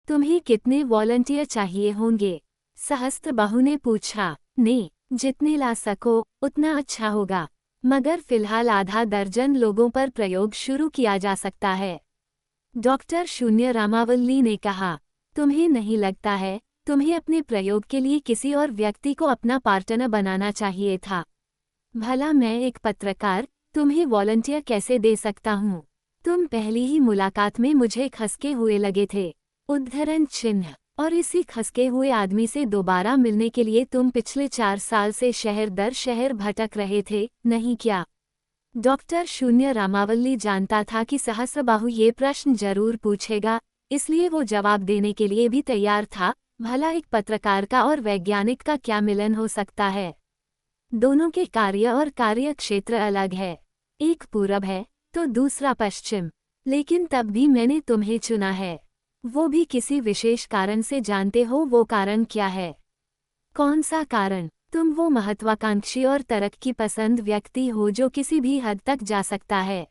तुम्हें कितने वॉलंटियर चाहिए होंगे? सहस्त्रबाहु ने पूछा। ने, जितने ला सको उतना अच्छा होगा, मगर फिलहाल आधा दर्जन लोगों पर प्रयोग शुरू किया जा सकता है। डॉक्टर शून्य रामावल्ली ने कहा। तुम्हें नहीं लगता है तुम्हें अपने प्रयोग के लिए किसी और व्यक्ति को अपना पार्टनर बनाना चाहिए था? भला मैं एक पत्रकार तुम्हें वॉलंटियर कैसे दे सकता हूँ? तुम पहली ही मुलाकात में मुझे खसके हुए लगे थे। उद्धरण चिन्ह। और इसी खसके हुए आदमी से दोबारा मिलने के लिए तुम पिछले 4 साल से शहर दर शहर भटक रहे थे, नहीं क्या? डॉक्टर शून्य रामावल्ली जानता था कि सहस्त्रबाहु ये प्रश्न जरूर पूछेगा, इसलिए वो जवाब देने के लिए भी तैयार था। भला एक पत्रकार का और वैज्ञानिक का क्या मिलन हो सकता है? दोनों के कार्य और कार्य क्षेत्र अलग है। एक पूरब है तो दूसरा पश्चिम, लेकिन तब भी मैंने तुम्हें चुना है। वो भी किसी विशेष कारण से। जानते हो वो कारण क्या है? कौन सा कारण? तुम वो महत्वाकांक्षी और तरक्की पसंद व्यक्ति हो जो किसी भी हद तक जा सकता है।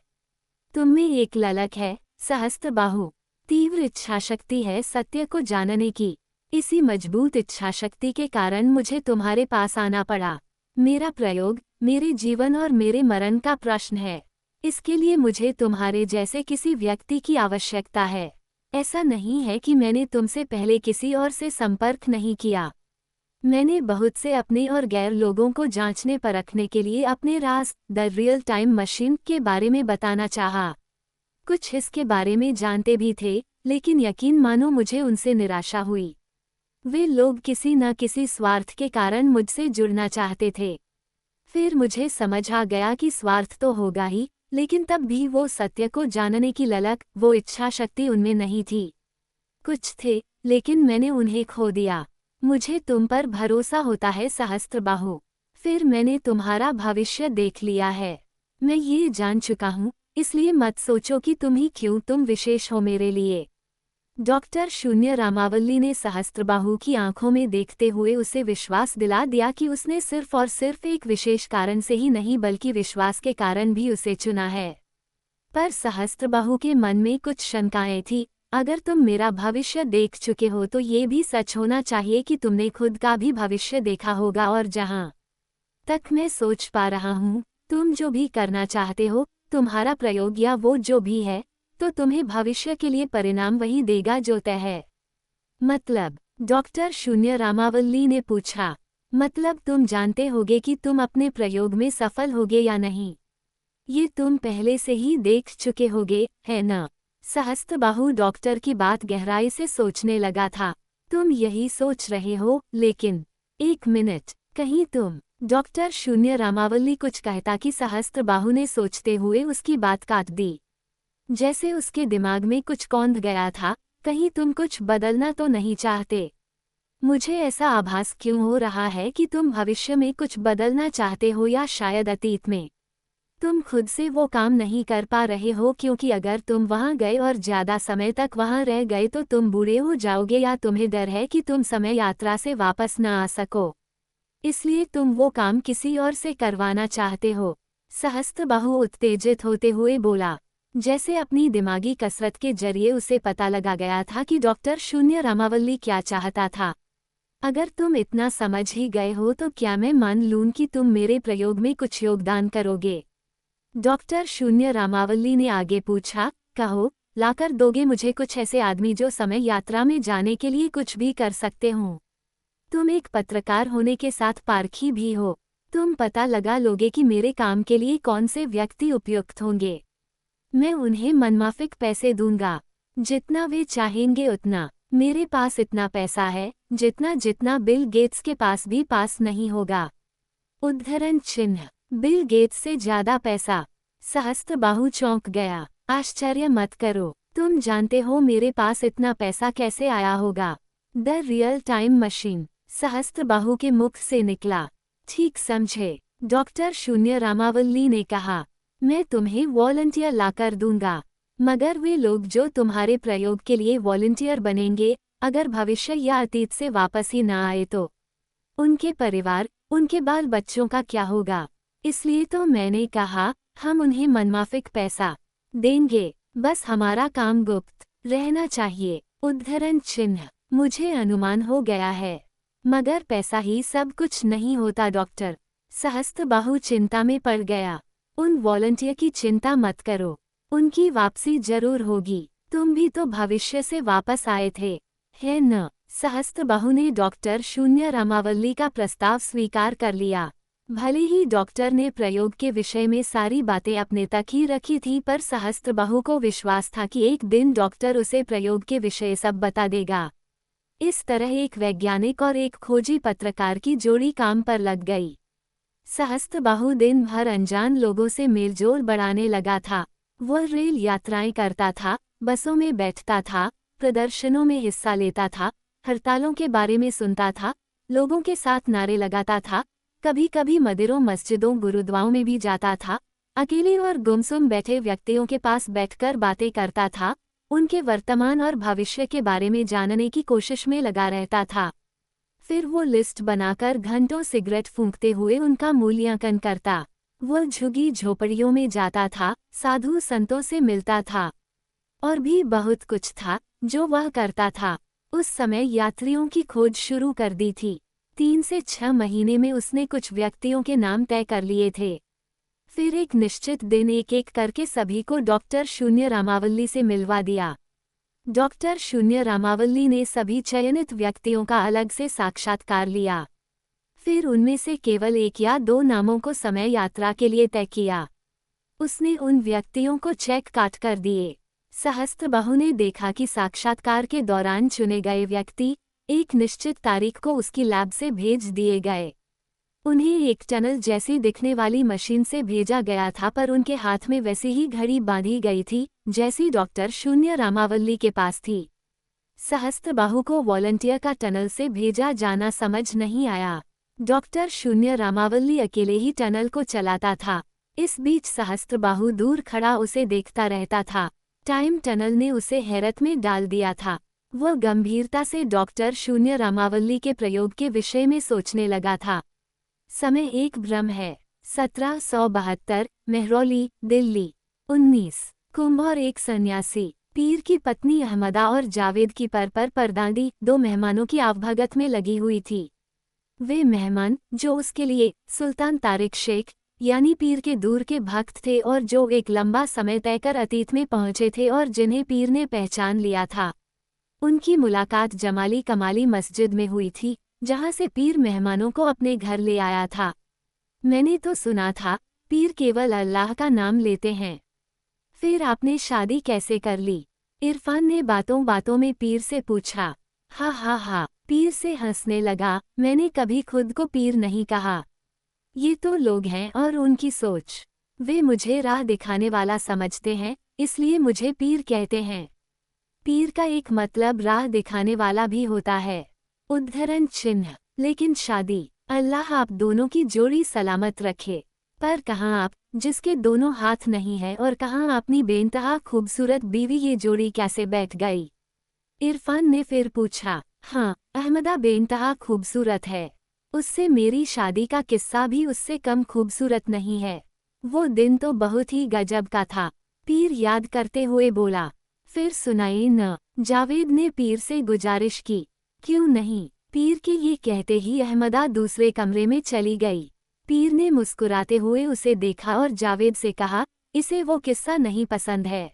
तुम में एक ललक है सहस्त्रबाहु, तीव्र इच्छाशक्ति है सत्य को जानने की। इसी मजबूत इच्छाशक्ति के कारण मुझे तुम्हारे पास आना पड़ा। मेरा प्रयोग मेरे जीवन और मेरे मरण का प्रश्न है। इसके लिए मुझे तुम्हारे जैसे किसी व्यक्ति की आवश्यकता है। ऐसा नहीं है कि मैंने तुमसे पहले किसी और से संपर्क नहीं किया। मैंने बहुत से अपने और गैर लोगों को जांचने परखने के लिए अपने राज द रियल टाइम मशीन के बारे में बताना चाहा। कुछ इसके बारे में जानते भी थे, लेकिन यकीन मानो मुझे उनसे निराशा हुई। वे लोग किसी न किसी स्वार्थ के कारण मुझसे जुड़ना चाहते थे। फिर मुझे समझ आ गया कि स्वार्थ तो होगा ही, लेकिन तब भी वो सत्य को जानने की ललक, वो इच्छा शक्ति उनमें नहीं थी। कुछ थे, लेकिन मैंने उन्हें खो दिया। मुझे तुम पर भरोसा होता है सहस्त्रबाहु। फिर मैंने तुम्हारा भविष्य देख लिया है। मैं ये जान चुका हूँ, इसलिए मत सोचो कि तुम विशेष हो मेरे लिए। डॉक्टर शून्य रामावल्ली ने सहस्त्रबाहु की आंखों में देखते हुए उसे विश्वास दिला दिया कि उसने सिर्फ और सिर्फ एक विशेष कारण से ही नहीं बल्कि विश्वास के कारण भी उसे चुना है। पर सहस्त्रबाहु के मन में कुछ शंकाएं थी। अगर तुम मेरा भविष्य देख चुके हो तो ये भी सच होना चाहिए कि तुमने खुद का भी भविष्य देखा होगा, और जहां तक मैं सोच पा रहा हूँ, तुम जो भी करना चाहते हो, तुम्हारा प्रयोग या वो जो भी है, तो तुम्हें भविष्य के लिए परिणाम वही देगा जो तय है। मतलब? डॉक्टर शून्य रामावल्ली ने पूछा। मतलब तुम जानते होगे कि तुम अपने प्रयोग में सफल होगे या नहीं। ये तुम पहले से ही देख चुके होगे, है न? सहस्त्रबाहु डॉक्टर की बात गहराई से सोचने लगा था। तुम यही सोच रहे हो, लेकिन एक मिनट, कहीं तुम? डॉक्टर शून्य रामावल्ली कुछ कहता कि सहस्त्रबाहु ने सोचते हुए उसकी बात काट दी। जैसे उसके दिमाग में कुछ कौंध गया था। कहीं तुम कुछ बदलना तो नहीं चाहते? मुझे ऐसा आभास क्यों हो रहा है कि तुम भविष्य में कुछ बदलना चाहते हो, या शायद अतीत में तुम खुद से वो काम नहीं कर पा रहे हो, क्योंकि अगर तुम वहां गए और ज्यादा समय तक वहां रह गए तो तुम बूढ़े हो जाओगे, या तुम्हें डर है कि तुम समय यात्रा से वापस न आ सको, इसलिए तुम वो काम किसी और से करवाना चाहते हो। सहस्त्रबाहु उत्तेजित होते हुए बोला, जैसे अपनी दिमागी कसरत के जरिए उसे पता लगा गया था कि डॉक्टर शून्य रामावल्ली क्या चाहता था। अगर तुम इतना समझ ही गए हो तो क्या मैं मान लूं कि तुम मेरे प्रयोग में कुछ योगदान करोगे? डॉक्टर शून्य रामावल्ली ने आगे पूछा, कहो, लाकर दोगे मुझे कुछ ऐसे आदमी जो समय यात्रा में जाने के लिए कुछ भी कर सकते हों? तुम एक पत्रकार होने के साथ पारखी भी हो। तुम पता लगा लोगे कि मेरे काम के लिए कौन से व्यक्ति उपयुक्त होंगे। मैं उन्हें मनमाफिक पैसे दूंगा, जितना वे चाहेंगे उतना। मेरे पास इतना पैसा है जितना जितना बिल गेट्स के पास भी पास नहीं होगा। उद्धरण चिन्ह। बिल गेट्स से ज्यादा पैसा? सहस्त्रबाहु चौंक गया। आश्चर्य मत करो, तुम जानते हो मेरे पास इतना पैसा कैसे आया होगा? The real time machine, Sahastrabahu के मुख से निकला। ठीक समझे, डॉक्टर शून्य रामावल्ली ने कहा। मैं तुम्हें वॉलंटियर लाकर दूंगा, मगर वे लोग जो तुम्हारे प्रयोग के लिए वॉलंटियर बनेंगे, अगर भविष्य या अतीत से वापस ही ना आए तो उनके परिवार, उनके बाल बच्चों का क्या होगा? इसलिए तो मैंने कहा, हम उन्हें मनमाफिक पैसा देंगे, बस हमारा काम गुप्त रहना चाहिए। उद्धरण चिन्ह। मुझे अनुमान हो गया है, मगर पैसा ही सब कुछ नहीं होता डॉक्टर। सहस्त्रबाहु चिंता में पड़ गया। उन वॉलंटियर की चिंता मत करो, उनकी वापसी जरूर होगी। तुम भी तो भविष्य से वापस आए थे, है न? सहस्त्रबाहु ने डॉक्टर शून्य रामावल्ली का प्रस्ताव स्वीकार कर लिया। भले ही डॉक्टर ने प्रयोग के विषय में सारी बातें अपने तक ही रखी थी, पर सहस्त्रबाहु को विश्वास था कि एक दिन डॉक्टर उसे प्रयोग के विषय सब बता देगा। इस तरह एक वैज्ञानिक और एक खोजी पत्रकार की जोड़ी काम पर लग गई। सहस्त्रबाहु दिन भर अनजान लोगों से मेलजोल बढ़ाने लगा था। वह रेल यात्राएं करता था, बसों में बैठता था, प्रदर्शनों में हिस्सा लेता था, हड़तालों के बारे में सुनता था, लोगों के साथ नारे लगाता था, कभी कभी मंदिरों, मस्जिदों, गुरुद्वारों में भी जाता था। अकेले और गुमसुम बैठे व्यक्तियों के पास बैठकर बातें करता था, उनके वर्तमान और भविष्य के बारे में जानने की कोशिश में लगा रहता था। फिर वो लिस्ट बनाकर घंटों सिगरेट फूंकते हुए उनका मूल्यांकन करता। वह झुग्गी झोपड़ियों में जाता था, साधु संतों से मिलता था, और भी बहुत कुछ था जो वह करता था। उस समय यात्रियों की खोज शुरू कर दी थी। 3 से 6 महीने में उसने कुछ व्यक्तियों के नाम तय कर लिए थे। फिर एक निश्चित दिन एक एक करके सभी को डॉक्टर शून्य रामावल्ली से मिलवा दिया। डॉक्टर शून्य रामावल्ली ने सभी चयनित व्यक्तियों का अलग से साक्षात्कार लिया। फिर उनमें से केवल 1 या 2 नामों को समय यात्रा के लिए तय किया। उसने उन व्यक्तियों को चेक काट कर दिए। सहस्त्रबाहु ने देखा कि साक्षात्कार के दौरान चुने गए व्यक्ति एक निश्चित तारीख को उसकी लैब से भेज दिए गए। उन्हें एक टनल जैसी दिखने वाली मशीन से भेजा गया था, पर उनके हाथ में वैसी ही घड़ी बांधी गई थी जैसी डॉक्टर शून्य रामावल्ली के पास थी। सहस्त्रबाहु को वॉलंटियर का टनल से भेजा जाना समझ नहीं आया। डॉक्टर शून्य रामावल्ली अकेले ही टनल को चलाता था। इस बीच सहस्त्रबाहु दूर खड़ा उसे देखता रहता था। टाइम टनल ने उसे हैरत में डाल दिया था। वह गंभीरता से डॉक्टर शून्य रामावल्ली के प्रयोग के विषय में सोचने लगा था। समय एक भ्रम है। 1772, मेहरौली, दिल्ली। 19 कुंभ और एक सन्यासी। पीर की पत्नी अहमदा और जावेद की पर परदादी 2 मेहमानों की आवभगत में लगी हुई थी। वे मेहमान जो उसके लिए सुल्तान तारिक शेख यानी पीर के दूर के भक्त थे, और जो एक लंबा समय तय कर अतीत में पहुंचे थे और जिन्हें पीर ने पहचान लिया था। उनकी मुलाकात जमाली कमाली मस्जिद में हुई थी, जहां से पीर मेहमानों को अपने घर ले आया था। मैंने तो सुना था पीर केवल अल्लाह का नाम लेते हैं। फिर आपने शादी कैसे कर ली? इरफान ने बातों बातों में पीर से पूछा। हा हा हा, पीर से हंसने लगा। मैंने कभी खुद को पीर नहीं कहा। ये तो लोग हैं और उनकी सोच। वे मुझे राह दिखाने वाला समझते हैं, इसलिए मुझे पीर कहते हैं। पीर का एक मतलब राह दिखाने वाला भी होता है। उद्धरण चिन्ह। लेकिन शादी, अल्लाह आप दोनों की जोड़ी सलामत रखे। पर कहाँ आप, जिसके दोनों हाथ नहीं है, और कहाँ अपनी बेइंतहा खूबसूरत बीवी, ये जोड़ी कैसे बैठ गई? इरफान ने फिर पूछा। हाँ, अहमदा बेइंतहा खूबसूरत है। उससे मेरी शादी का किस्सा भी उससे कम खूबसूरत नहीं है। वो दिन तो बहुत ही गजब का था, पीर याद करते हुए बोला। फिर सुनाई न? जावेद ने पीर से गुजारिश की। क्यों नहीं? पीर के ये कहते ही अहमदा दूसरे कमरे में चली गई। पीर ने मुस्कुराते हुए उसे देखा और जावेद से कहा, इसे वो किस्सा नहीं पसंद है।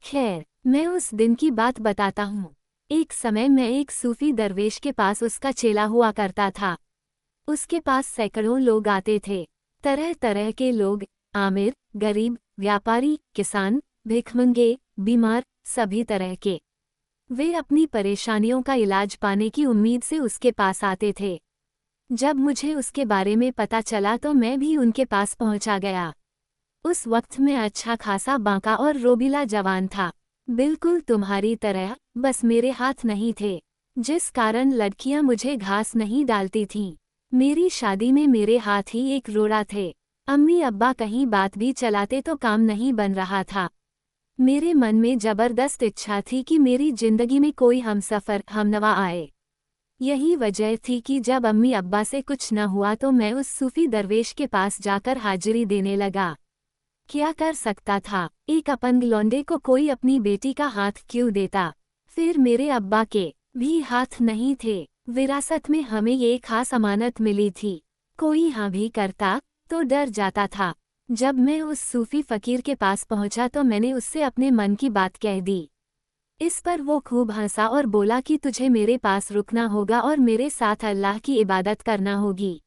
खैर, मैं उस दिन की बात बताता हूँ। एक समय मैं एक सूफी दरवेश के पास उसका चेला हुआ करता था। उसके पास सैकड़ों लोग आते थे, तरह तरह के लोग, आमिर, गरीब, व्यापारी, किसान, भिखमंगे, बीमार, सभी तरह के। वे अपनी परेशानियों का इलाज पाने की उम्मीद से उसके पास आते थे। जब मुझे उसके बारे में पता चला तो मैं भी उनके पास पहुंचा गया। उस वक्त मैं अच्छा खासा बांका और रोबीला जवान था, बिल्कुल तुम्हारी तरह, बस मेरे हाथ नहीं थे, जिस कारण लड़कियां मुझे घास नहीं डालती थीं। मेरी शादी में मेरे हाथ ही एक रोड़ा थे। अम्मी अब्बा कहीं बात भी चलाते तो काम नहीं बन रहा था। मेरे मन में जबरदस्त इच्छा थी कि मेरी जिंदगी में कोई हमसफर, हमनवा आए। यही वजह थी कि जब अम्मी अब्बा से कुछ न हुआ तो मैं उस सूफी दरवेश के पास जाकर हाजिरी देने लगा। क्या कर सकता था? एक अपंग लौंडे को कोई अपनी बेटी का हाथ क्यों देता? फिर मेरे अब्बा के भी हाथ नहीं थे। विरासत में हमें ये खास अमानत मिली थी। कोई हाँ भी करता तो डर जाता था। जब मैं उस सूफी फकीर के पास पहुंचा तो मैंने उससे अपने मन की बात कह दी। इस पर वो खूब हंसा और बोला कि तुझे मेरे पास रुकना होगा और मेरे साथ अल्लाह की इबादत करना होगी।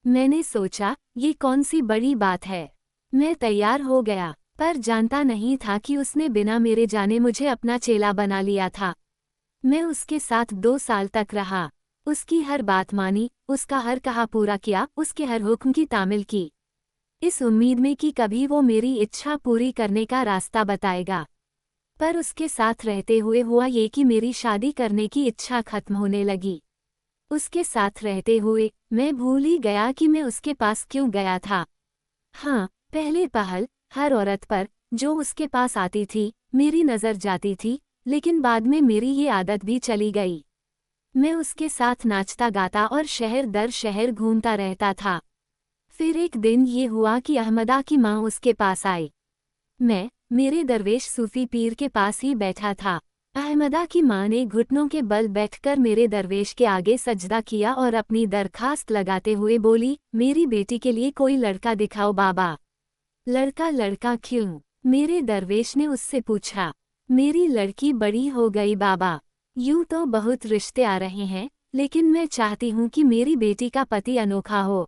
मैंने सोचा ये कौन सी बड़ी बात है। मैं तैयार हो गया, पर जानता नहीं था कि उसने बिना मेरे जाने मुझे अपना चेला बना लिया था। मैं उसके साथ 2 साल तक रहा। उसकी हर बात मानी, उसका हर कहा पूरा किया, उसके हर हुक्म की तामील की, इस उम्मीद में कि कभी वो मेरी इच्छा पूरी करने का रास्ता बताएगा। पर उसके साथ रहते हुए हुआ ये कि मेरी शादी करने की इच्छा खत्म होने लगी। उसके साथ रहते हुए मैं भूल ही गया कि मैं उसके पास क्यों गया था। हाँ, पहले पहल हर औरत पर जो उसके पास आती थी मेरी नज़र जाती थी, लेकिन बाद में मेरी ये आदत भी चली गई। मैं उसके साथ नाचता गाता और शहर दर शहर घूमता रहता था। फिर एक दिन ये हुआ कि अहमदा की माँ उसके पास आई। मेरे दरवेश सूफी पीर के पास ही बैठा था। अहमदा की माँ ने घुटनों के बल बैठकर मेरे दरवेश के आगे सजदा किया और अपनी दरखास्त लगाते हुए बोली, मेरी बेटी के लिए कोई लड़का दिखाओ बाबा। लड़का लड़का क्यों? मेरे दरवेश ने उससे पूछा। मेरी लड़की बड़ी हो गई बाबा। यूं तो बहुत रिश्ते आ रहे हैं, लेकिन मैं चाहती हूँ कि मेरी बेटी का पति अनोखा हो।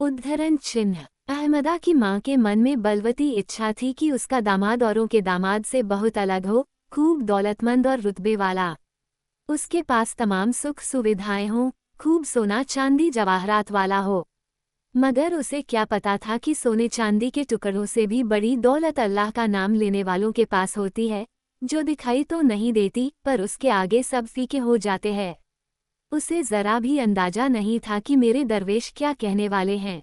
उद्धरण चिन्ह। अहमदा की माँ के मन में बलवती इच्छा थी कि उसका दामाद औरों के दामाद से बहुत अलग हो, खूब दौलतमंद और रुतबे वाला। उसके पास तमाम सुख सुविधाएं हों, खूब सोना चांदी जवाहरात वाला हो। मगर उसे क्या पता था कि सोने चांदी के टुकड़ों से भी बड़ी दौलत अल्लाह का नाम लेने वालों के पास होती है, जो दिखाई तो नहीं देती पर उसके आगे सब फीके हो जाते हैं। उसे जरा भी अंदाजा नहीं था कि मेरे दरवेश क्या कहने वाले हैं।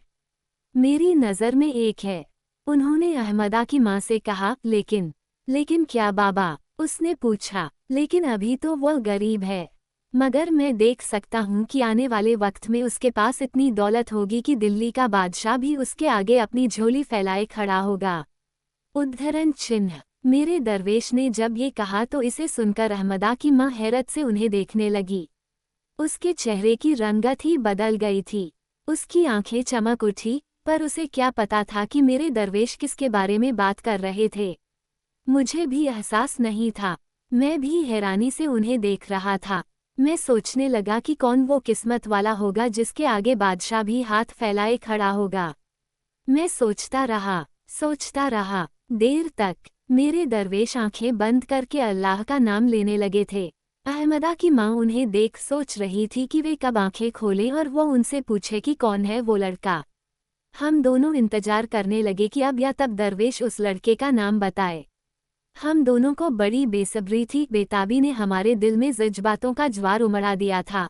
मेरी नज़र में एक है। उन्होंने अहमदा की माँ से कहा, लेकिन क्या बाबा? उसने पूछा। लेकिन अभी तो वह गरीब है, मगर मैं देख सकता हूँ कि आने वाले वक्त में उसके पास इतनी दौलत होगी कि दिल्ली का बादशाह भी उसके आगे अपनी झोली फैलाए खड़ा होगा। उद्धरण चिन्ह। मेरे दरवेश ने जब ये कहा तो इसे सुनकर अहमदा की माँ हैरत से उन्हें देखने लगी। उसके चेहरे की रंगत ही बदल गई थी। उसकी आंखें चमक उठी, पर उसे क्या पता था कि मेरे दरवेश किसके बारे में बात कर रहे थे। मुझे भी एहसास नहीं था। मैं भी हैरानी से उन्हें देख रहा था। मैं सोचने लगा कि कौन वो किस्मत वाला होगा जिसके आगे बादशाह भी हाथ फैलाए खड़ा होगा। मैं सोचता रहा देर तक। मेरे दरवेश आंखें बंद करके अल्लाह का नाम लेने लगे थे। अहमदा की माँ उन्हें देख सोच रही थी कि वे कब आंखें खोलें और वो उनसे पूछे कि कौन है वो लड़का। हम दोनों इंतजार करने लगे कि अब या तब दरवेश उस लड़के का नाम बताए। हम दोनों को बड़ी बेसब्री थी। बेताबी ने हमारे दिल में जज्बातों का ज्वार उमड़ा दिया था।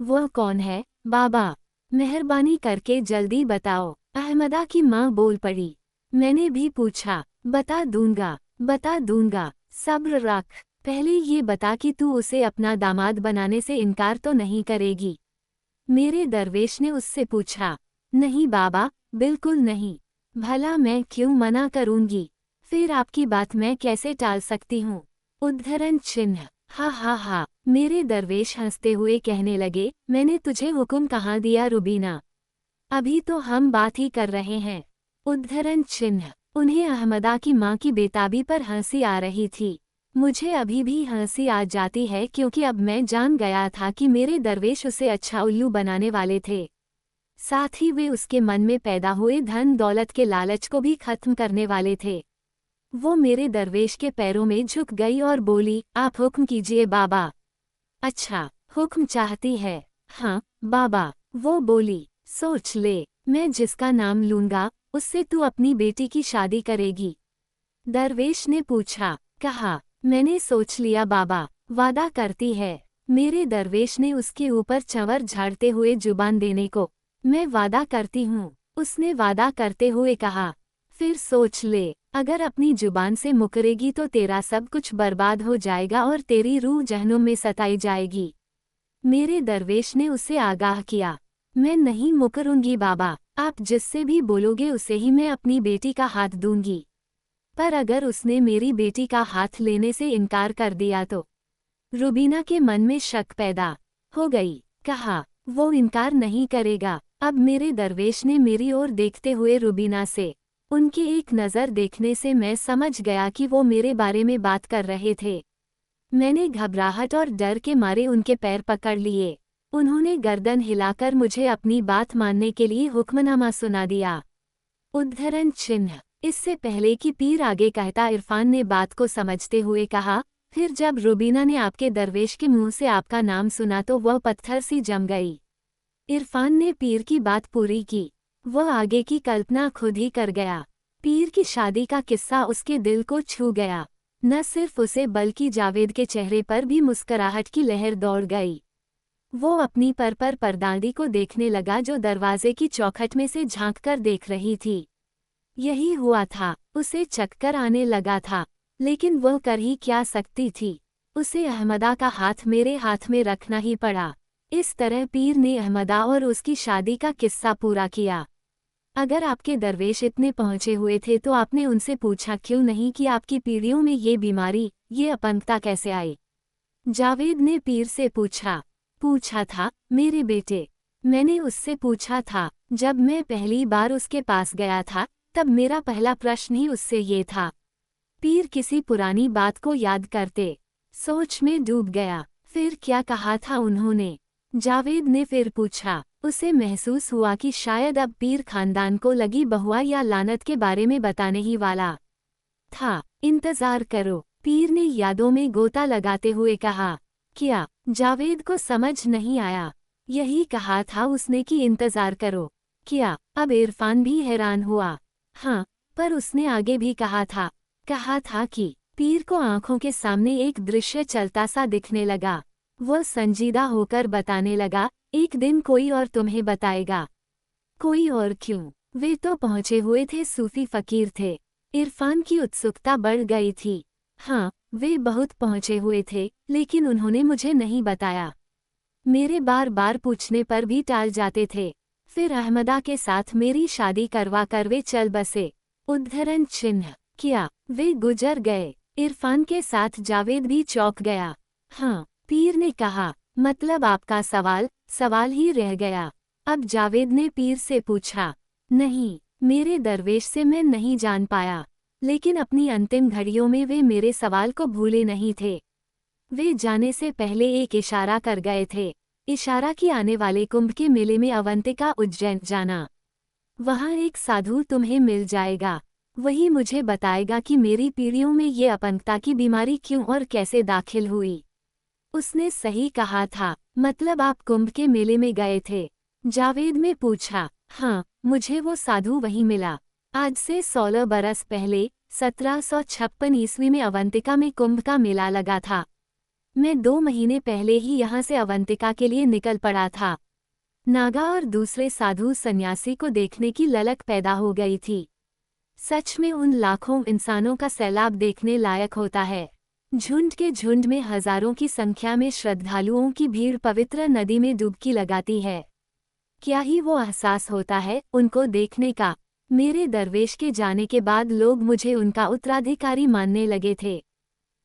वह कौन है बाबा? मेहरबानी करके जल्दी बताओ। अहमदा की माँ बोल पड़ी। मैंने भी पूछा। बता दूंगा, सब्र रख। पहले ये बता कि तू उसे अपना दामाद बनाने से इनकार तो नहीं करेगी। मेरे दरवेश ने उससे पूछा। नहीं बाबा, बिल्कुल नहीं। भला मैं क्यों मना करूंगी? फिर आपकी बात मैं कैसे टाल सकती हूँ? उद्धरण चिन्ह। हा, मेरे दरवेश हंसते हुए कहने लगे, मैंने तुझे हुक्म कहाँ दिया रुबीना? अभी तो हम बात ही कर रहे हैं। उद्धरण चिन्ह। उन्हें अहमदा की माँ की बेताबी पर हंसी आ रही थी। मुझे अभी भी हंसी आ जाती है क्योंकि अब मैं जान गया था कि मेरे दरवेश उसे अच्छा उल्लू बनाने वाले थे। साथ ही वे उसके मन में पैदा हुए धन दौलत के लालच को भी खत्म करने वाले थे। वो मेरे दरवेश के पैरों में झुक गई और बोली, आप हुक्म कीजिए बाबा। अच्छा, हुक्म चाहती है? हाँ बाबा। वो बोली, सोच ले, मैं जिसका नाम लूंगा उससे तू अपनी बेटी की शादी करेगी। दरवेश ने पूछा। कहा, मैंने सोच लिया बाबा। वादा करती है? मेरे दरवेश ने उसके ऊपर चंवर झाड़ते हुए जुबान देने को। मैं वादा करती हूँ, उसने वादा करते हुए कहा। फिर सोच ले, अगर अपनी जुबान से मुकरेगी तो तेरा सब कुछ बर्बाद हो जाएगा और तेरी रूह जहन्नुम में सताई जाएगी। मेरे दरवेश ने उसे आगाह किया। मैं नहीं मुकरूंगी बाबा, आप जिससे भी बोलोगे उसे ही मैं अपनी बेटी का हाथ दूंगी। पर अगर उसने मेरी बेटी का हाथ लेने से इनकार कर दिया तो? रुबीना के मन में शक पैदा हो गई। कहा, वो इनकार नहीं करेगा। अब मेरे दरवेश ने मेरी ओर देखते हुए रुबीना से उनकी एक नज़र देखने से मैं समझ गया कि वो मेरे बारे में बात कर रहे थे। मैंने घबराहट और डर के मारे उनके पैर पकड़ लिए। उन्होंने गर्दन हिलाकर मुझे अपनी बात मानने के लिए हुक्मनामा सुना दिया। उद्धरण चिन्ह। इससे पहले कि पीर आगे कहता, इरफान ने बात को समझते हुए कहा, फिर जब रुबीना ने आपके दरवेश के मुंह से आपका नाम सुना तो वह पत्थर सी जम गई। इरफान ने पीर की बात पूरी की। वह आगे की कल्पना खुद ही कर गया। पीर की शादी का किस्सा उसके दिल को छू गया। न सिर्फ उसे बल्कि जावेद के चेहरे पर भी मुस्कुराहट की लहर दौड़ गई। वो अपनी परदादी को देखने लगा जो दरवाजे की चौखट में से झांककर देख रही थी। यही हुआ था, उसे चक्कर आने लगा था, लेकिन वह कर ही क्या सकती थी। उसे अहमदा का हाथ मेरे हाथ में रखना ही पड़ा। इस तरह पीर ने अहमदा और उसकी शादी का किस्सा पूरा किया। अगर आपके दरवेश इतने पहुंचे हुए थे तो आपने उनसे पूछा क्यों नहीं कि आपकी पीढ़ियों में ये बीमारी, ये अपंगता कैसे आई? जावेद ने पीर से पूछा था, मेरे बेटे। मैंने उससे पूछा था। जब मैं पहली बार उसके पास गया था तब मेरा पहला प्रश्न ही उससे ये था। पीर किसी पुरानी बात को याद करते सोच में डूब गया। फिर क्या कहा था उन्होंने? जावेद ने फिर पूछा। उसे महसूस हुआ कि शायद अब पीर खानदान को लगी बहुआ या लानत के बारे में बताने ही वाला था। इंतजार करो, पीर ने यादों में गोता लगाते हुए कहा। क्या? जावेद को समझ नहीं आया। यही कहा था उसने कि इंतजार करो। क्या? अब इरफान भी हैरान हुआ। हाँ, पर उसने आगे भी कहा था कि पीर को आंखों के सामने एक दृश्य चलता सा दिखने लगा। वह संजीदा होकर बताने लगा, एक दिन कोई और तुम्हें बताएगा। कोई और क्यों? वे तो पहुंचे हुए थे, सूफी फकीर थे। इरफान की उत्सुकता बढ़ गई थी। हाँ, वे बहुत पहुंचे हुए थे, लेकिन उन्होंने मुझे नहीं बताया। मेरे बार बार पूछने पर भी टाल जाते थे। फिर अहमदा के साथ मेरी शादी करवा कर वे चल बसे। उद्धरण चिन्ह। क्या? वे गुजर गए? इरफान के साथ जावेद भी चौंक गया। हाँ, पीर ने कहा। मतलब आपका सवाल ही रह गया। अब जावेद ने पीर से पूछा। नहीं, मेरे दरवेश से मैं नहीं जान पाया, लेकिन अपनी अंतिम घड़ियों में वे मेरे सवाल को भूले नहीं थे। वे जाने से पहले एक इशारा कर गए थे। इशारा कि आने वाले कुंभ के मेले में अवंतिका उज्जैन जाना। वहाँ एक साधु तुम्हें मिल जाएगा। वही मुझे बताएगा कि मेरी पीढ़ियों में ये अपंगता की बीमारी क्यों और कैसे दाखिल हुई। उसने सही कहा था। मतलब आप कुंभ के मेले में गए थे? जावेद ने पूछा। हाँ, मुझे वो साधु वहीं मिला। आज से 16 बरस पहले 1756 ईस्वी में अवंतिका में कुंभ का मेला लगा था। मैं 2 महीने पहले ही यहाँ से अवंतिका के लिए निकल पड़ा था। नागा और दूसरे साधु सन्यासी को देखने की ललक पैदा हो गई थी। सच में उन लाखों इंसानों का सैलाब देखने लायक होता है। झुंड के झुंड में हजारों की संख्या में श्रद्धालुओं की भीड़ पवित्र नदी में डुबकी लगाती है। क्या ही वो एहसास होता है उनको देखने का। मेरे दरवेश के जाने के बाद लोग मुझे उनका उत्तराधिकारी मानने लगे थे।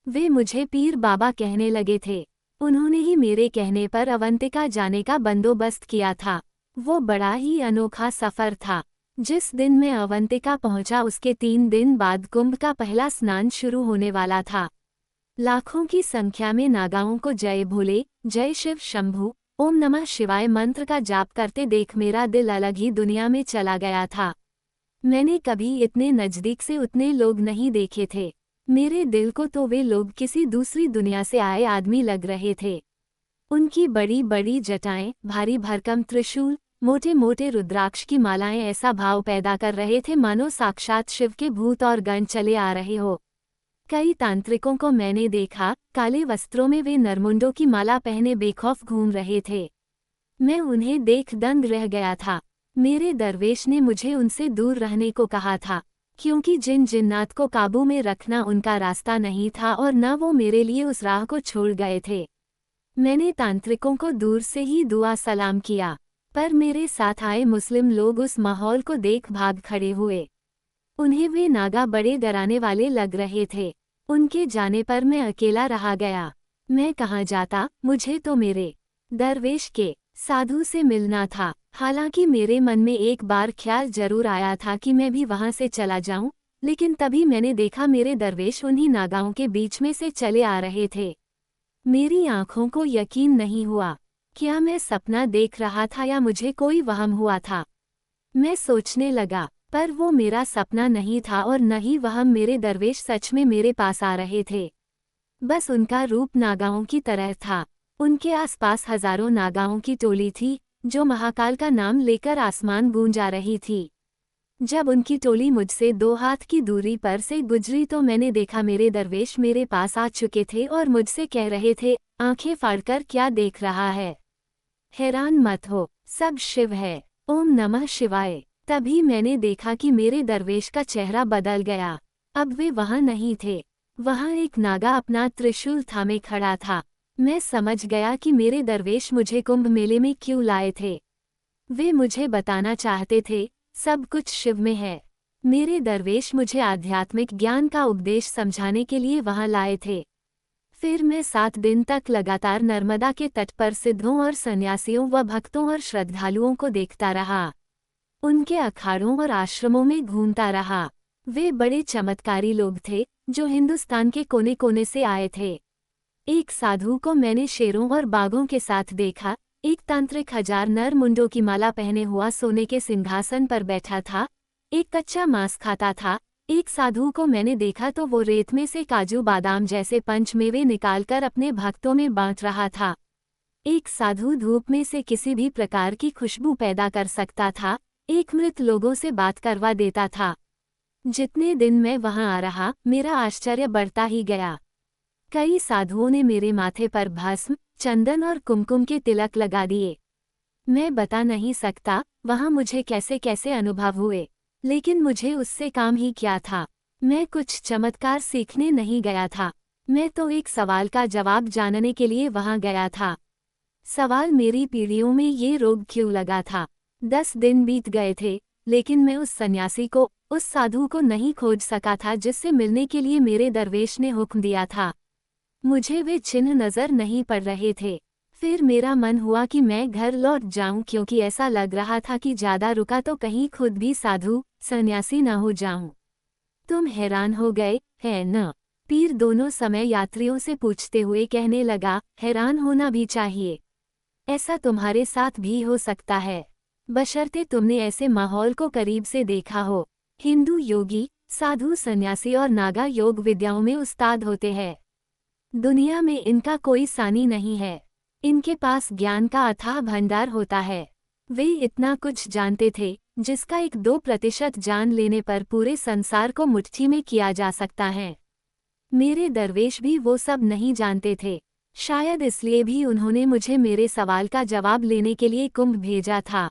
वे मुझे पीर बाबा कहने लगे थे। उन्होंने ही मेरे कहने पर अवंतिका जाने का बंदोबस्त किया था। वो बड़ा ही अनोखा सफर था। जिस दिन मैं अवंतिका पहुंचा उसके 3 दिन बाद कुंभ का पहला स्नान शुरू होने वाला था। लाखों की संख्या में नागाओं को जय भोले, जय शिव शंभू, ओम नमः शिवाय मंत्र का जाप करते देख मेरा दिल अलग ही दुनिया में चला गया था। मैंने कभी इतने नज़दीक से उतने लोग नहीं देखे थे। मेरे दिल को तो वे लोग किसी दूसरी दुनिया से आए आदमी लग रहे थे। उनकी बड़ी बड़ी जटाएं, भारी भरकम त्रिशूल, मोटे मोटे रुद्राक्ष की मालाएं ऐसा भाव पैदा कर रहे थे मानो साक्षात शिव के भूत और गण चले आ रहे हो। कई तांत्रिकों को मैंने देखा, काले वस्त्रों में वे नरमुंडों की माला पहने बेखौफ घूम रहे थे। मैं उन्हें देख दंग रह गया था। मेरे दरवेश ने मुझे उनसे दूर रहने को कहा था, क्योंकि जिन जिन्नात को काबू में रखना उनका रास्ता नहीं था और न वो मेरे लिए उस राह को छोड़ गए थे। मैंने तांत्रिकों को दूर से ही दुआ सलाम किया, पर मेरे साथ आए मुस्लिम लोग उस माहौल को देख भाग खड़े हुए। उन्हें वे नागा बड़े डराने वाले लग रहे थे। उनके जाने पर मैं अकेला रहा गया। मैं कहाँ जाता, मुझे तो मेरे दरवेश के साधु से मिलना था। हालांकि मेरे मन में एक बार ख्याल जरूर आया था कि मैं भी वहां से चला जाऊं, लेकिन तभी मैंने देखा मेरे दरवेश उन्हीं नागाओं के बीच में से चले आ रहे थे। मेरी आंखों को यकीन नहीं हुआ। क्या मैं सपना देख रहा था या मुझे कोई वहम हुआ था? मैं सोचने लगा, पर वो मेरा सपना नहीं था और न ही वहम। मेरे दरवेश सच में मेरे पास आ रहे थे। बस उनका रूप नागाओं की तरह था। उनके आसपास हजारों नागाओं की टोली थी, जो महाकाल का नाम लेकर आसमान गूंजा रही थी। जब उनकी टोली मुझसे 2 हाथ की दूरी पर से गुजरी तो मैंने देखा मेरे दरवेश मेरे पास आ चुके थे और मुझसे कह रहे थे, आंखें फाड़कर क्या देख रहा है? हैरान मत हो, सब शिव है। ओम नमः शिवाय। तभी मैंने देखा कि मेरे दरवेश का चेहरा बदल गया। अब वे वहां नहीं थे। वहां एक नागा अपना त्रिशूल थामे खड़ा था। मैं समझ गया कि मेरे दरवेश मुझे कुंभ मेले में क्यों लाए थे। वे मुझे बताना चाहते थे, सब कुछ शिव में है। मेरे दरवेश मुझे आध्यात्मिक ज्ञान का उपदेश समझाने के लिए वहां लाए थे। फिर मैं 7 दिन तक लगातार नर्मदा के तट पर सिद्धों और सन्यासियों व भक्तों और श्रद्धालुओं को देखता रहा। उनके अखाड़ों और आश्रमों में घूमता रहा। वे बड़े चमत्कारी लोग थे, जो हिंदुस्तान के कोने कोने से आए थे। एक साधु को मैंने शेरों और बाघों के साथ देखा। एक तांत्रिक 1000 नर मुंडों की माला पहने हुआ सोने के सिंहासन पर बैठा था। एक कच्चा मांस खाता था। एक साधु को मैंने देखा तो वो रेत में से काजू बादाम जैसे पंचमेवे निकालकर अपने भक्तों में बांट रहा था। एक साधु धूप में से किसी भी प्रकार की खुशबू पैदा कर सकता था। एक मृत लोगों से बात करवा देता था। जितने दिन मैं वहां आ रहा, मेरा आश्चर्य बढ़ता ही गया। कई साधुओं ने मेरे माथे पर भस्म, चंदन और कुमकुम के तिलक लगा दिए। मैं बता नहीं सकता वहां मुझे कैसे कैसे अनुभव हुए, लेकिन मुझे उससे काम ही क्या था। मैं कुछ चमत्कार सीखने नहीं गया था। मैं तो एक सवाल का जवाब जानने के लिए वहां गया था। सवाल मेरी पीढ़ियों में ये रोग क्यों लगा था। 10 दिन बीत गए थे, लेकिन मैं उस सन्यासी को, उस साधु को नहीं खोज सका था जिससे मिलने के लिए मेरे दरवेश ने हुक्म दिया था। मुझे वे चिन्ह नजर नहीं पड़ रहे थे। फिर मेरा मन हुआ कि मैं घर लौट जाऊं, क्योंकि ऐसा लग रहा था कि ज्यादा रुका तो कहीं खुद भी साधु सन्यासी न हो जाऊं। तुम हैरान हो गए, है न? पीर दोनों समय यात्रियों से पूछते हुए कहने लगा, हैरान होना भी चाहिए। ऐसा तुम्हारे साथ भी हो सकता है, बशर्ते तुमने ऐसे माहौल को करीब से देखा हो। हिंदू योगी, साधु सन्यासी और नागा योग विद्याओं में उस्ताद होते हैं। दुनिया में इनका कोई सानी नहीं है। इनके पास ज्ञान का अथाह भंडार होता है। वे इतना कुछ जानते थे, जिसका 1-2% जान लेने पर पूरे संसार को मुट्ठी में किया जा सकता है। मेरे दरवेश भी वो सब नहीं जानते थे। शायद इसलिए भी उन्होंने मुझे मेरे सवाल का जवाब लेने के लिए कुंभ भेजा था।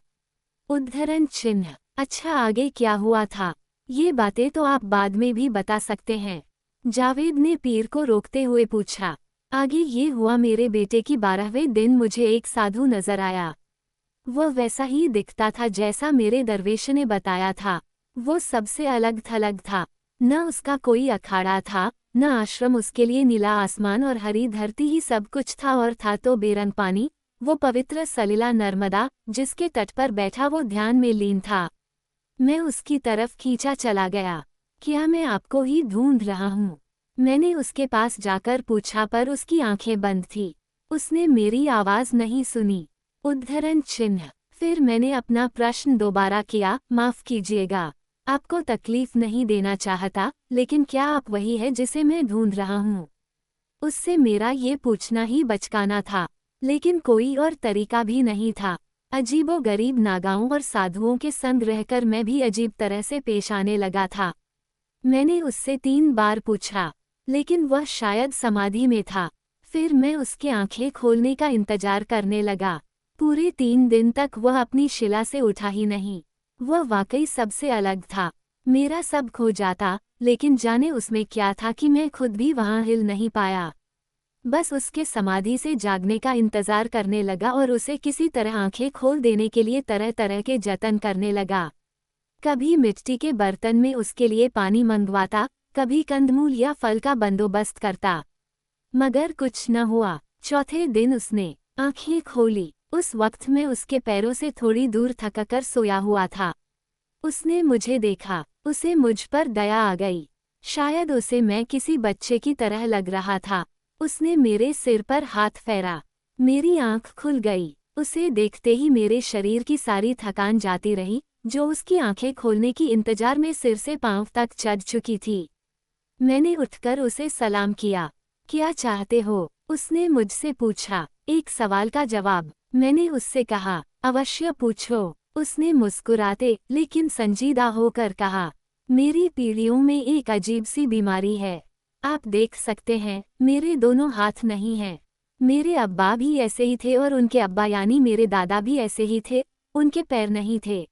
उद्धरण चिन्ह। अच्छा, आगे क्या हुआ था? ये बातें तो आप बाद में भी बता सकते हैं, जावेद ने पीर को रोकते हुए पूछा। आगे ये हुआ, मेरे बेटे की 12वें दिन मुझे एक साधु नजर आया। वह वैसा ही दिखता था जैसा मेरे दरवेश ने बताया था। वो सबसे अलग थलग था। न उसका कोई अखाड़ा था, न आश्रम। उसके लिए नीला आसमान और हरी धरती ही सब कुछ था, और था तो बेरंग पानी, वो पवित्र सलिला नर्मदा, जिसके तट पर बैठा वो ध्यान में लीन था। मैं उसकी तरफ खींचा चला गया। क्या मैं आपको ही ढूंढ रहा हूँ? मैंने उसके पास जाकर पूछा, पर उसकी आंखें बंद थी। उसने मेरी आवाज नहीं सुनी। उद्धरण चिन्ह। फिर मैंने अपना प्रश्न दोबारा किया, माफ कीजिएगा, आपको तकलीफ नहीं देना चाहता, लेकिन क्या आप वही है जिसे मैं ढूंढ रहा हूँ? उससे मेरा ये पूछना ही बचकाना था, लेकिन कोई और तरीका भी नहीं था। अजीबोगरीब नागाओं और साधुओं के संग रहकर मैं भी अजीब तरह से पेश आने लगा था। मैंने उससे 3 बार पूछा, लेकिन वह शायद समाधि में था। फिर मैं उसकी आंखें खोलने का इंतजार करने लगा। पूरे 3 दिन तक वह अपनी शिला से उठा ही नहीं। वह वाकई सबसे अलग था। मेरा सब खो जाता, लेकिन जाने उसमें क्या था कि मैं खुद भी वहां हिल नहीं पाया। बस उसके समाधि से जागने का इंतजार करने लगा और उसे किसी तरह आंखें खोल देने के लिए तरह तरह के जतन करने लगा। कभी मिट्टी के बर्तन में उसके लिए पानी मंगवाता, कभी कंदमूल या फल का बंदोबस्त करता। मगर कुछ न हुआ। चौथे दिन उसने आंखें खोली। उस वक्त मैं उसके पैरों से थोड़ी दूर थककर सोया हुआ था। उसने मुझे देखा। उसे मुझ पर दया आ गई। शायद उसे मैं किसी बच्चे की तरह लग रहा था। उसने मेरे सिर पर हाथ फेरा। मेरी आंख खुल गई। उसे देखते ही मेरे शरीर की सारी थकान जाती रही, जो उसकी आंखें खोलने की इंतजार में सिर से पांव तक चढ़ चुकी थी। मैंने उठकर उसे सलाम किया। क्या चाहते हो? उसने मुझसे पूछा। एक सवाल का जवाब। मैंने उससे कहा, अवश्य पूछो। उसने मुस्कुराते लेकिन संजीदा होकर कहा, मेरी पीढ़ियों में एक अजीब सी बीमारी है। आप देख सकते हैं, मेरे दोनों हाथ नहीं हैं। मेरे अब्बा भी ऐसे ही थे और उनके अब्बा यानी मेरे दादा भी ऐसे ही थे, उनके पैर नहीं थे।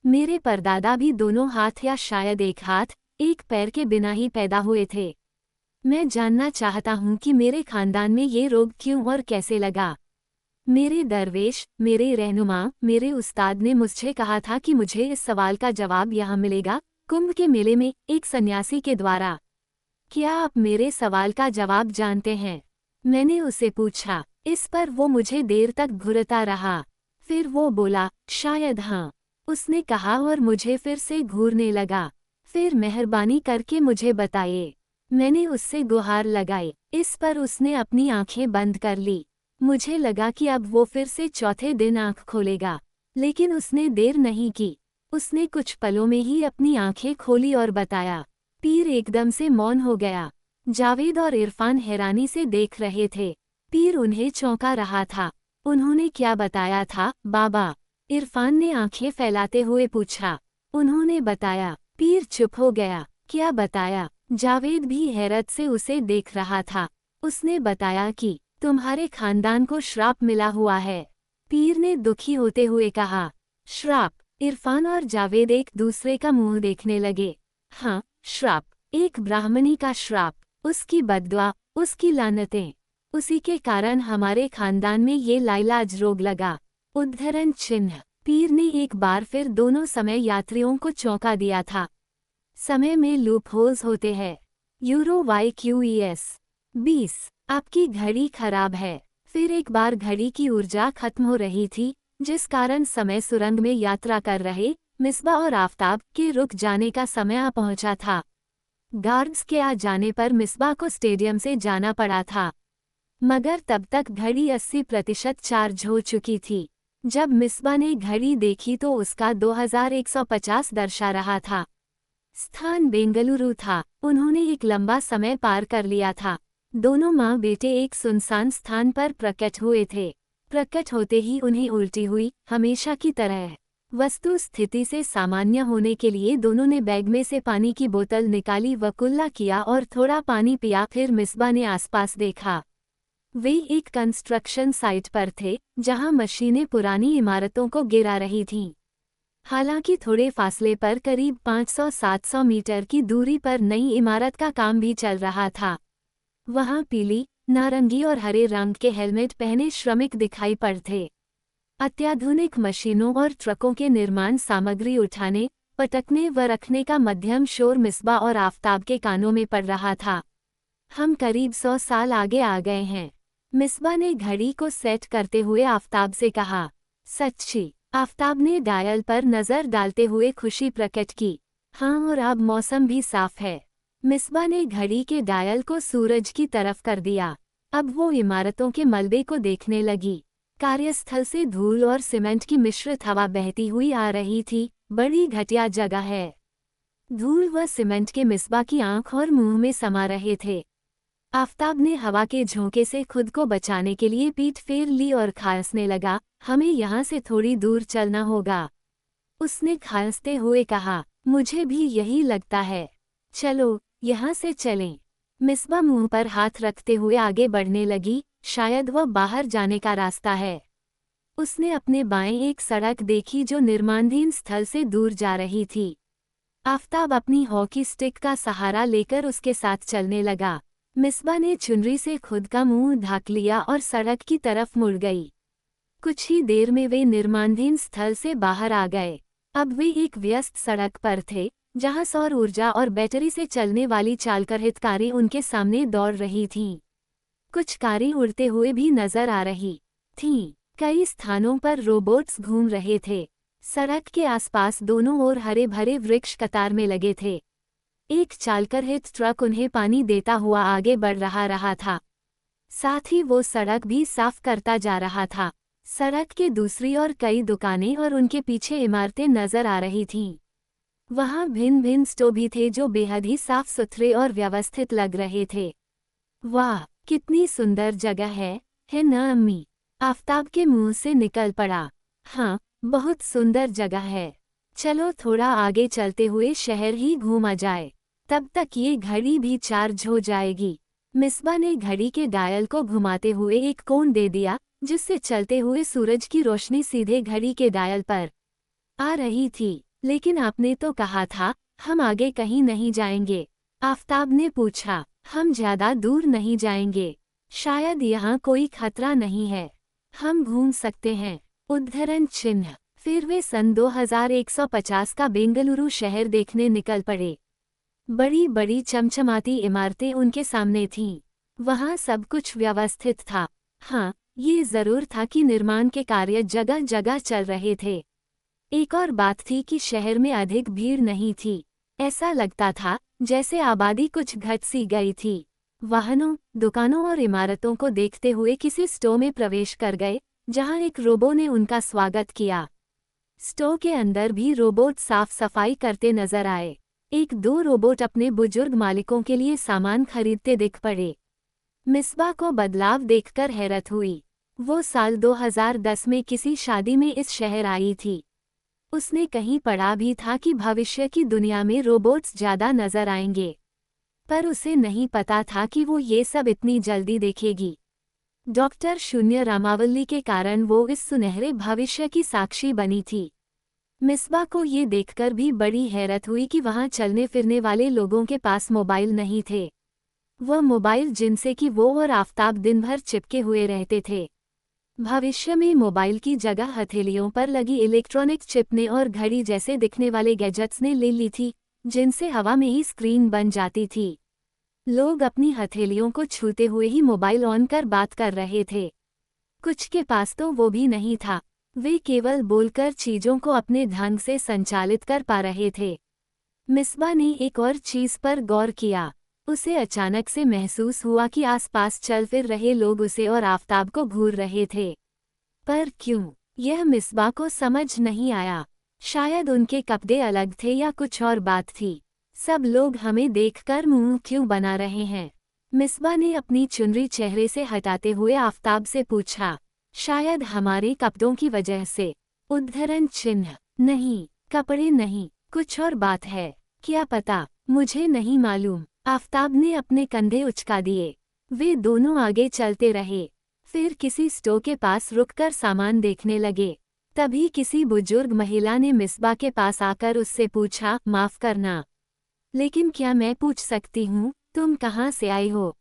मेरे परदादा भी दोनों हाथ या शायद एक हाथ, एक पैर के बिना ही पैदा हुए थे। मैं जानना चाहता हूँ कि मेरे खानदान में ये रोग क्यों और कैसे लगा। मेरे दरवेश, मेरे रहनुमा, मेरे उस्ताद ने मुझसे कहा था कि मुझे इस सवाल का जवाब यहाँ मिलेगा, कुंभ के मेले में, एक सन्यासी के द्वारा। क्या आप मेरे सवाल का जवाब जानते हैं? मैंने उसे पूछा। इस पर वो मुझे देर तक घूरता रहा। फिर वो बोला, शायद हाँ। उसने कहा और मुझे फिर से घूरने लगा। फिर मेहरबानी करके मुझे बताइए। मैंने उससे गुहार लगाई। इस पर उसने अपनी आंखें बंद कर ली। मुझे लगा कि अब वो फिर से चौथे दिन आंख खोलेगा, लेकिन उसने देर नहीं की। उसने कुछ पलों में ही अपनी आंखें खोली और बताया। पीर एकदम से मौन हो गया। जावेद और इरफान हैरानी से देख रहे थे। पीर उन्हें चौंका रहा था। उन्होंने क्या बताया था, बाबा? इरफान ने आंखें फैलाते हुए पूछा। उन्होंने बताया। पीर चुप हो गया। क्या बताया? जावेद भी हैरत से उसे देख रहा था। उसने बताया कि तुम्हारे खानदान को श्राप मिला हुआ है। पीर ने दुखी होते हुए कहा। श्राप? इरफान और जावेद एक दूसरे का मुंह देखने लगे। हाँ, श्राप। एक ब्राह्मणी का श्राप, उसकी बद्दुआ, उसकी लानतें। उसी के कारण हमारे खानदान में ये लाइलाज रोग लगा। उद्धरण चिन्ह। पीर ने एक बार फिर दोनों समय यात्रियों को चौंका दिया था। समय में लूप होल्स होते हैं। Euro YQES 20। आपकी घड़ी खराब है। फिर एक बार घड़ी की ऊर्जा खत्म हो रही थी, जिस कारण समय सुरंग में यात्रा कर रहे मिसबा और आफताब के रुक जाने का समय आ पहुंचा था। गार्ड्स के आ जाने पर मिसबा को स्टेडियम से जाना पड़ा था, मगर तब तक घड़ी 80% चार्ज हो चुकी थी। जब मिसबा ने घड़ी देखी तो उसका 2150 दर्शा रहा था। स्थान बेंगलुरु था। उन्होंने एक लंबा समय पार कर लिया था। दोनों माँ बेटे एक सुनसान स्थान पर प्रकट हुए थे। प्रकट होते ही उन्हें उल्टी हुई, हमेशा की तरह। वस्तु स्थिति से सामान्य होने के लिए दोनों ने बैग में से पानी की बोतल निकाली व कुल्ला किया और थोड़ा पानी पिया। फिर मिसबा ने आसपास देखा। वे एक कंस्ट्रक्शन साइट पर थे, जहां मशीनें पुरानी इमारतों को गिरा रही थीं। हालांकि थोड़े फासले पर करीब 500-700 मीटर की दूरी पर नई इमारत का काम भी चल रहा था। वहां पीली, नारंगी और हरे रंग के हेलमेट पहने श्रमिक दिखाई पड़ते। अत्याधुनिक मशीनों और ट्रकों के निर्माण सामग्री उठाने, पटकने व रखने का मध्यम शोर मिसबा और आफताब के कानों में पड़ रहा था। हम करीब 100 साल आगे आ गए हैं। मिसबा ने घड़ी को सेट करते हुए आफताब से कहा। सच्ची? आफताब ने डायल पर नजर डालते हुए खुशी प्रकट की। हाँ, और अब मौसम भी साफ है। मिसबा ने घड़ी के डायल को सूरज की तरफ कर दिया। अब वो इमारतों के मलबे को देखने लगी। कार्यस्थल से धूल और सीमेंट की मिश्रित हवा बहती हुई आ रही थी। बड़ी घटिया जगह है। धूल व सीमेंट के मिसबा की आंख और मुंह में समा रहे थे। आफताब ने हवा के झोंके से खुद को बचाने के लिए पीठ फेर ली और खांसने लगा। हमें यहाँ से थोड़ी दूर चलना होगा, उसने खांसते हुए कहा। मुझे भी यही लगता है। चलो, यहाँ से चलें। मिसबा मुंह पर हाथ रखते हुए आगे बढ़ने लगी। शायद वह बाहर जाने का रास्ता है। उसने अपने बाएं एक सड़क देखी जो निर्माणाधीन स्थल से दूर जा रही थी। आफताब अपनी हॉकी स्टिक का सहारा लेकर उसके साथ चलने लगा। मिसबा ने चुनरी से खुद का मुंह ढक लिया और सड़क की तरफ मुड़ गई। कुछ ही देर में वे निर्माणाधीन स्थल से बाहर आ गए। अब वे एक व्यस्त सड़क पर थे, जहां सौर ऊर्जा और बैटरी से चलने वाली चालकर हितकारी उनके सामने दौड़ रही थीं। कुछ कारें उड़ते हुए भी नजर आ रही थीं। कई स्थानों पर रोबोट्स घूम रहे थे। सड़क के आसपास दोनों ओर हरे भरे वृक्ष कतार में लगे थे। एक चालकरहित ट्रक उन्हें पानी देता हुआ आगे बढ़ रहा था। साथ ही वो सड़क भी साफ करता जा रहा था। सड़क के दूसरी ओर कई दुकानें और उनके पीछे इमारतें नजर आ रही थीं। वहां भिन्न भिन्न स्टोर भी थे जो बेहद ही साफ सुथरे और व्यवस्थित लग रहे थे। वाह, कितनी सुंदर जगह है न अम्मी? आफताब के मुंह से निकल पड़ा। हाँ, बहुत सुंदर जगह है। चलो थोड़ा आगे चलते हुए शहर ही घूमा जाए, तब तक ये घड़ी भी चार्ज हो जाएगी। मिसबा ने घड़ी के डायल को घुमाते हुए एक कोण दे दिया, जिससे चलते हुए सूरज की रोशनी सीधे घड़ी के डायल पर आ रही थी। लेकिन आपने तो कहा था हम आगे कहीं नहीं जाएंगे, आफताब ने पूछा। हम ज्यादा दूर नहीं जाएंगे, शायद यहाँ कोई खतरा नहीं है, हम घूम सकते हैं। उद्धरण चिन्ह। फिर वे सन 2150 का बेंगलुरु शहर देखने निकल पड़े। बड़ी बड़ी चमचमाती इमारतें उनके सामने थीं। वहाँ सब कुछ व्यवस्थित था। हाँ, ये जरूर था कि निर्माण के कार्य जगह जगह चल रहे थे। एक और बात थी कि शहर में अधिक भीड़ नहीं थी। ऐसा लगता था जैसे आबादी कुछ घट सी गई थी। वाहनों, दुकानों और इमारतों को देखते हुए किसी स्टोर में प्रवेश कर गए, जहां एक रोबो ने उनका स्वागत किया। स्टोर के अंदर भी रोबोट साफ सफाई करते नजर आए। एक दो रोबोट अपने बुजुर्ग मालिकों के लिए सामान खरीदते दिख पड़े। मिसबा को बदलाव देखकर हैरत हुई। वो साल 2010 में किसी शादी में इस शहर आई थी। उसने कहीं पढ़ा भी था कि भविष्य की दुनिया में रोबोट्स ज्यादा नजर आएंगे, पर उसे नहीं पता था कि वो ये सब इतनी जल्दी देखेगी। डॉक्टर शून्य रामावली के कारण वो इस सुनहरे भविष्य की साक्षी बनी थी। मिसबा को ये देखकर भी बड़ी हैरत हुई कि वहाँ चलने फिरने वाले लोगों के पास मोबाइल नहीं थे। वह मोबाइल जिनसे कि वो और आफताब दिन भर चिपके हुए रहते थे। भविष्य में मोबाइल की जगह हथेलियों पर लगी इलेक्ट्रॉनिक चिप ने और घड़ी जैसे दिखने वाले गैजेट्स ने ले ली थी, जिनसे हवा में ही स्क्रीन बन जाती थी। लोग अपनी हथेलियों को छूते हुए ही मोबाइल ऑन कर बात कर रहे थे। कुछ के पास तो वो भी नहीं था, वे केवल बोलकर चीजों को अपने ढंग से संचालित कर पा रहे थे। मिसबा ने एक और चीज पर गौर किया। उसे अचानक से महसूस हुआ कि आसपास चल फिर रहे लोग उसे और आफताब को घूर रहे थे। पर क्यों, यह मिसबा को समझ नहीं आया। शायद उनके कपड़े अलग थे या कुछ और बात थी। सब लोग हमें देखकर मुंह क्यों बना रहे हैं? मिसबा ने अपनी चुनरी चेहरे से हटाते हुए आफताब से पूछा। शायद हमारे कपड़ों की वजह से। उद्धरण चिन्ह। नहीं, कपड़े नहीं, कुछ और बात है। क्या पता, मुझे नहीं मालूम। आफताब ने अपने कंधे उचका दिए। वे दोनों आगे चलते रहे, फिर किसी स्टोर के पास रुककर सामान देखने लगे। तभी किसी बुजुर्ग महिला ने मिसबा के पास आकर उससे पूछा, माफ करना, लेकिन क्या मैं पूछ सकती हूँ तुम कहाँ से आई हो?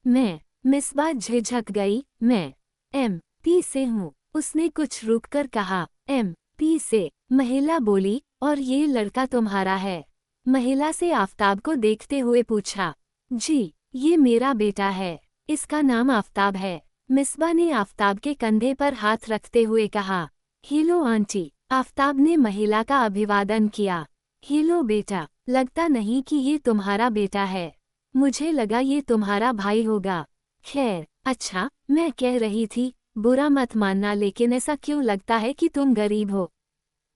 मिसबा झिझक गई। मैं MP से हूँ, उसने कुछ रुककर कहा। MP से? महिला बोली, और ये लड़का तुम्हारा है? महिला से आफताब को देखते हुए पूछा। जी, ये मेरा बेटा है, इसका नाम आफताब है। मिसबा ने आफताब के कंधे पर हाथ रखते हुए कहा। Hello aunty. आफताब ने महिला का अभिवादन किया। हेलो बेटा, लगता नहीं कि ये तुम्हारा बेटा है, मुझे लगा ये तुम्हारा भाई होगा। खैर, अच्छा, मैं कह रही थी, बुरा मत मानना, लेकिन ऐसा क्यों लगता है कि तुम गरीब हो?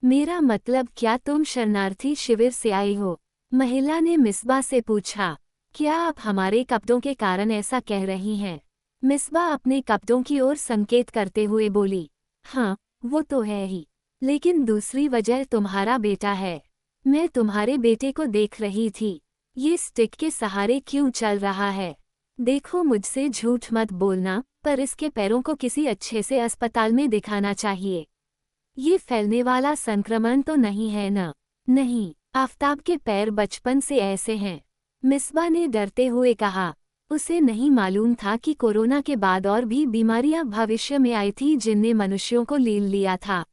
मेरा मतलब, क्या तुम शरणार्थी शिविर से आई हो? महिला ने मिसबा से पूछा। क्या आप हमारे कपड़ों के कारण ऐसा कह रही हैं? मिसबा अपने कपड़ों की ओर संकेत करते हुए बोली। हाँ, वो तो है ही, लेकिन दूसरी वजह तुम्हारा बेटा है। मैं तुम्हारे बेटे को देख रही थी, ये स्टिक के सहारे क्यों चल रहा है? देखो, मुझसे झूठ मत बोलना, पर इसके पैरों को किसी अच्छे से अस्पताल में दिखाना चाहिए। ये फैलने वाला संक्रमण तो नहीं है न? नहीं, आफताब के पैर बचपन से ऐसे हैं, मिसबा ने डरते हुए कहा। उसे नहीं मालूम था कि कोरोना के बाद और भी बीमारियां भविष्य में आई थी जिनने मनुष्यों को ले लिया था।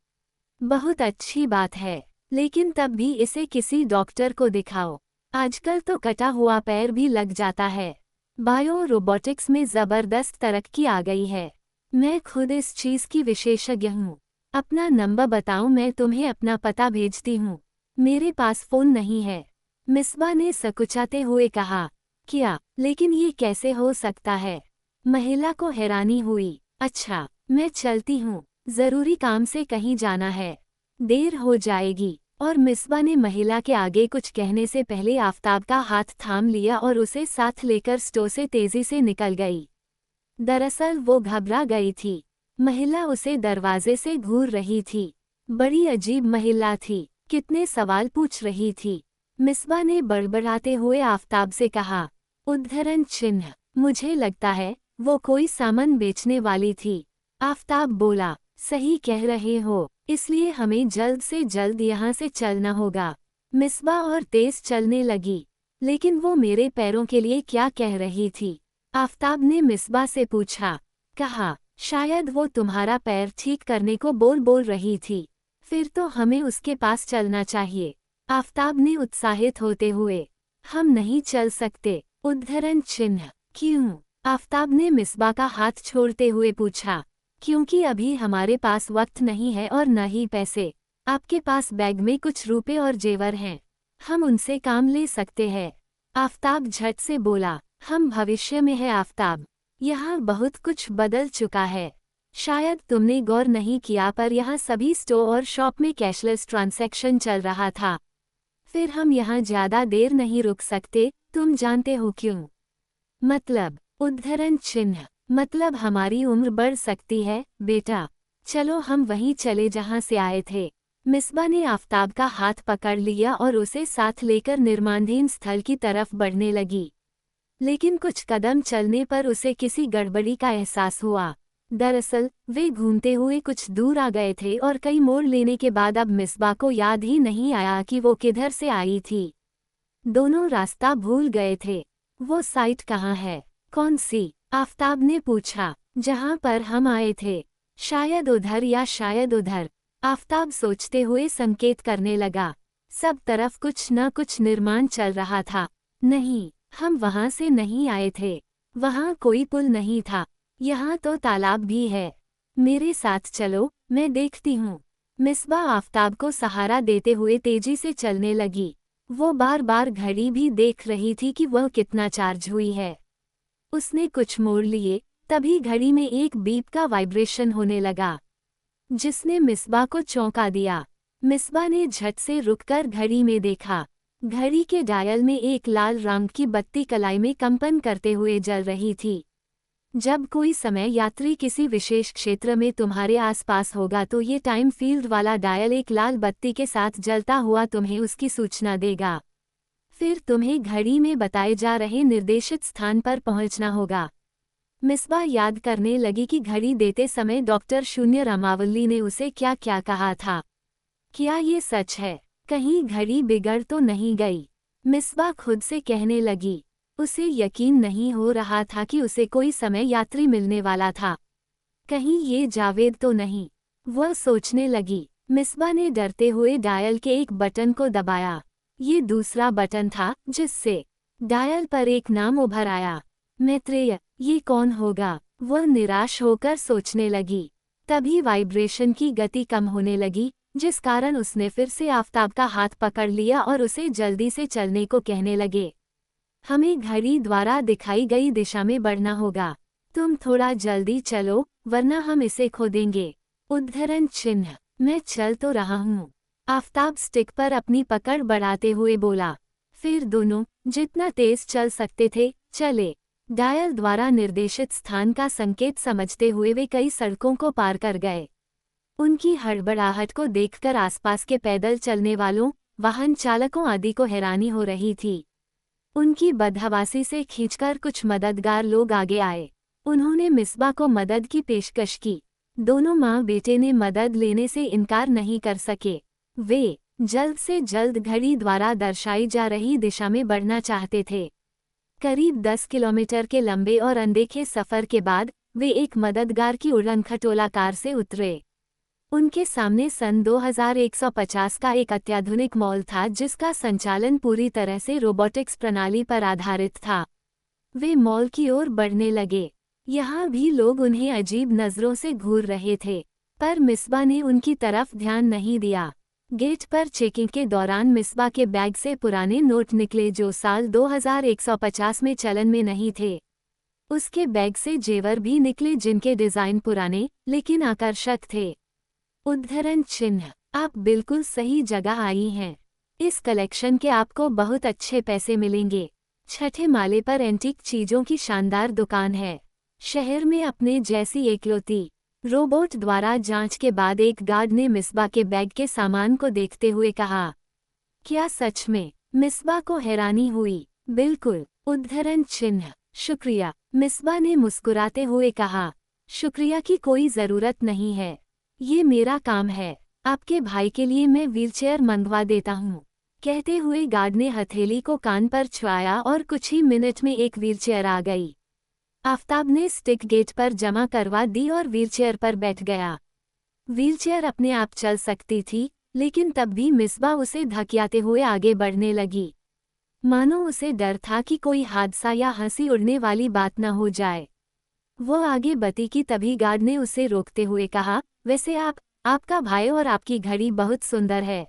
बहुत अच्छी बात है, लेकिन तब भी इसे किसी डॉक्टर को दिखाओ। आजकल तो कटा हुआ पैर भी लग जाता है। बायो रोबोटिक्स में ज़बरदस्त तरक्की आ गई है। मैं खुद इस चीज़ की विशेषज्ञ हूँ। अपना नंबर बताओ, मैं तुम्हें अपना पता भेजती हूँ। मेरे पास फ़ोन नहीं है, मिसबा ने सकुचाते हुए कहा। क्या? लेकिन ये कैसे हो सकता है? महिला को हैरानी हुई। अच्छा, मैं चलती हूँ, ज़रूरी काम से कहीं जाना है, देर हो जाएगी। और मिसबा ने महिला के आगे कुछ कहने से पहले आफताब का हाथ थाम लिया और उसे साथ लेकर स्टोर से तेजी से निकल गई। दरअसल वो घबरा गई थी। महिला उसे दरवाजे से घूर रही थी। बड़ी अजीब महिला थी, कितने सवाल पूछ रही थी। मिसबा ने बड़बड़ाते हुए आफताब से कहा, उद्धरण चिन्ह, मुझे लगता है वो कोई सामान बेचने वाली थी। आफताब बोला, सही कह रहे हो, इसलिए हमें जल्द से जल्द यहाँ से चलना होगा। मिसबा और तेज चलने लगी। लेकिन वो मेरे पैरों के लिए क्या कह रही थी? आफताब ने मिसबा से पूछा। कहा, शायद वो तुम्हारा पैर ठीक करने को बोल रही थी। फिर तो हमें उसके पास चलना चाहिए, आफताब ने उत्साहित होते हुए। हम नहीं चल सकते, उद्धरण चिन्ह। क्यों? आफताब ने मिसबा का हाथ छोड़ते हुए पूछा। क्योंकि अभी हमारे पास वक्त नहीं है और न ही पैसे। आपके पास बैग में कुछ रुपए और जेवर हैं, हम उनसे काम ले सकते हैं। आफताब झट से बोला, हम भविष्य में है आफताब, यहाँ बहुत कुछ बदल चुका है। शायद तुमने गौर नहीं किया, पर यहाँ सभी स्टोर और शॉप में कैशलेस ट्रांजैक्शन चल रहा था। फिर हम यहाँ ज़्यादा देर नहीं रुक सकते, तुम जानते हो क्यों? मतलब? उद्धरण चिन्ह, मतलब हमारी उम्र बढ़ सकती है बेटा। चलो हम वहीं चले जहाँ से आए थे। मिसबा ने आफताब का हाथ पकड़ लिया और उसे साथ लेकर निर्माणाधीन स्थल की तरफ बढ़ने लगी। लेकिन कुछ कदम चलने पर उसे किसी गड़बड़ी का एहसास हुआ। दरअसल वे घूमते हुए कुछ दूर आ गए थे और कई मोड़ लेने के बाद अब मिसबा को याद ही नहीं आया कि वो किधर से आई थी। दोनों रास्ता भूल गए थे। वो साइट कहाँ है? कौन सी? आफताब ने पूछा। जहाँ पर हम आए थे, शायद उधर या शायद उधर। आफताब सोचते हुए संकेत करने लगा। सब तरफ कुछ न कुछ निर्माण चल रहा था। नहीं, हम वहाँ से नहीं आए थे, वहाँ कोई पुल नहीं था, यहाँ तो तालाब भी है। मेरे साथ चलो, मैं देखती हूँ। मिसबा आफताब को सहारा देते हुए तेजी से चलने लगी। वो बार बार घड़ी भी देख रही थी कि वह कितना चार्ज हुई है। उसने कुछ मोड़ लिए, तभी घड़ी में एक बीप का वाइब्रेशन होने लगा, जिसने मिसबा को चौंका दिया। मिसबा ने झट से रुककर घड़ी में देखा। घड़ी के डायल में एक लाल रंग की बत्ती कलाई में कंपन करते हुए जल रही थी। जब कोई समय यात्री किसी विशेष क्षेत्र में तुम्हारे आसपास होगा तो ये टाइम फील्ड वाला डायल एक लाल बत्ती के साथ जलता हुआ तुम्हें उसकी सूचना देगा। फिर तुम्हें घड़ी में बताए जा रहे निर्देशित स्थान पर पहुंचना होगा। मिसबा याद करने लगी कि घड़ी देते समय डॉक्टर शून्य रामावली ने उसे क्या क्या कहा था। क्या ये सच है? कहीं घड़ी बिगड़ तो नहीं गई? मिसबा खुद से कहने लगी। उसे यकीन नहीं हो रहा था कि उसे कोई समय यात्री मिलने वाला था। कहीं ये जावेद तो नहीं? वह सोचने लगी। मिसबा ने डरते हुए डायल के एक बटन को दबाया। ये दूसरा बटन था जिससे डायल पर एक नाम उभर आया, मैत्रेय। ये कौन होगा? वह निराश होकर सोचने लगी। तभी वाइब्रेशन की गति कम होने लगी, जिस कारण उसने फिर से आफताब का हाथ पकड़ लिया और उसे जल्दी से चलने को कहने लगे। हमें घड़ी द्वारा दिखाई गई दिशा में बढ़ना होगा। तुम थोड़ा जल्दी चलो, वरना हम इसे खो देंगे। उद्धरण चिन्ह, मैं चल तो रहा हूँ, आफताब स्टिक पर अपनी पकड़ बढ़ाते हुए बोला। फिर दोनों जितना तेज चल सकते थे चले। डायल द्वारा निर्देशित स्थान का संकेत समझते हुए वे कई सड़कों को पार कर गए। उनकी हड़बड़ाहट को देखकर आसपास के पैदल चलने वालों, वाहन चालकों आदि को हैरानी हो रही थी। उनकी बदहवासी से खींचकर कुछ मददगार लोग आगे आए। उन्होंने मिसबा को मदद की पेशकश की। दोनों माँ बेटे ने मदद लेने से इनकार नहीं कर सके। वे जल्द से जल्द घड़ी द्वारा दर्शाई जा रही दिशा में बढ़ना चाहते थे। करीब 10 किलोमीटर के लंबे और अनदेखे सफर के बाद वे एक मददगार की उड़नखटोला कार से उतरे। उनके सामने सन 2150 का एक अत्याधुनिक मॉल था, जिसका संचालन पूरी तरह से रोबोटिक्स प्रणाली पर आधारित था। वे मॉल की ओर बढ़ने लगे। यहाँ भी लोग उन्हें अजीब नज़रों से घूर रहे थे, पर मिस्बा ने उनकी तरफ ध्यान नहीं दिया। गेट पर चेकिंग के दौरान मिस्बा के बैग से पुराने नोट निकले जो साल 2150 में चलन में नहीं थे। उसके बैग से जेवर भी निकले जिनके डिज़ाइन पुराने लेकिन आकर्षक थे। उद्धरण चिन्ह, आप बिल्कुल सही जगह आई हैं। इस कलेक्शन के आपको बहुत अच्छे पैसे मिलेंगे। छठे माले पर एंटीक चीज़ों की शानदार दुकान है। शहर में अपने जैसी एकलौती। रोबोट द्वारा जांच के बाद एक गार्ड ने मिस्बा के बैग के सामान को देखते हुए कहा। क्या सच में? मिस्बा को हैरानी हुई। बिल्कुल। उद्धरण चिन्ह, शुक्रिया, मिस्बा ने मुस्कुराते हुए कहा। शुक्रिया की कोई ज़रूरत नहीं है, ये मेरा काम है। आपके भाई के लिए मैं व्हीलचेयर मंगवा देता हूँ। कहते हुए गार्ड ने हथेली को कान पर छुआया और कुछ ही मिनट में एक व्हीलचेयर आ गई। आफताब ने स्टिक गेट पर जमा करवा दी और व्हीलचेयर पर बैठ गया। व्हीलचेयर अपने आप चल सकती थी, लेकिन तब भी मिस्बा उसे धकियाते हुए आगे बढ़ने लगी, मानो उसे डर था कि कोई हादसा या हंसी उड़ने वाली बात न हो जाए। वो आगे बढ़ी कि तभी गार्ड ने उसे रोकते हुए कहा, वैसे आपका भाई और आपकी घड़ी बहुत सुंदर है।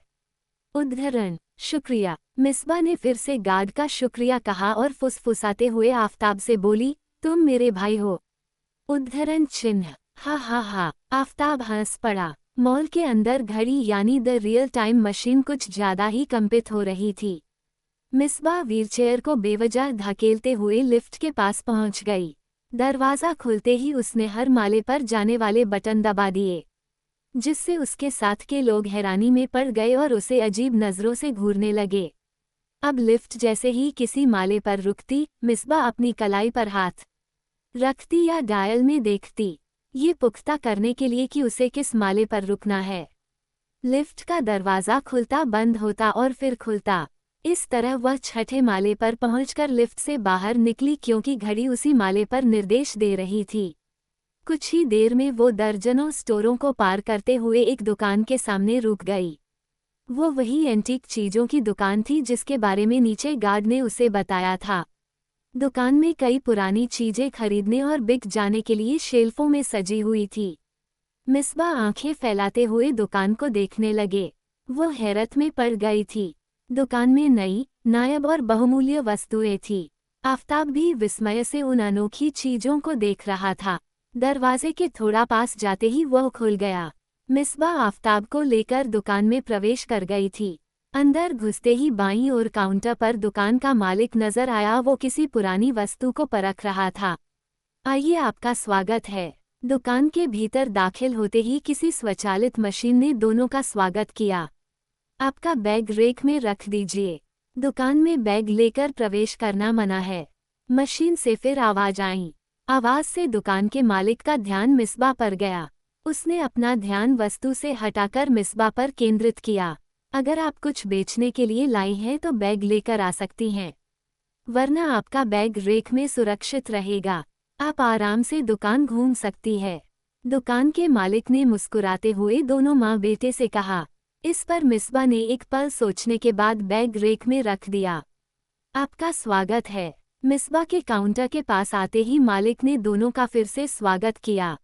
उद्धरण, शुक्रिया, मिस्बा ने फिर से गार्ड का शुक्रिया कहा और फुसफुसाते हुए आफताब से बोली, तुम मेरे भाई हो। उद्धरण चिन्ह, हा हा हा, आफताब हंस पड़ा। मॉल के अंदर घड़ी यानी द रियल टाइम मशीन कुछ ज्यादा ही कंपित हो रही थी। मिस्बा व्हीलचेयर को बेवजह धकेलते हुए लिफ्ट के पास पहुंच गई। दरवाज़ा खुलते ही उसने हर माले पर जाने वाले बटन दबा दिए, जिससे उसके साथ के लोग हैरानी में पड़ गए और उसे अजीब नज़रों से घूरने लगे। अब लिफ्ट जैसे ही किसी माले पर रुकती, मिस्बा अपनी कलाई पर हाथ रखती या डायल में देखती, ये पुख्ता करने के लिए कि उसे किस माले पर रुकना है। लिफ्ट का दरवाज़ा खुलता बंद होता और फिर खुलता। इस तरह वह छठे माले पर पहुंचकर लिफ्ट से बाहर निकली क्योंकि घड़ी उसी माले पर निर्देश दे रही थी। कुछ ही देर में वो दर्जनों स्टोरों को पार करते हुए एक दुकान के सामने रुक गई। वो वही एंटीक चीज़ों की दुकान थी जिसके बारे में नीचे गार्ड ने उसे बताया था। दुकान में कई पुरानी चीज़ें खरीदने और बिक जाने के लिए शेल्फों में सजी हुई थी। मिस्बा आंखें फैलाते हुए दुकान को देखने लगे। वो हैरत में पड़ गई थी। दुकान में नई, नायाब और बहुमूल्य वस्तुएं थीं। आफताब भी विस्मय से उन अनोखी चीज़ों को देख रहा था। दरवाजे के थोड़ा पास जाते ही वह खुल गया। मिस्बा आफताब को लेकर दुकान में प्रवेश कर गई थी। अंदर घुसते ही बाईं ओर काउंटर पर दुकान का मालिक नजर आया। वो किसी पुरानी वस्तु को परख रहा था। आइए, आपका स्वागत है। दुकान के भीतर दाखिल होते ही किसी स्वचालित मशीन ने दोनों का स्वागत किया। आपका बैग रेक में रख दीजिए। दुकान में बैग लेकर प्रवेश करना मना है। मशीन से फिर आवाज आई। आवाज से दुकान के मालिक का ध्यान मिस्बा पर गया। उसने अपना ध्यान वस्तु से हटाकर मिस्बा पर केंद्रित किया। अगर आप कुछ बेचने के लिए लाई हैं तो बैग लेकर आ सकती हैं, वरना आपका बैग रेक में सुरक्षित रहेगा। आप आराम से दुकान घूम सकती है। दुकान के मालिक ने मुस्कुराते हुए दोनों माँ बेटे से कहा। इस पर मिस्बा ने एक पल सोचने के बाद बैग रेक में रख दिया। आपका स्वागत है। मिस्बा के काउंटर के पास आते ही मालिक ने दोनों का फिर से स्वागत किया।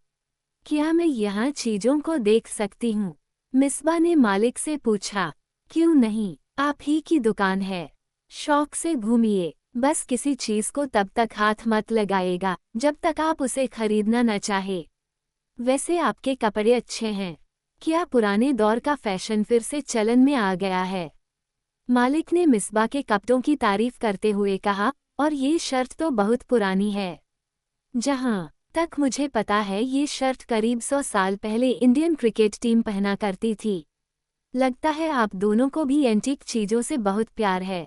क्या मैं यहाँ चीज़ों को देख सकती हूँ? मिस्बा ने मालिक से पूछा। क्यों नहीं, आप ही की दुकान है। शौक से घूमिए, बस किसी चीज़ को तब तक हाथ मत लगाएगा जब तक आप उसे खरीदना न चाहे। वैसे आपके कपड़े अच्छे हैं। क्या पुराने दौर का फैशन फिर से चलन में आ गया है? मालिक ने मिस्बा के कपड़ों की तारीफ करते हुए कहा, और ये शर्ट तो बहुत पुरानी है। जहाँ तक मुझे पता है ये शर्ट करीब 100 साल पहले इंडियन क्रिकेट टीम पहना करती थी। लगता है आप दोनों को भी एंटीक चीज़ों से बहुत प्यार है।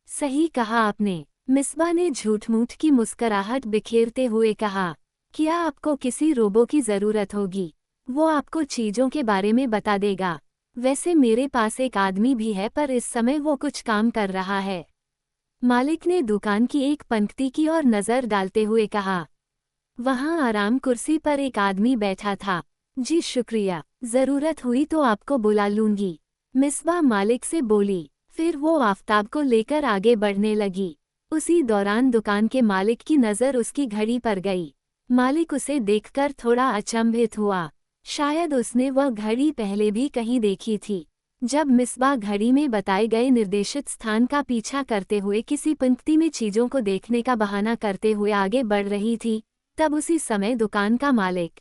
सही कहा आपने, मिस्बा ने झूठ-मूठ की मुस्कुराहट बिखेरते हुए कहा। क्या आपको किसी रोबो की ज़रूरत होगी? वो आपको चीज़ों के बारे में बता देगा। वैसे मेरे पास एक आदमी भी है पर इस समय वो कुछ काम कर रहा है। मालिक ने दुकान की एक पंक्ति की ओर नज़र डालते हुए कहा। वहाँ आराम कुर्सी पर एक आदमी बैठा था। जी शुक्रिया, ज़रूरत हुई तो आपको बुला लूँगी, मिस्बा मालिक से बोली। फिर वो आफताब को लेकर आगे बढ़ने लगी। उसी दौरान दुकान के मालिक की नज़र उसकी घड़ी पर गई। मालिक उसे देखकर थोड़ा अचंभित हुआ। शायद उसने वह घड़ी पहले भी कहीं देखी थी। जब मिसबा घड़ी में बताए गए निर्देशित स्थान का पीछा करते हुए किसी पंक्ति में चीज़ों को देखने का बहाना करते हुए आगे बढ़ रही थी, तब उसी समय दुकान का मालिक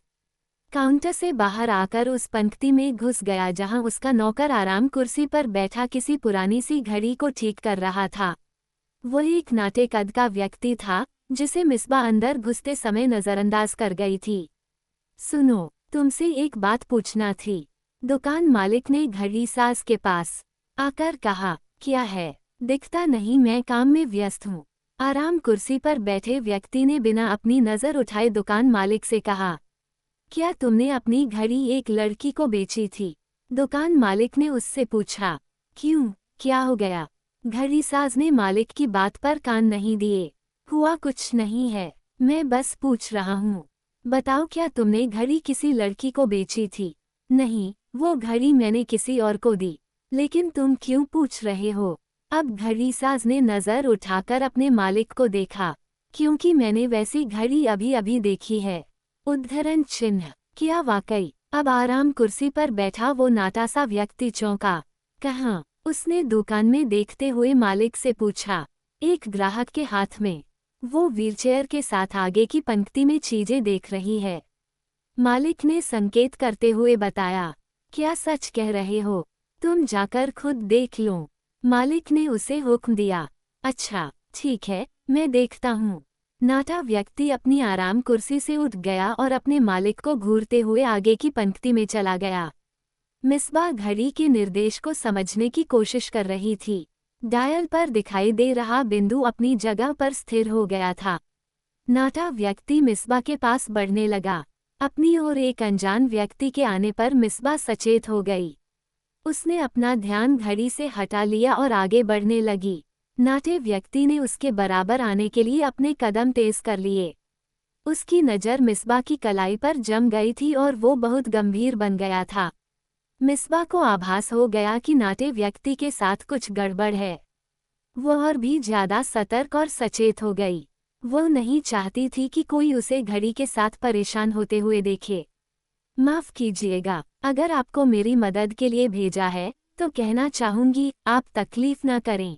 काउंटर से बाहर आकर उस पंक्ति में घुस गया जहां उसका नौकर आराम कुर्सी पर बैठा किसी पुरानी सी घड़ी को ठीक कर रहा था। वो एक नाटे कद का व्यक्ति था, जिसे मिसबा अंदर घुसते समय नज़रअंदाज कर गई थी। सुनो, तुमसे एक बात पूछना थी, दुकान मालिक ने घड़ी साज के पास आकर कहा। क्या है? दिखता नहीं, मैं काम में व्यस्त हूँ। आराम कुर्सी पर बैठे व्यक्ति ने बिना अपनी नज़र उठाए दुकान मालिक से कहा। क्या तुमने अपनी घड़ी एक लड़की को बेची थी? दुकान मालिक ने उससे पूछा। क्यों, क्या हो गया? घड़ी साज ने मालिक की बात पर कान नहीं दिए। हुआ कुछ नहीं है, मैं बस पूछ रहा हूँ। बताओ, क्या तुमने घड़ी किसी लड़की को बेची थी? नहीं, वो घड़ी मैंने किसी और को दी। लेकिन तुम क्यों पूछ रहे हो? अब घड़ी साज ने नज़र उठाकर अपने मालिक को देखा। क्योंकि मैंने वैसी घड़ी अभी अभी देखी है। उद्धरण चिन्ह। क्या वाकई? अब आराम कुर्सी पर बैठा वो नाटा सा व्यक्ति चौंका। कहाँ? उसने दुकान में देखते हुए मालिक से पूछा। एक ग्राहक के हाथ में। वो व्हीलचेयर के साथ आगे की पंक्ति में चीजें देख रही है। मालिक ने संकेत करते हुए बताया। क्या सच कह रहे हो? तुम जाकर खुद देख लो। मालिक ने उसे हुक्म दिया। अच्छा, ठीक है, मैं देखता हूँ। नाटा व्यक्ति अपनी आराम कुर्सी से उठ गया और अपने मालिक को घूरते हुए आगे की पंक्ति में चला गया। मिसबा घड़ी के निर्देश को समझने की कोशिश कर रही थी। डायल पर दिखाई दे रहा बिंदु अपनी जगह पर स्थिर हो गया था। नाटा व्यक्ति मिसबा के पास बढ़ने लगा। अपनी ओर एक अनजान व्यक्ति के आने पर मिसबा सचेत हो गई। उसने अपना ध्यान घड़ी से हटा लिया और आगे बढ़ने लगी। नाटे व्यक्ति ने उसके बराबर आने के लिए अपने कदम तेज कर लिए। उसकी नज़र मिसबा की कलाई पर जम गई थी और वो बहुत गंभीर बन गया था। मिसबा को आभास हो गया कि नाटे व्यक्ति के साथ कुछ गड़बड़ है। वो और भी ज्यादा सतर्क और सचेत हो गई। वो नहीं चाहती थी कि कोई उसे घड़ी के साथ परेशान होते हुए देखे। माफ़ कीजिएगा, अगर आपको मेरी मदद के लिए भेजा है तो कहना चाहूंगी, आप तकलीफ ना करें,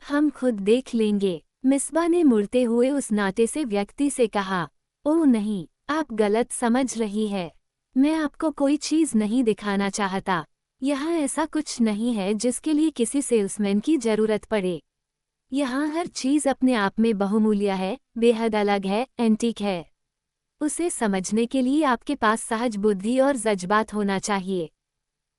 हम खुद देख लेंगे। मिसबा ने मुड़ते हुए उस नाटे से व्यक्ति से कहा। ओह नहीं, आप गलत समझ रही है। मैं आपको कोई चीज़ नहीं दिखाना चाहता। यहाँ ऐसा कुछ नहीं है जिसके लिए किसी सेल्समैन की ज़रूरत पड़े। यहाँ हर चीज़ अपने आप में बहुमूल्य है, बेहद अलग है, एंटीक है। उसे समझने के लिए आपके पास सहज बुद्धि और जज्बात होना चाहिए,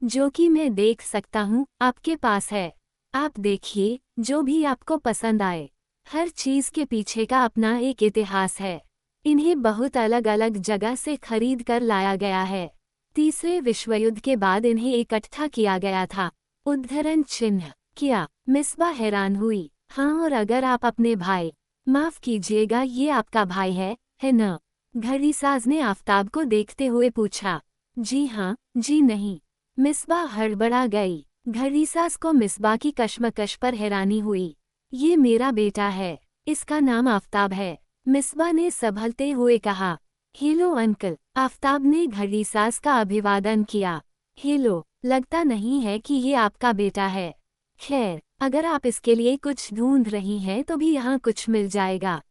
जो कि मैं देख सकता हूँ आपके पास है। आप देखिए, जो भी आपको पसंद आए। हर चीज़ के पीछे का अपना एक इतिहास है। इन्हें बहुत अलग अलग जगह से खरीद कर लाया गया है। तीसरे विश्वयुद्ध के बाद इन्हें इकट्ठा किया गया था। उद्धरण चिन्ह। क्या? मिसबा हैरान हुई। हाँ, और अगर आप अपने भाई, माफ़ कीजिएगा, ये आपका भाई है न? घड़ी साज ने आफताब को देखते हुए पूछा। जी हाँ, जी नहीं। मिसबा हड़बड़ा गई। घड़ी साज को मिसबा की कश्मकश पर हैरानी हुई। ये मेरा बेटा है, इसका नाम आफताब है, मिसबा ने संभलते हुए कहा। Hello uncle. आफताब ने घड़ी साज का अभिवादन किया। हेलो, लगता नहीं है कि ये आपका बेटा है। खैर, अगर आप इसके लिए कुछ ढूंढ रही हैं तो भी यहाँ कुछ मिल जाएगा।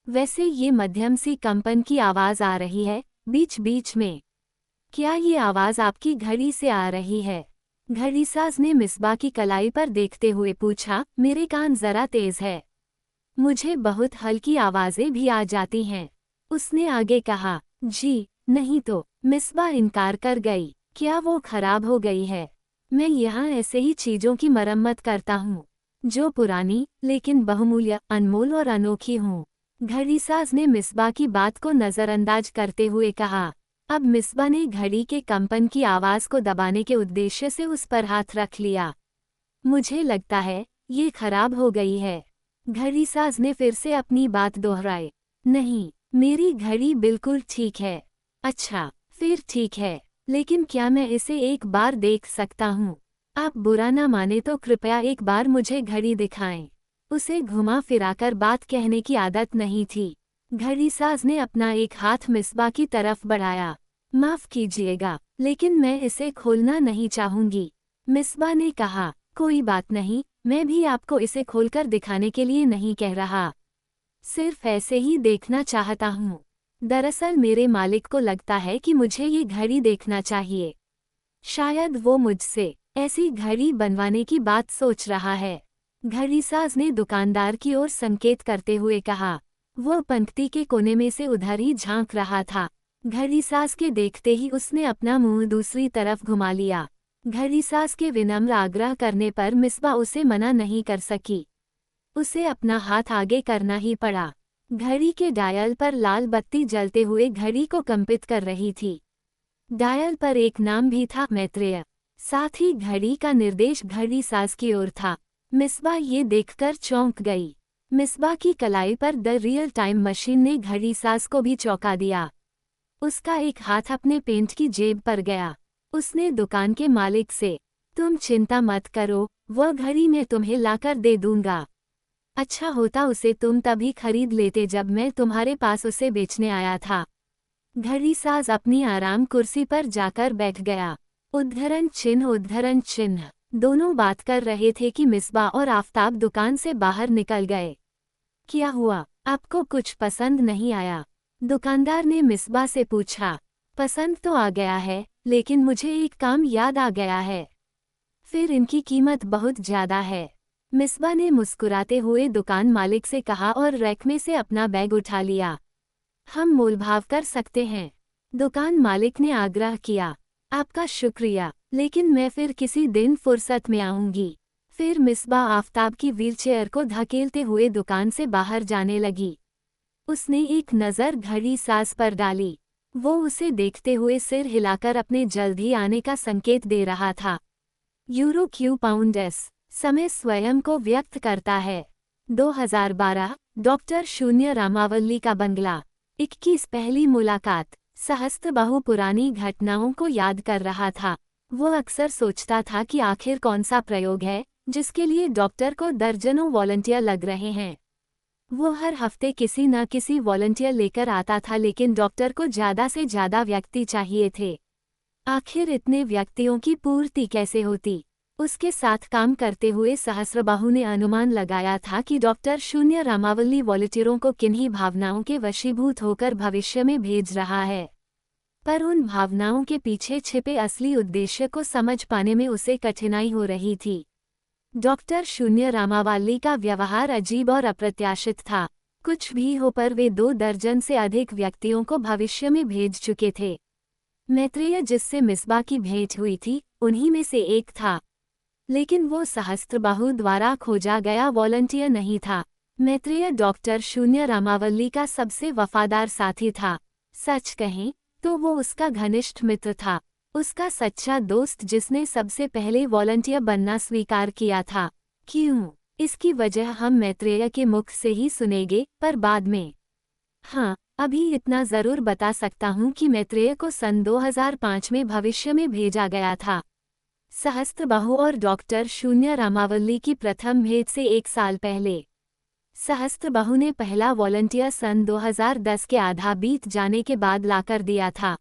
वैसे ये मध्यम सी कंपन की आवाज़ आ रही है बीच बीच में। क्या ये आवाज़ आपकी घड़ी से आ रही है? घड़ीसाज ने मिसबा की कलाई पर देखते हुए पूछा। मेरे कान जरा तेज है, मुझे बहुत हल्की आवाज़ें भी आ जाती हैं। उसने आगे कहा। जी नहीं तो, मिसबा इनकार कर गई। क्या वो खराब हो गई है? मैं यहाँ ऐसे ही चीज़ों की मरम्मत करता हूँ जो पुरानी लेकिन बहुमूल्य, अनमोल और अनोखी हों। घड़ीसाज ने मिसबा की बात को नज़रअंदाज करते हुए कहा। अब मिसबा ने घड़ी के कंपन की आवाज़ को दबाने के उद्देश्य से उस पर हाथ रख लिया। मुझे लगता है ये खराब हो गई है। घड़ीसाज ने फिर से अपनी बात दोहराई। नहीं, मेरी घड़ी बिल्कुल ठीक है। अच्छा, फिर ठीक है, लेकिन क्या मैं इसे एक बार देख सकता हूँ? आप बुरा ना माने तो कृपया एक बार मुझे घड़ी दिखाएं। उसे घुमा फिराकर बात कहने की आदत नहीं थी। घड़ीसाज ने अपना एक हाथ मिसबा की तरफ बढ़ाया। माफ कीजिएगा, लेकिन मैं इसे खोलना नहीं चाहूंगी, मिसबा ने कहा। कोई बात नहीं, मैं भी आपको इसे खोलकर दिखाने के लिए नहीं कह रहा, सिर्फ ऐसे ही देखना चाहता हूँ। दरअसल मेरे मालिक को लगता है कि मुझे ये घड़ी देखना चाहिए। शायद वो मुझसे ऐसी घड़ी बनवाने की बात सोच रहा है। घड़ीसाज ने दुकानदार की ओर संकेत करते हुए कहा। वो पंक्ति के कोने में से उधर ही झांक रहा था। घड़ीसाज के देखते ही उसने अपना मुंह दूसरी तरफ घुमा लिया। घड़ीसाज के विनम्र आग्रह करने पर मिसबा उसे मना नहीं कर सकी। उसे अपना हाथ आगे करना ही पड़ा। घड़ी के डायल पर लाल बत्ती जलते हुए घड़ी को कंपित कर रही थी। डायल पर एक नाम भी था, मैत्रेय। साथ ही घड़ी का निर्देश घड़ीसाज की ओर था। मिसबा ये देखकर चौंक गई। मिसबा की कलाई पर द रियल टाइम मशीन ने घड़ीसाज को भी चौंका दिया। उसका एक हाथ अपने पेंट की जेब पर गया। उसने दुकान के मालिक से, तुम चिंता मत करो, वह घड़ी मैं तुम्हें लाकर दे दूंगा। अच्छा होता उसे तुम तभी खरीद लेते जब मैं तुम्हारे पास उसे बेचने आया था। घड़ीसाज अपनी आराम कुर्सी पर जाकर बैठ गया। उद्धरण चिन्ह दोनों बात कर रहे थे कि मिसबा और आफताब दुकान से बाहर निकल गए। क्या हुआ, आपको कुछ पसंद नहीं आया? दुकानदार ने मिसबा से पूछा। पसंद तो आ गया है, लेकिन मुझे एक काम याद आ गया है। फिर इनकी कीमत बहुत ज्यादा है, मिसबा ने मुस्कुराते हुए दुकान मालिक से कहा और रैक में से अपना बैग उठा लिया। हम मोलभाव कर सकते हैं, दुकान मालिक ने आग्रह किया। आपका शुक्रिया, लेकिन मैं फिर किसी दिन फुर्सत में आऊंगी। फिर मिसबा आफताब की व्हीलचेयर को धकेलते हुए दुकान से बाहर जाने लगी। उसने एक नज़र घड़ीसाज पर डाली। वो उसे देखते हुए सिर हिलाकर अपने जल्द ही आने का संकेत दे रहा था। यूरो क्यू पाउंड एस समय स्वयं को व्यक्त करता है। 2012 डॉक्टर शून्य रामावल्ली का बंगला। 21 पहली मुलाकात। सहस्त्रबाहु पुरानी घटनाओं को याद कर रहा था। वो अक्सर सोचता था कि आखिर कौन सा प्रयोग है जिसके लिए डॉक्टर को दर्जनों वॉलंटियर लग रहे हैं। वो हर हफ्ते किसी न किसी वॉलंटियर लेकर आता था, लेकिन डॉक्टर को ज़्यादा से ज़्यादा व्यक्ति चाहिए थे। आखिर इतने व्यक्तियों की पूर्ति कैसे होती? उसके साथ काम करते हुए सहस्त्रबाहु ने अनुमान लगाया था कि डॉक्टर शून्य रामावल्ली वॉलंटियरों को किन्हीं भावनाओं के वशीभूत होकर भविष्य में भेज रहा है। पर उन भावनाओं के पीछे छिपे असली उद्देश्य को समझ पाने में उसे कठिनाई हो रही थी। डॉक्टर शून्य रामावल्ली का व्यवहार अजीब और अप्रत्याशित था। कुछ भी हो, पर वे 2 दर्जन से अधिक व्यक्तियों को भविष्य में भेज चुके थे। मैत्रेय जिससे मिसबा की भेंट हुई थी, उन्हीं में से एक था। लेकिन वो सहस्त्रबाहु द्वारा खोजा गया वॉलंटियर नहीं था। मैत्रेय डॉक्टर शून्य रामावल्ली का सबसे वफादार साथी था। सच कहें तो वो उसका घनिष्ठ मित्र था, उसका सच्चा दोस्त जिसने सबसे पहले वॉलंटियर बनना स्वीकार किया था। क्यों? इसकी वजह हम मैत्रेय के मुख से ही सुनेंगे, पर बाद में। हाँ, अभी इतना जरूर बता सकता हूँ कि मैत्रेय को सन 2005 में भविष्य में भेजा गया था। सहस्त्रबाहु और डॉक्टर शून्य रामावल्ली की प्रथम भेंट से 1 साल पहले। सहस्त्रबाहु ने पहला वॉलंटियर सन 2010 के आधा बीत जाने के बाद लाकर दिया था।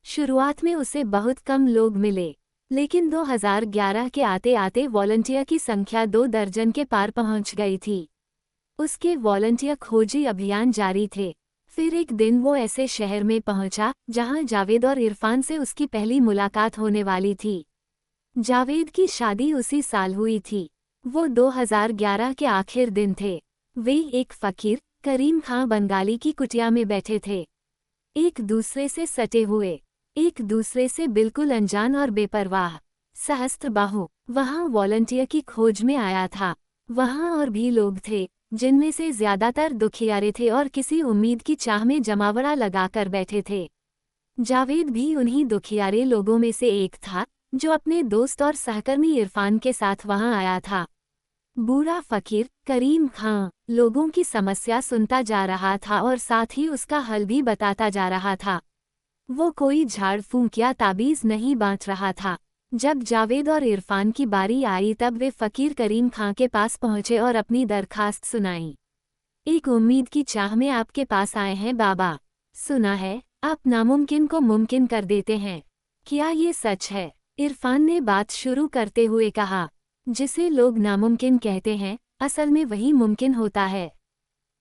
शुरुआत में उसे बहुत कम लोग मिले, लेकिन 2011 के आते आते वॉलंटियर की संख्या 2 दर्जन के पार पहुंच गई थी। उसके वॉलंटियर खोजी अभियान जारी थे। फिर एक दिन वो ऐसे शहर में पहुंचा जहां जावेद और इरफान से उसकी पहली मुलाकात होने वाली थी। जावेद की शादी उसी साल हुई थी। वो 2011 के आखिर दिन थे। वे एक फकीर करीम खां बंगाली की कुटिया में बैठे थे, एक दूसरे से सटे हुए, एक दूसरे से बिल्कुल अनजान और बेपरवाह। सहस्त्रबाहु वहां वॉलंटियर की खोज में आया था। वहां और भी लोग थे, जिनमें से ज्यादातर दुखियारे थे और किसी उम्मीद की चाह में जमावड़ा लगाकर बैठे थे। जावेद भी उन्हीं दुखियारे लोगों में से एक था, जो अपने दोस्त और सहकर्मी इरफान के साथ वहां आया था। बूढ़ा फकीर करीम खां लोगों की समस्या सुनता जा रहा था और साथ ही उसका हल भी बताता जा रहा था। वो कोई झाड़ फूंक या ताबीज नहीं बांट रहा था। जब जावेद और इरफान की बारी आई तब वे फ़कीर करीम खां के पास पहुंचे और अपनी दरखास्त सुनाई। एक उम्मीद की चाह में आपके पास आए हैं बाबा। सुना है आप नामुमकिन को मुमकिन कर देते हैं, क्या ये सच है? इरफान ने बात शुरू करते हुए कहा, जिसे लोग नामुमकिन कहते हैं असल में वही मुमकिन होता है।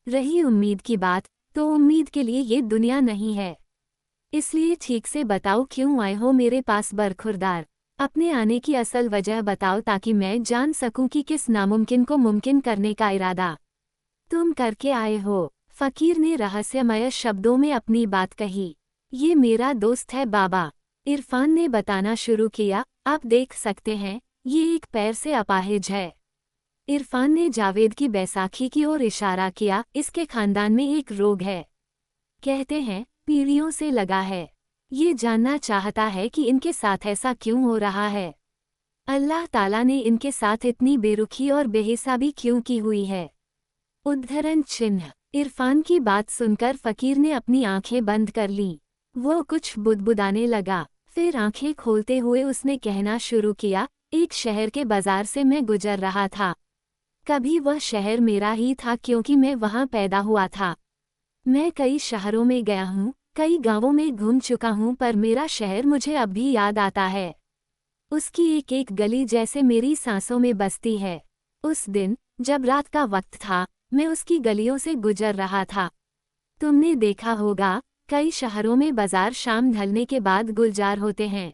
रही उम्मीद की बात, तो उम्मीद के लिए ये दुनिया नहीं है। इसलिए ठीक से बताओ क्यों आए हो मेरे पास बरखुरदार। अपने आने की असल वजह बताओ ताकि मैं जान सकूं कि किस नामुमकिन को मुमकिन करने का इरादा तुम करके आए हो। फ़कीर ने रहस्यमय शब्दों में अपनी बात कही। ये मेरा दोस्त है बाबा। इरफान ने बताना शुरू किया, आप देख सकते हैं ये एक पैर से अपाहिज है। इरफान ने जावेद की बैसाखी की ओर इशारा किया, इसके खानदान में एक रोग है, कहते हैं पीढ़ियों से लगा है। ये जानना चाहता है कि इनके साथ ऐसा क्यों हो रहा है। अल्लाह ताला ने इनके साथ इतनी बेरुखी और बेहिसाबी क्यों की हुई है। उद्धरण चिन्ह। इरफान की बात सुनकर फ़कीर ने अपनी आंखें बंद कर लीं। वो कुछ बुदबुदाने लगा, फिर आंखें खोलते हुए उसने कहना शुरू किया, एक शहर के बाजार से मैं गुजर रहा था। कभी वह शहर मेरा ही था क्योंकि मैं वहाँ पैदा हुआ था। मैं कई शहरों में गया हूँ, कई गांवों में घूम चुका हूँ, पर मेरा शहर मुझे अब भी याद आता है। उसकी एक एक गली जैसे मेरी सांसों में बसती है। उस दिन जब रात का वक्त था, मैं उसकी गलियों से गुजर रहा था। तुमने देखा होगा कई शहरों में बाजार शाम ढलने के बाद गुलजार होते हैं।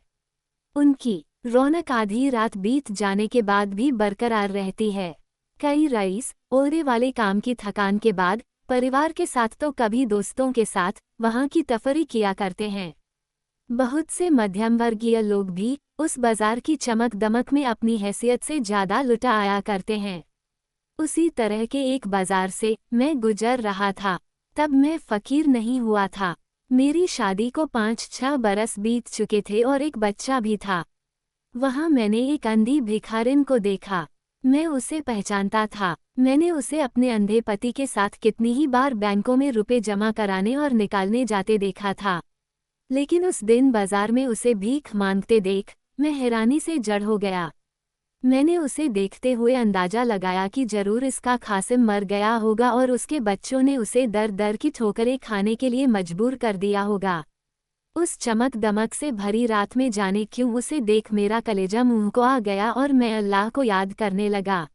उनकी रौनक आधी रात बीत जाने के बाद भी बरकरार रहती है। कई रईस ओहदे वाले काम की थकान के बाद परिवार के साथ तो कभी दोस्तों के साथ वहाँ की तफरी किया करते हैं। बहुत से मध्यम वर्गीय लोग भी उस बाजार की चमक दमक में अपनी हैसियत से ज़्यादा लुटा आया करते हैं। उसी तरह के एक बाजार से मैं गुजर रहा था। तब मैं फ़कीर नहीं हुआ था। मेरी शादी को 5-6 बरस बीत चुके थे और एक बच्चा भी था। वहाँ मैंने एक अंधी भिखारिन को देखा। मैं उसे पहचानता था। मैंने उसे अपने अंधे पति के साथ कितनी ही बार बैंकों में रुपए जमा कराने और निकालने जाते देखा था, लेकिन उस दिन बाजार में उसे भीख मांगते देख मैं हैरानी से जड़ हो गया। मैंने उसे देखते हुए अंदाजा लगाया कि जरूर इसका खासिम मर गया होगा और उसके बच्चों ने उसे दर दर की ठोकरें खाने के लिए मजबूर कर दिया होगा। उस चमक दमक से भरी रात में जाने क्यों उसे देख मेरा कलेजा मुंह को आ गया और मैं अल्लाह को याद करने लगा।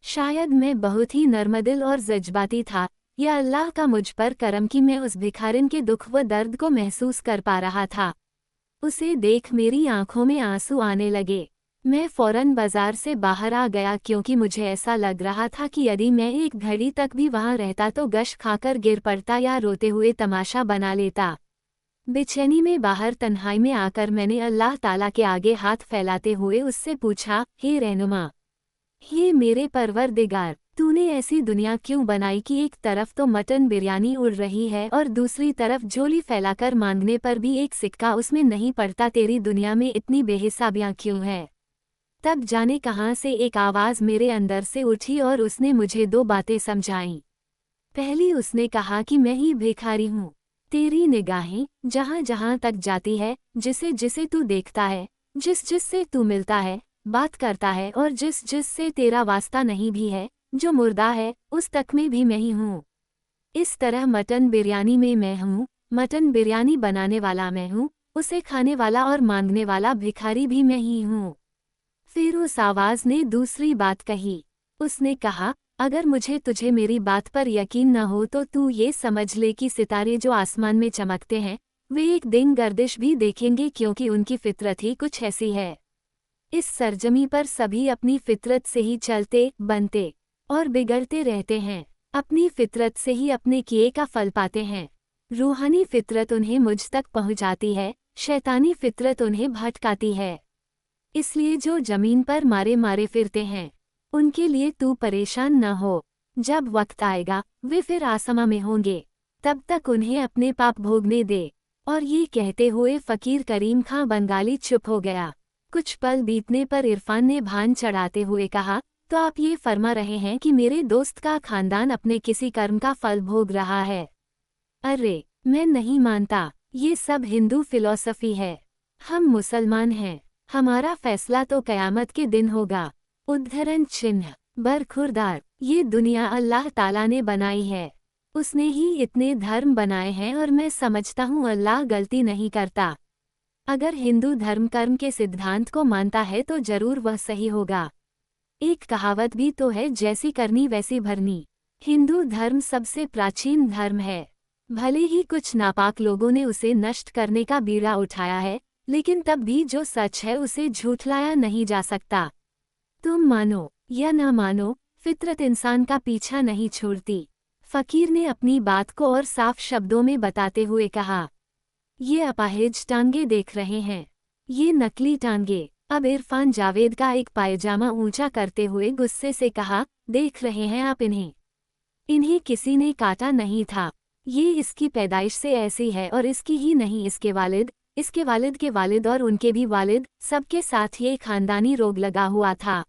शायद मैं बहुत ही नर्मदिल और जज्बाती था, या अल्लाह का मुझ पर करम कि मैं उस भिखारिन के दुख व दर्द को महसूस कर पा रहा था। उसे देख मेरी आंखों में आंसू आने लगे। मैं फौरन बाजार से बाहर आ गया क्योंकि मुझे ऐसा लग रहा था कि यदि मैं एक घड़ी तक भी वहां रहता तो गश खाकर गिर पड़ता या रोते हुए तमाशा बना लेता। बेचैनी में बाहर तन्हाई में आकर मैंने अल्लाह ताला के आगे हाथ फैलाते हुए उससे पूछा, हे रहनुमा, हे मेरे परवरदिगार, तूने ऐसी दुनिया क्यों बनाई कि एक तरफ तो मटन बिरयानी उड़ रही है और दूसरी तरफ झोली फैलाकर मांगने पर भी एक सिक्का उसमें नहीं पड़ता। तेरी दुनिया में इतनी बेहिसाबियां क्यों है? तब जाने कहाँ से एक आवाज़ मेरे अंदर से उठी और उसने मुझे 2 बातें समझाईं। पहली उसने कहा कि मैं ही भिखारी हूँ। तेरी निगाहें जहाँ जहाँ तक जाती है, जिसे जिसे तू देखता है, जिस जिस से तू मिलता है, बात करता है और जिस जिस से तेरा वास्ता नहीं भी है, जो मुर्दा है, उस तक में भी मैं ही हूँ। इस तरह मटन बिरयानी में मैं हूँ, मटन बिरयानी बनाने वाला मैं हूँ, उसे खाने वाला और मांगने वाला भिखारी भी मैं ही हूँ। फिर उस आवाज़ ने दूसरी बात कही। उसने कहा, अगर मुझे तुझे मेरी बात पर यकीन न हो तो तू ये समझ ले कि सितारे जो आसमान में चमकते हैं वे एक दिन गर्दिश भी देखेंगे, क्योंकि उनकी फितरत ही कुछ ऐसी है। इस सरजमी पर सभी अपनी फितरत से ही चलते, बनते और बिगड़ते रहते हैं। अपनी फितरत से ही अपने किए का फल पाते हैं। रूहानी फितरत उन्हें मुझ तक पहुँचाती है, शैतानी फितरत उन्हें भटकाती है। इसलिए जो जमीन पर मारे मारे फिरते हैं उनके लिए तू परेशान न हो। जब वक्त आएगा वे फिर आसमां में होंगे, तब तक उन्हें अपने पाप भोगने दे। और ये कहते हुए फ़कीर करीम खां बंगाली चुप हो गया। कुछ पल बीतने पर इरफान ने भान चढ़ाते हुए कहा, तो आप ये फरमा रहे हैं कि मेरे दोस्त का खानदान अपने किसी कर्म का फल भोग रहा है? अरे मैं नहीं मानता, ये सब हिंदू फिलॉसफी है। हम मुसलमान हैं, हमारा फैसला तो कयामत के दिन होगा। उद्धरण चिन्ह बरखुरदार। ये दुनिया अल्लाह ताला ने बनाई है, उसने ही इतने धर्म बनाए हैं और मैं समझता हूँ अल्लाह गलती नहीं करता। अगर हिंदू धर्म कर्म के सिद्धांत को मानता है तो जरूर वह सही होगा। एक कहावत भी तो है, जैसी करनी वैसी भरनी। हिंदू धर्म सबसे प्राचीन धर्म है। भले ही कुछ नापाक लोगों ने उसे नष्ट करने का बीड़ा उठाया है, लेकिन तब भी जो सच है उसे झूठलाया नहीं जा सकता। तुम मानो या न मानो, फितरत इंसान का पीछा नहीं छोड़ती। फकीर ने अपनी बात को और साफ शब्दों में बताते हुए कहा, ये अपाहिज टांगे देख रहे हैं, ये नकली टांगे। अब इरफान जावेद का एक पायजामा ऊंचा करते हुए गुस्से से कहा, देख रहे हैं आप इन्हें, इन्हें किसी ने काटा नहीं था। ये इसकी पैदाइश से ऐसी है और इसकी ही नहीं, इसके वालिद, इसके वालिद के वालिद और उनके भी वालिद, सबके साथ ये खानदानी रोग लगा हुआ था।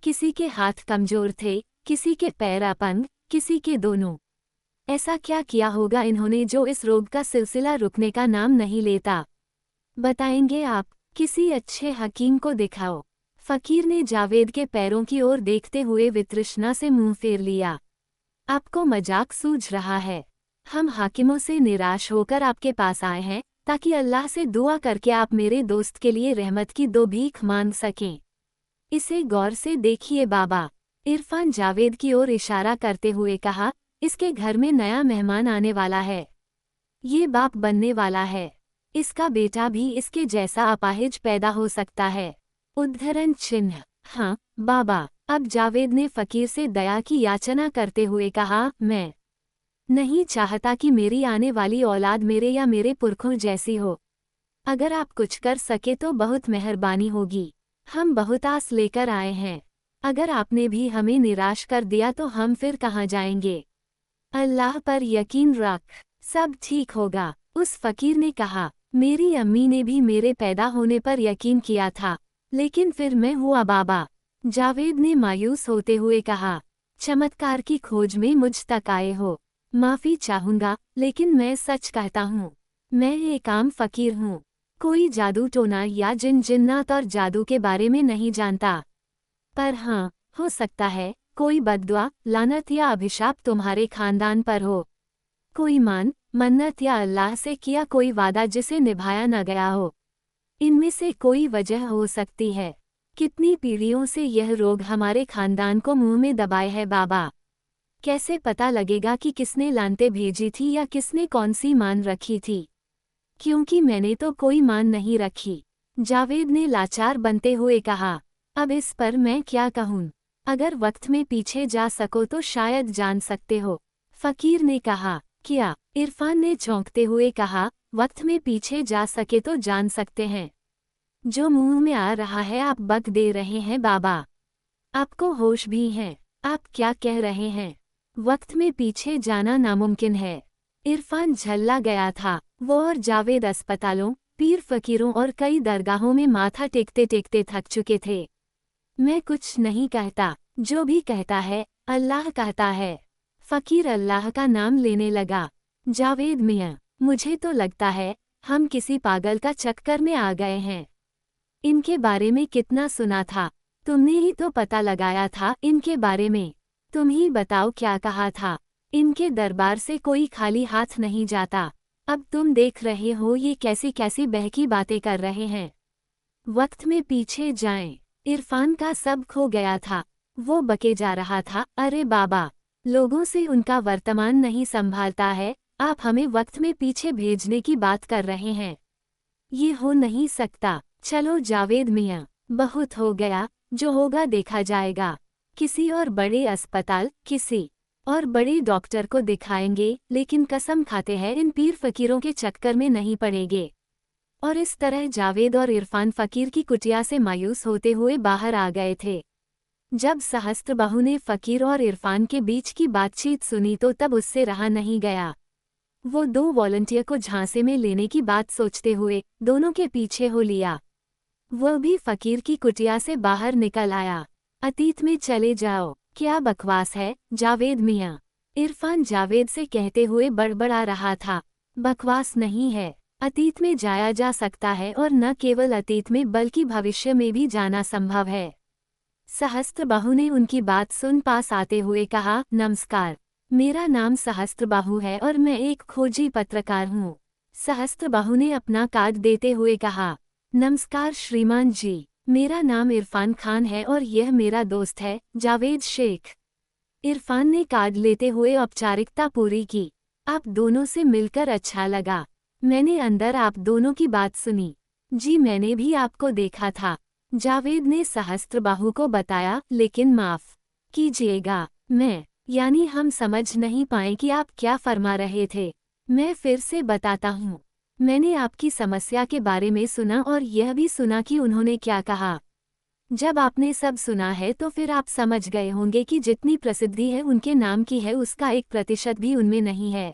किसी के हाथ कमजोर थे, किसी के पैर अपंग, किसी के दोनों। ऐसा क्या किया होगा इन्होंने जो इस रोग का सिलसिला रुकने का नाम नहीं लेता? बताएंगे आप? किसी अच्छे हकीम को दिखाओ। फकीर ने जावेद के पैरों की ओर देखते हुए वितृष्णा से मुंह फेर लिया। आपको मजाक सूझ रहा है? हम हाकिमों से निराश होकर आपके पास आए हैं ताकि अल्लाह से दुआ करके आप मेरे दोस्त के लिए रहमत की 2 भीख मांग सकें। इसे गौर से देखिए बाबा। इरफान जावेद की ओर इशारा करते हुए कहा, इसके घर में नया मेहमान आने वाला है। ये बाप बनने वाला है। इसका बेटा भी इसके जैसा अपाहिज पैदा हो सकता है। उद्धरण चिन्ह। हाँ बाबा। अब जावेद ने फकीर से दया की याचना करते हुए कहा, मैं नहीं चाहता कि मेरी आने वाली औलाद मेरे या मेरे पुरखों जैसी हो। अगर आप कुछ कर सके तो बहुत मेहरबानी होगी। हम बहुत आस लेकर आए हैं। अगर आपने भी हमें निराश कर दिया तो हम फिर कहाँ जाएंगे? अल्लाह पर यकीन रख, सब ठीक होगा। उस फकीर ने कहा, मेरी अम्मी ने भी मेरे पैदा होने पर यकीन किया था, लेकिन फिर मैं हुआ बाबा। जावेद ने मायूस होते हुए कहा, चमत्कार की खोज में मुझ तक आए हो, माफ़ी चाहूँगा, लेकिन मैं सच कहता हूँ, मैं एक आम फकीर हूँ। कोई जादू टोना या जिन्नात और जादू के बारे में नहीं जानता। पर हाँ, हो सकता है कोई बद्दुआ, लानत या अभिशाप तुम्हारे खानदान पर हो। कोई मन्नत या अल्लाह से किया कोई वादा जिसे निभाया न गया हो। इनमें से कोई वजह हो सकती है। कितनी पीढ़ियों से यह रोग हमारे खानदान को मुंह में दबाए है बाबा। कैसे पता लगेगा कि किसने लानते भेजी थी या किसने कौन सी मान रखी थी? क्योंकि मैंने तो कोई मान नहीं रखी। जावेद ने लाचार बनते हुए कहा, अब इस पर मैं क्या कहूँ? अगर वक्त में पीछे जा सको तो शायद जान सकते हो। फकीर ने कहा, क्या? इरफान ने चौंकते हुए कहा, वक्त में पीछे जा सके तो जान सकते हैं? जो मुंह में आ रहा है आप बक दे रहे हैं बाबा। आपको होश भी है? आप क्या कह रहे हैं? वक्त में पीछे जाना नामुमकिन है। इरफान झल्ला गया था। वो और जावेद अस्पतालों, पीर फकीरों और कई दरगाहों में माथा टेकते टेकते थक चुके थे। मैं कुछ नहीं कहता, जो भी कहता है अल्लाह कहता है। फकीर अल्लाह का नाम लेने लगा। जावेद मियाँ, मुझे तो लगता है हम किसी पागल का चक्कर में आ गए हैं। इनके बारे में कितना सुना था, तुमने ही तो पता लगाया था इनके बारे में। तुम ही बताओ क्या कहा था। इनके दरबार से कोई खाली हाथ नहीं जाता। अब तुम देख रहे हो ये कैसी कैसी बहकी बातें कर रहे हैं। वक्त में पीछे जाएं। इरफान का सब खो गया था। वो बके जा रहा था, अरे बाबा, लोगों से उनका वर्तमान नहीं संभालता है, आप हमें वक्त में पीछे भेजने की बात कर रहे हैं। ये हो नहीं सकता। चलो जावेद मियाँ, बहुत हो गया, जो होगा देखा जाएगा। किसी और बड़े अस्पताल, किसी और बड़े डॉक्टर को दिखाएंगे, लेकिन कसम खाते हैं इन पीर फकीरों के चक्कर में नहीं पड़ेंगे। और इस तरह जावेद और इरफान फकीर की कुटिया से मायूस होते हुए बाहर आ गए थे। जब सहस्त्रबाहु ने फकीर और इरफान के बीच की बातचीत सुनी तो तब उससे रहा नहीं गया। वो 2 वॉलंटियर को झांसे में लेने की बात सोचते हुए दोनों के पीछे हो लिया। वह भी फकीर की कुटिया से बाहर निकल आया। अतीत में चले जाओ, क्या बकवास है जावेद मियाँ? इरफान जावेद से कहते हुए बड़बड़ा रहा था। बकवास नहीं है, अतीत में जाया जा सकता है और न केवल अतीत में बल्कि भविष्य में भी जाना संभव है। सहस्त्रबाहु ने उनकी बात सुन पास आते हुए कहा, नमस्कार, मेरा नाम सहस्त्रबाहु है और मैं एक खोजी पत्रकार हूँ। सहस्त्रबाहु ने अपना कार्ड देते हुए कहा, नमस्कार श्रीमान जी, मेरा नाम इरफान खान है और यह मेरा दोस्त है, जावेद शेख। इरफान ने कार्ड लेते हुए औपचारिकता पूरी की। आप दोनों से मिलकर अच्छा लगा। मैंने अंदर आप दोनों की बात सुनी। जी मैंने भी आपको देखा था, जावेद ने सहस्त्रबाहु को बताया, लेकिन माफ कीजिएगा, यानी हम समझ नहीं पाए कि आप क्या फरमा रहे थे। मैं फिर से बताता हूँ। मैंने आपकी समस्या के बारे में सुना और यह भी सुना कि उन्होंने क्या कहा। जब आपने सब सुना है तो फिर आप समझ गए होंगे कि जितनी प्रसिद्धि है उनके नाम की है उसका 1% भी उनमें नहीं है।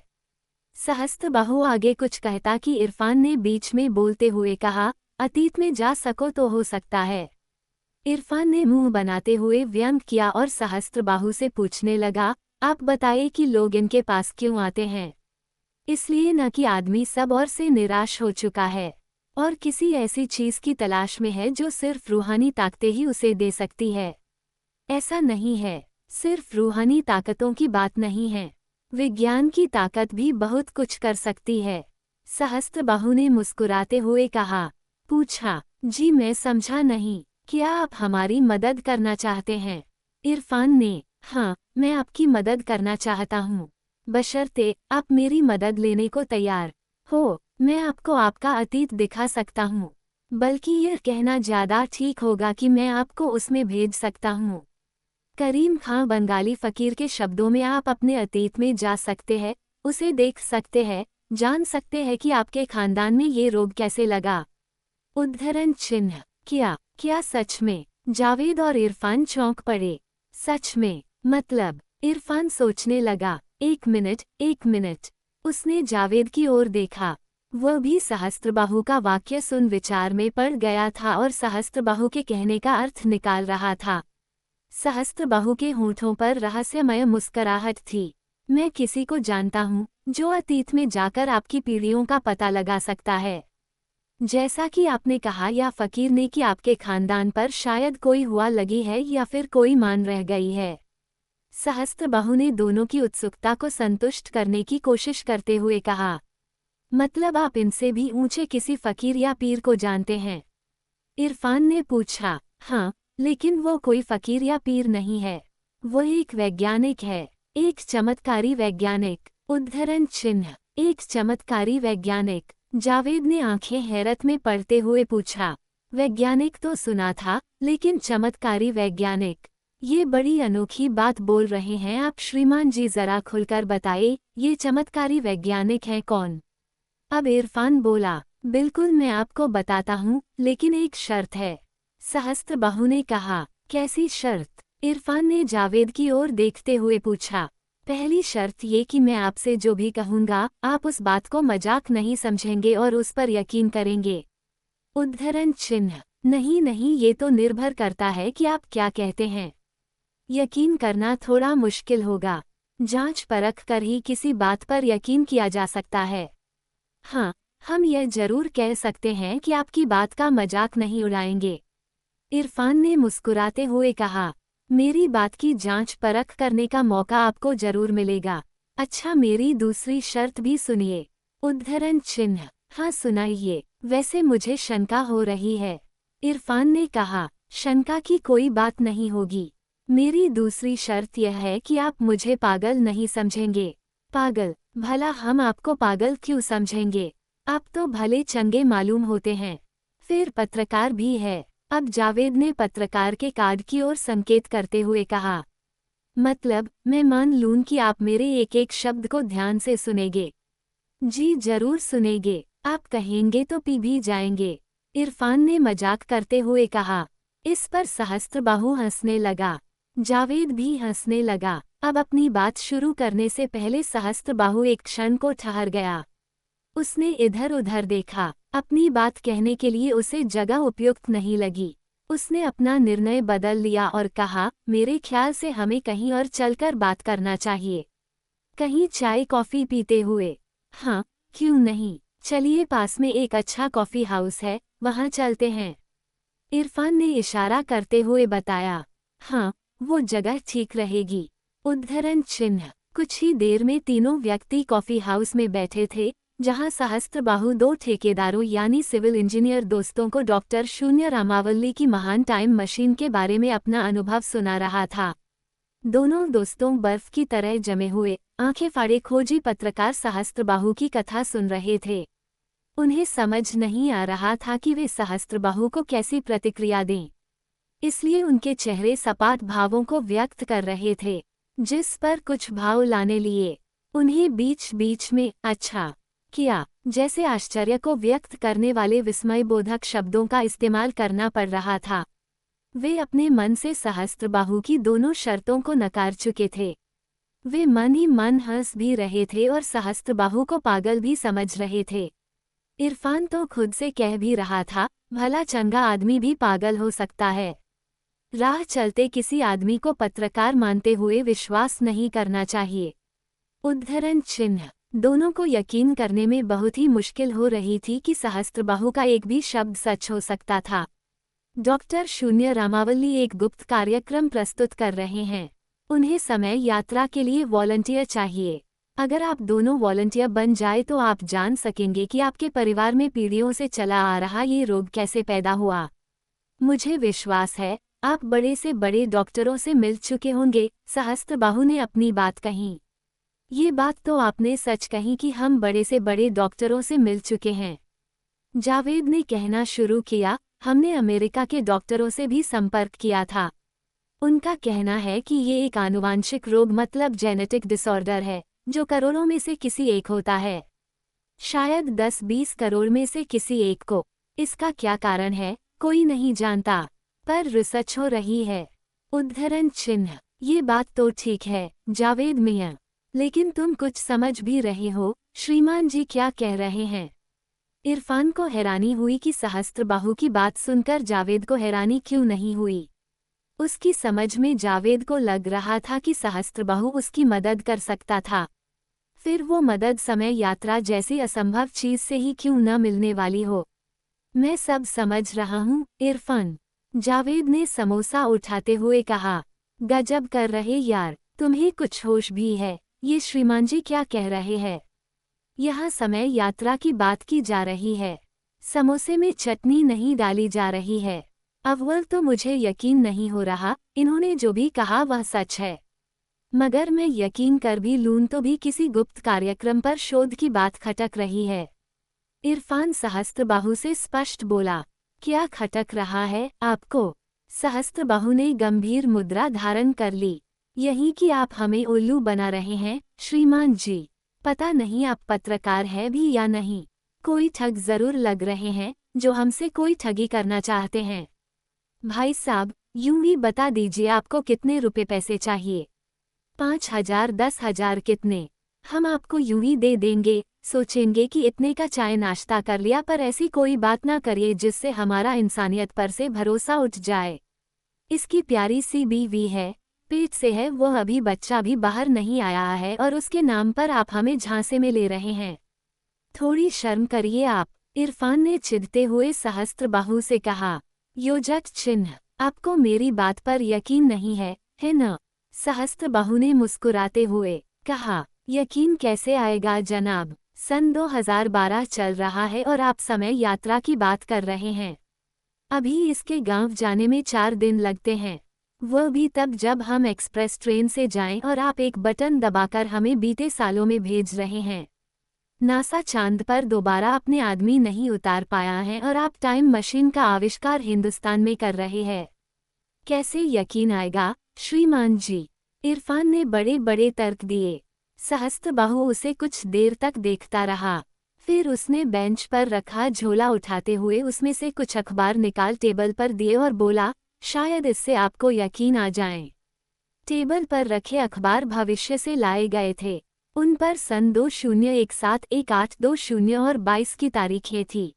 सहस्त्रबाहु आगे कुछ कहता कि इरफान ने बीच में बोलते हुए कहा, अतीत में जा सको तो हो सकता है। इरफान ने मुंह बनाते हुए व्यंग किया और सहस्त्रबाहु से पूछने लगा, आप बताइए कि लोग इनके पास क्यों आते हैं। इसलिए न कि आदमी सब और से निराश हो चुका है और किसी ऐसी चीज की तलाश में है जो सिर्फ रूहानी ताकतें ही उसे दे सकती है। ऐसा नहीं है, सिर्फ रूहानी ताकतों की बात नहीं है, विज्ञान की ताकत भी बहुत कुछ कर सकती है। सहस्त्रबाहु ने मुस्कुराते हुए कहा, पूछा, जी मैं समझा नहीं, क्या आप हमारी मदद करना चाहते हैं। इरफान ने, हाँ, मैं आपकी मदद करना चाहता हूँ, बशर्ते आप मेरी मदद लेने को तैयार हो। मैं आपको आपका अतीत दिखा सकता हूँ, बल्कि यह कहना ज़्यादा ठीक होगा कि मैं आपको उसमें भेज सकता हूँ। करीम खां बंगाली फ़कीर के शब्दों में आप अपने अतीत में जा सकते हैं, उसे देख सकते हैं, जान सकते हैं कि आपके खानदान में ये रोग कैसे लगा। उद्धरण चिन्ह, क्या सच में। जावेद और इरफान चौंक पड़े। सच में, मतलब। इरफान सोचने लगा, एक मिनट। उसने जावेद की ओर देखा। वह भी सहस्त्रबाहु का वाक्य सुन विचार में पड़ गया था और सहस्त्रबाहु के कहने का अर्थ निकाल रहा था। सहस्त्रबाहु के होठों पर रहस्यमय मुस्कुराहट थी। मैं किसी को जानता हूँ जो अतीत में जाकर आपकी पीढ़ियों का पता लगा सकता है। जैसा कि आपने कहा या फकीर ने कि आपके खानदान पर शायद कोई हुआ लगी है या फिर कोई मान रह गई है। सहस्त्रबाहु ने दोनों की उत्सुकता को संतुष्ट करने की कोशिश करते हुए कहा, मतलब आप इनसे भी ऊंचे किसी फकीर या पीर को जानते हैं। इरफान ने पूछा, हाँ, लेकिन वो कोई फकीर या पीर नहीं है, वो एक वैज्ञानिक है, एक चमत्कारी वैज्ञानिक। उद्धरण चिन्ह, एक चमत्कारी वैज्ञानिक। जावेद ने आंखें हैरत में पड़ते हुए पूछा, वैज्ञानिक तो सुना था, लेकिन चमत्कारी वैज्ञानिक, ये बड़ी अनोखी बात बोल रहे हैं आप श्रीमान जी, जरा खुलकर बताइए, ये चमत्कारी वैज्ञानिक हैं कौन। अब इरफान बोला, बिल्कुल मैं आपको बताता हूँ, लेकिन एक शर्त है। सहस्त्रबाहु ने कहा, कैसी शर्त। इरफान ने जावेद की ओर देखते हुए पूछा, पहली शर्त ये कि मैं आपसे जो भी कहूँगा आप उस बात को मजाक नहीं समझेंगे और उस पर यकीन करेंगे। उद्धरण चिन्ह, नहीं, ये तो निर्भर करता है कि आप क्या कहते हैं। यकीन करना थोड़ा मुश्किल होगा, जांच परख कर ही किसी बात पर यकीन किया जा सकता है। हाँ, हम यह जरूर कह सकते हैं कि आपकी बात का मजाक नहीं उड़ाएंगे। इरफान ने मुस्कुराते हुए कहा, मेरी बात की जांच परख करने का मौका आपको जरूर मिलेगा। अच्छा, मेरी दूसरी शर्त भी सुनिए। उद्धरण चिन्ह, हाँ सुनाइए, वैसे मुझे शंका हो रही है। इरफान ने कहा, शंका की कोई बात नहीं होगी। मेरी दूसरी शर्त यह है कि आप मुझे पागल नहीं समझेंगे। पागल? भला हम आपको पागल क्यों समझेंगे? आप तो भले चंगे मालूम होते हैं, फिर पत्रकार भी है। अब जावेद ने पत्रकार के कार्ड की ओर संकेत करते हुए कहा, मतलब मैं मान लूं कि आप मेरे एक एक शब्द को ध्यान से सुनेंगे। जी जरूर सुनेंगे, आप कहेंगे तो पी भी जाएंगे। इरफान ने मजाक करते हुए कहा। इस पर सहस्त्रबाहु हंसने लगा, जावेद भी हंसने लगा। अब अपनी बात शुरू करने से पहले सहस्त्रबाहु एक क्षण को ठहर गया। उसने इधर उधर देखा, अपनी बात कहने के लिए उसे जगह उपयुक्त नहीं लगी। उसने अपना निर्णय बदल लिया और कहा, मेरे ख्याल से हमें कहीं और चलकर बात करना चाहिए, कहीं चाय कॉफी पीते हुए। हाँ, क्यों नहीं। चलिए, पास में एक अच्छा कॉफ़ी हाउस है, वहाँ चलते हैं। इरफान ने इशारा करते हुए बताया। हाँ, वो जगह ठीक रहेगी। उद्धरण चिन्ह। कुछ ही देर में तीनों व्यक्ति कॉफ़ी हाउस में बैठे थे, जहाँ सहस्त्रबाहु दो ठेकेदारों यानी सिविल इंजीनियर दोस्तों को डॉक्टर शून्य रामावली की महान टाइम मशीन के बारे में अपना अनुभव सुना रहा था। दोनों दोस्तों बर्फ की तरह जमे हुए, आंखें फाड़े खोजी पत्रकार सहस्त्रबाहु की कथा सुन रहे थे। उन्हें समझ नहीं आ रहा था कि वे सहस्त्रबाहु को कैसी प्रतिक्रिया दें, इसलिए उनके चेहरे सपाट भावों को व्यक्त कर रहे थे, जिस पर कुछ भाव लाने लिए उन्हें बीच बीच में अच्छा किया, जैसे आश्चर्य को व्यक्त करने वाले विस्मयबोधक शब्दों का इस्तेमाल करना पड़ रहा था। वे अपने मन से सहस्त्रबाहु की दोनों शर्तों को नकार चुके थे। वे मन ही मन हंस भी रहे थे और सहस्त्रबाहु को पागल भी समझ रहे थे। इरफान तो खुद से कह भी रहा था, भला चंगा आदमी भी पागल हो सकता है। राह चलते किसी आदमी को पत्रकार मानते हुए विश्वास नहीं करना चाहिए। उद्धरण चिन्ह। दोनों को यकीन करने में बहुत ही मुश्किल हो रही थी कि सहस्त्रबाहु का एक भी शब्द सच हो सकता था। डॉक्टर शून्य रामावली एक गुप्त कार्यक्रम प्रस्तुत कर रहे हैं। उन्हें समय यात्रा के लिए वॉलंटियर चाहिए। अगर आप दोनों वॉलंटियर बन जाए तो आप जान सकेंगे कि आपके परिवार में पीढ़ियों से चला आ रहा ये रोग कैसे पैदा हुआ। मुझे विश्वास है, आप बड़े से बड़े डॉक्टरों से मिल चुके होंगे, सहस्त्रबाहु ने अपनी बात कही। ये बात तो आपने सच कही कि हम बड़े से बड़े डॉक्टरों से मिल चुके हैं। जावेद ने कहना शुरू किया, हमने अमेरिका के डॉक्टरों से भी संपर्क किया था। उनका कहना है कि ये एक आनुवांशिक रोग मतलब जेनेटिक डिसऑर्डर है, जो करोड़ों में से किसी एक होता है। शायद 10-20 करोड़ में से किसी एक को। इसका क्या कारण है, कोई नहीं जानता, पर रिसर्च हो रही है। उद्धरण चिन्ह। ये बात तो ठीक है, जावेद मियां, लेकिन तुम कुछ समझ भी रहे हो, श्रीमान जी क्या कह रहे हैं? इरफान को हैरानी हुई कि सहस्त्रबाहु की बात सुनकर जावेद को हैरानी क्यों नहीं हुई। उसकी समझ में जावेद को लग रहा था कि सहस्त्रबाहु उसकी मदद कर सकता था। फिर वो मदद समय यात्रा जैसी असंभव चीज से ही क्यों न मिलने वाली हो। मैं सब समझ रहा हूँ, इरफान, जावेद ने समोसा उठाते हुए कहा। गजब कर रहे यार, तुम्हें कुछ होश भी है। ये श्रीमान जी क्या कह रहे हैं? यहाँ समय यात्रा की बात की जा रही है। समोसे में चटनी नहीं डाली जा रही है। अव्वल तो मुझे यकीन नहीं हो रहा, इन्होंने जो भी कहा वह सच है। मगर मैं यकीन कर भी लूँ तो भी किसी गुप्त कार्यक्रम पर शोध की बात खटक रही है। इरफान सहस्त्रबाहु से स्पष्ट बोला। क्या खटक रहा है आपको? सहस्त्रबाहु ने गंभीर मुद्रा धारण कर ली। यही कि आप हमें उल्लू बना रहे हैं, श्रीमान जी। पता नहीं आप पत्रकार हैं भी या नहीं। कोई ठग जरूर लग रहे हैं, जो हमसे कोई ठगी करना चाहते हैं। भाई साहब, यूं ही बता दीजिए आपको कितने रुपए पैसे चाहिए? 5,000, 10,000 कितने? हम आपको यूं ही दे देंगे। सोचेंगे कि इतने का चाय नाश्ता कर लिया, पर ऐसी कोई बात ना करिए जिससे हमारा इंसानियत पर से भरोसा उठ जाए। इसकी प्यारी सी बीवी है, पेट से है, वो अभी बच्चा भी बाहर नहीं आया है और उसके नाम पर आप हमें झांसे में ले रहे हैं। थोड़ी शर्म करिए आप, इरफान ने चिढ़ते हुए सहस्त्रबाहु से कहा। योजक चिन्ह। आपको मेरी बात पर यकीन नहीं है न? सहस्त्रबाहु ने मुस्कुराते हुए कहा। यकीन कैसे आएगा जनाब, सन 2012 चल रहा है और आप समय यात्रा की बात कर रहे हैं। अभी इसके गांव जाने में 4 दिन लगते हैं, वह भी तब जब हम एक्सप्रेस ट्रेन से जाएं, और आप एक बटन दबाकर हमें बीते सालों में भेज रहे हैं। नासा चांद पर दोबारा अपने आदमी नहीं उतार पाया है और आप टाइम मशीन का आविष्कार हिंदुस्तान में कर रहे हैं। कैसे यकीन आएगा श्रीमान जी? इरफान ने बड़े बड़े तर्क दिए। सहस्त्रबाहु उसे कुछ देर तक देखता रहा। फिर उसने बेंच पर रखा झोला उठाते हुए उसमें से कुछ अखबार निकाल टेबल पर दिए और बोला, शायद इससे आपको यकीन आ जाए। टेबल पर रखे अखबार भविष्य से लाए गए थे। उन पर सन 20171820 और 22 की तारीखें थी।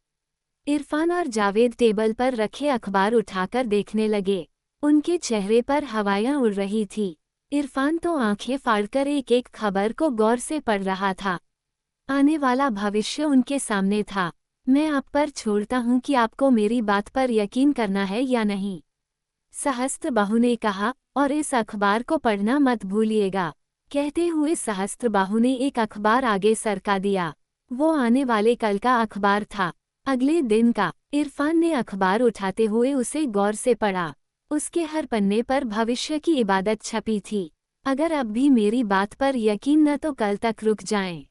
इरफान और जावेद टेबल पर रखे अखबार उठाकर देखने लगे। उनके चेहरे पर हवाएं उड़ रही थी। इरफान तो आंखें फाड़कर एक एक खबर को गौर से पढ़ रहा था। आने वाला भविष्य उनके सामने था। मैं आप पर छोड़ता हूँ कि आपको मेरी बात पर यकीन करना है या नहीं, सहस्त्रबाहु ने कहा, और इस अखबार को पढ़ना मत भूलिएगा। कहते हुए सहस्त्रबाहु ने एक अखबार आगे सरका दिया। वो आने वाले कल का अखबार था, अगले दिन का। इरफान ने अखबार उठाते हुए उसे गौर से पढ़ा। उसके हर पन्ने पर भविष्य की इबादत छपी थी। अगर अब भी मेरी बात पर यकीन न तो कल तक रुक जाएं।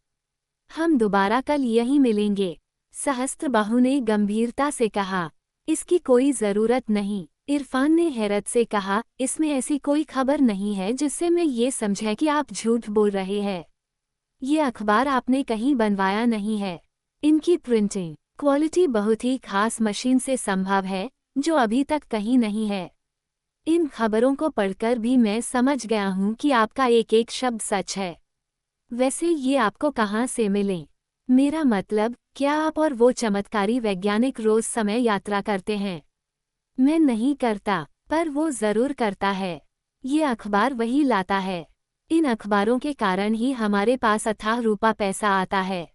हम दोबारा कल यहीं मिलेंगे, सहस्त्रबाहु ने गंभीरता से कहा। इसकी कोई जरूरत नहीं, इरफान ने हैरत से कहा। इसमें ऐसी कोई खबर नहीं है जिससे मैं ये समझे कि आप झूठ बोल रहे हैं। ये अखबार आपने कहीं बनवाया नहीं है। इनकी प्रिंटिंग क्वालिटी बहुत ही खास मशीन से संभव है, जो अभी तक कहीं नहीं है। इन खबरों को पढ़कर भी मैं समझ गया हूँ कि आपका एक एक शब्द सच है। वैसे ये आपको कहाँ से मिले? मेरा मतलब, क्या आप और वो चमत्कारी वैज्ञानिक रोज समय यात्रा करते हैं? मैं नहीं करता, पर वो जरूर करता है। ये अखबार वही लाता है। इन अखबारों के कारण ही हमारे पास अथाह रूपा पैसा आता है।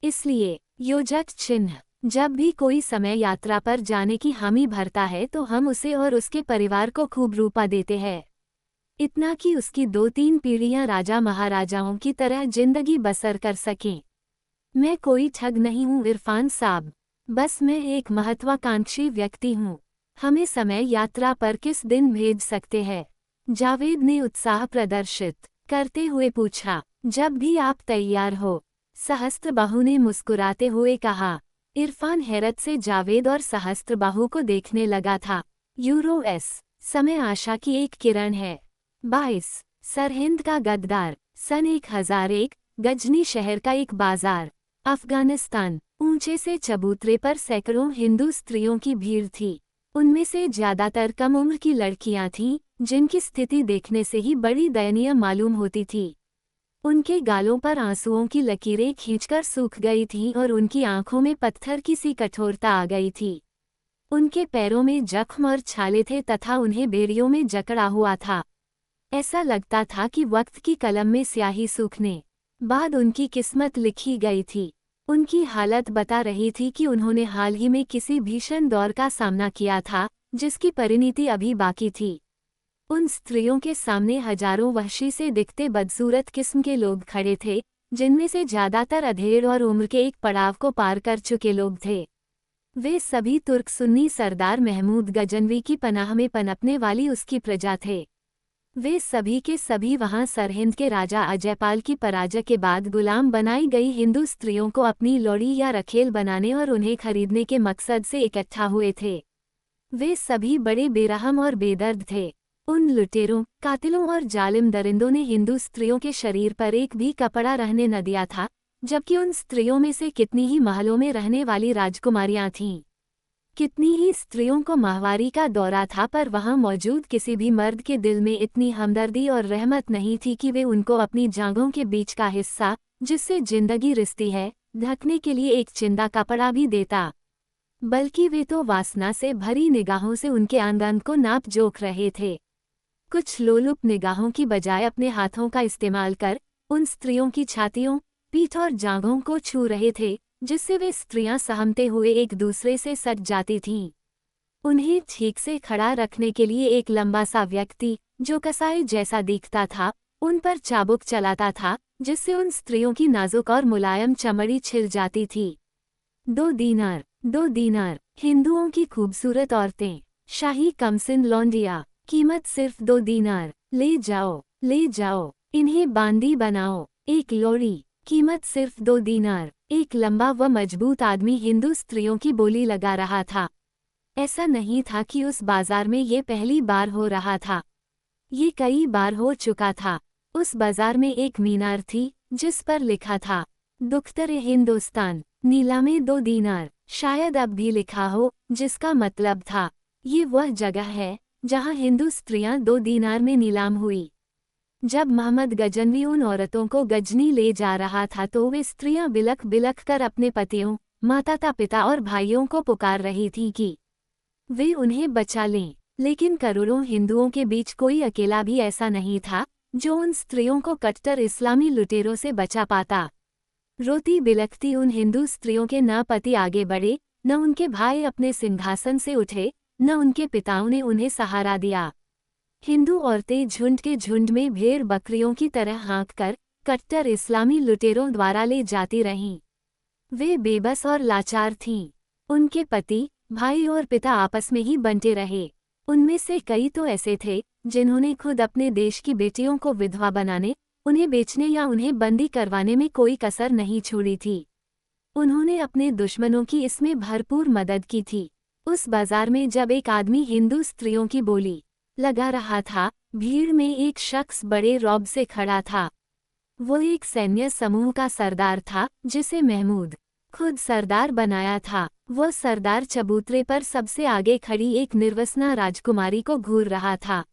इसलिए योजक चिन्ह, जब भी कोई समय यात्रा पर जाने की हामी भरता है तो हम उसे और उसके परिवार को खूब रूपा देते हैं। इतना कि उसकी 2-3 पीढ़ियां राजा महाराजाओं की तरह जिंदगी बसर कर सकें। मैं कोई ठग नहीं हूँ इरफान साहब, बस मैं एक महत्वाकांक्षी व्यक्ति हूँ। हमें समय यात्रा पर किस दिन भेज सकते हैं? जावेद ने उत्साह प्रदर्शित करते हुए पूछा। जब भी आप तैयार हो, सहस्त्रबाहु ने मुस्कुराते हुए कहा। इरफान हैरत से जावेद और सहस्त्रबाहु को देखने लगा था। यूरोएस समय आशा की एक किरण है। 22 सरहिंद का गद्दार, सन 1001 गजनी शहर का एक बाजार, अफगानिस्तान। ऊंचे से चबूतरे पर सैकड़ों हिंदू स्त्रियों की भीड़ थी। उनमें से ज्यादातर कम उम्र की लड़कियां थीं, जिनकी स्थिति देखने से ही बड़ी दयनीय मालूम होती थी। उनके गालों पर आंसुओं की लकीरें खींचकर सूख गई थीं और उनकी आंखों में पत्थर की सी कठोरता आ गई थी। उनके पैरों में जख्म और छाले थे तथा उन्हें बेड़ियों में जकड़ा हुआ था। ऐसा लगता था कि वक्त की कलम में स्याही सूखने बाद उनकी किस्मत लिखी गई थी। उनकी हालत बता रही थी कि उन्होंने हाल ही में किसी भीषण दौर का सामना किया था, जिसकी परिणति अभी बाकी थी। उन स्त्रियों के सामने हजारों वहशी से दिखते बदसूरत किस्म के लोग खड़े थे, जिनमें से ज्यादातर अधेड़ और उम्र के एक पड़ाव को पार कर चुके लोग थे। वे सभी तुर्क सुन्नी सरदार महमूद गजनवी की पनाह में पनपने वाली उसकी प्रजा थे। वे सभी के सभी वहां सरहिंद के राजा अजयपाल की पराजय के बाद गुलाम बनाई गई हिंदू स्त्रियों को अपनी लौड़ी या रखेल बनाने और उन्हें खरीदने के मकसद से इकट्ठा हुए थे। वे सभी बड़े बेरहम और बेदर्द थे। उन लुटेरों, कातिलों और जालिम दरिंदों ने हिंदू स्त्रियों के शरीर पर एक भी कपड़ा रहने न दिया था, जबकि उन स्त्रियों में से कितनी ही महलों में रहने वाली राजकुमारियां थीं। कितनी ही स्त्रियों को माहवारी का दौरा था, पर वहां मौजूद किसी भी मर्द के दिल में इतनी हमदर्दी और रहमत नहीं थी कि वे उनको अपनी जांघों के बीच का हिस्सा, जिससे जिंदगी रिश्ती है, ढकने के लिए एक चिंदा कपड़ा भी देता। बल्कि वे तो वासना से भरी निगाहों से उनके अंग को नाप जोख रहे थे। कुछ लोलुप निगाहों की बजाय अपने हाथों का इस्तेमाल कर उन स्त्रियों की छातियों, पीठ और जांघों को छू रहे थे, जिससे वे स्त्रियां सहमते हुए एक दूसरे से सट जाती थीं। उन्हें ठीक से खड़ा रखने के लिए एक लंबा सा व्यक्ति, जो कसाई जैसा दिखता था, उन पर चाबुक चलाता था, जिससे उन स्त्रियों की नाजुक और मुलायम चमड़ी छिल जाती थी। 2 दीनार, हिंदुओं की खूबसूरत औरतें, शाही कमसिन लौंडिया, कीमत सिर्फ 2 दीनार, ले जाओ, इन्हें बांदी बनाओ। एक लौड़ी, कीमत सिर्फ 2 दीनार। एक लंबा व मजबूत आदमी हिंदू स्त्रियों की बोली लगा रहा था। ऐसा नहीं था कि उस बाजार में ये पहली बार हो रहा था, ये कई बार हो चुका था। उस बाजार में एक मीनार थी, जिस पर लिखा था, दुख्तर हिंदुस्तान, नीलामे 2 दीनार। शायद अब भी लिखा हो, जिसका मतलब था, ये वह जगह है जहां हिंदू स्त्रियां 2 दीनार में नीलाम हुई। जब मोहम्मद गजनवी उन औरतों को गजनी ले जा रहा था तो वे स्त्रियां बिलख बिलख कर अपने पतियों, माता पिता और भाइयों को पुकार रही थीं कि वे उन्हें बचा लें। लेकिन करोड़ों हिंदुओं के बीच कोई अकेला भी ऐसा नहीं था, जो उन स्त्रियों को कट्टर इस्लामी लुटेरों से बचा पाता। रोती बिलखती उन हिंदू स्त्रियों के न पति आगे बढ़े, न उनके भाई अपने सिंहासन से उठे, न उनके पिताओं ने उन्हें सहारा दिया। हिंदू औरतें झुंड के झुंड में भेड़ बकरियों की तरह हाँककर कट्टर इस्लामी लुटेरों द्वारा ले जाती रहीं। वे बेबस और लाचार थीं। उनके पति, भाई और पिता आपस में ही बंटे रहे। उनमें से कई तो ऐसे थे जिन्होंने खुद अपने देश की बेटियों को विधवा बनाने, उन्हें बेचने या उन्हें बंदी करवाने में कोई कसर नहीं छोड़ी थी। उन्होंने अपने दुश्मनों की इसमें भरपूर मदद की थी। उस बाजार में जब एक आदमी हिंदू स्त्रियों की बोली लगा रहा था, भीड़ में एक शख्स बड़े रौब से खड़ा था। वो एक सैन्य समूह का सरदार था जिसे महमूद खुद सरदार बनाया था। वो सरदार चबूतरे पर सबसे आगे खड़ी एक निर्वसना राजकुमारी को घूर रहा था।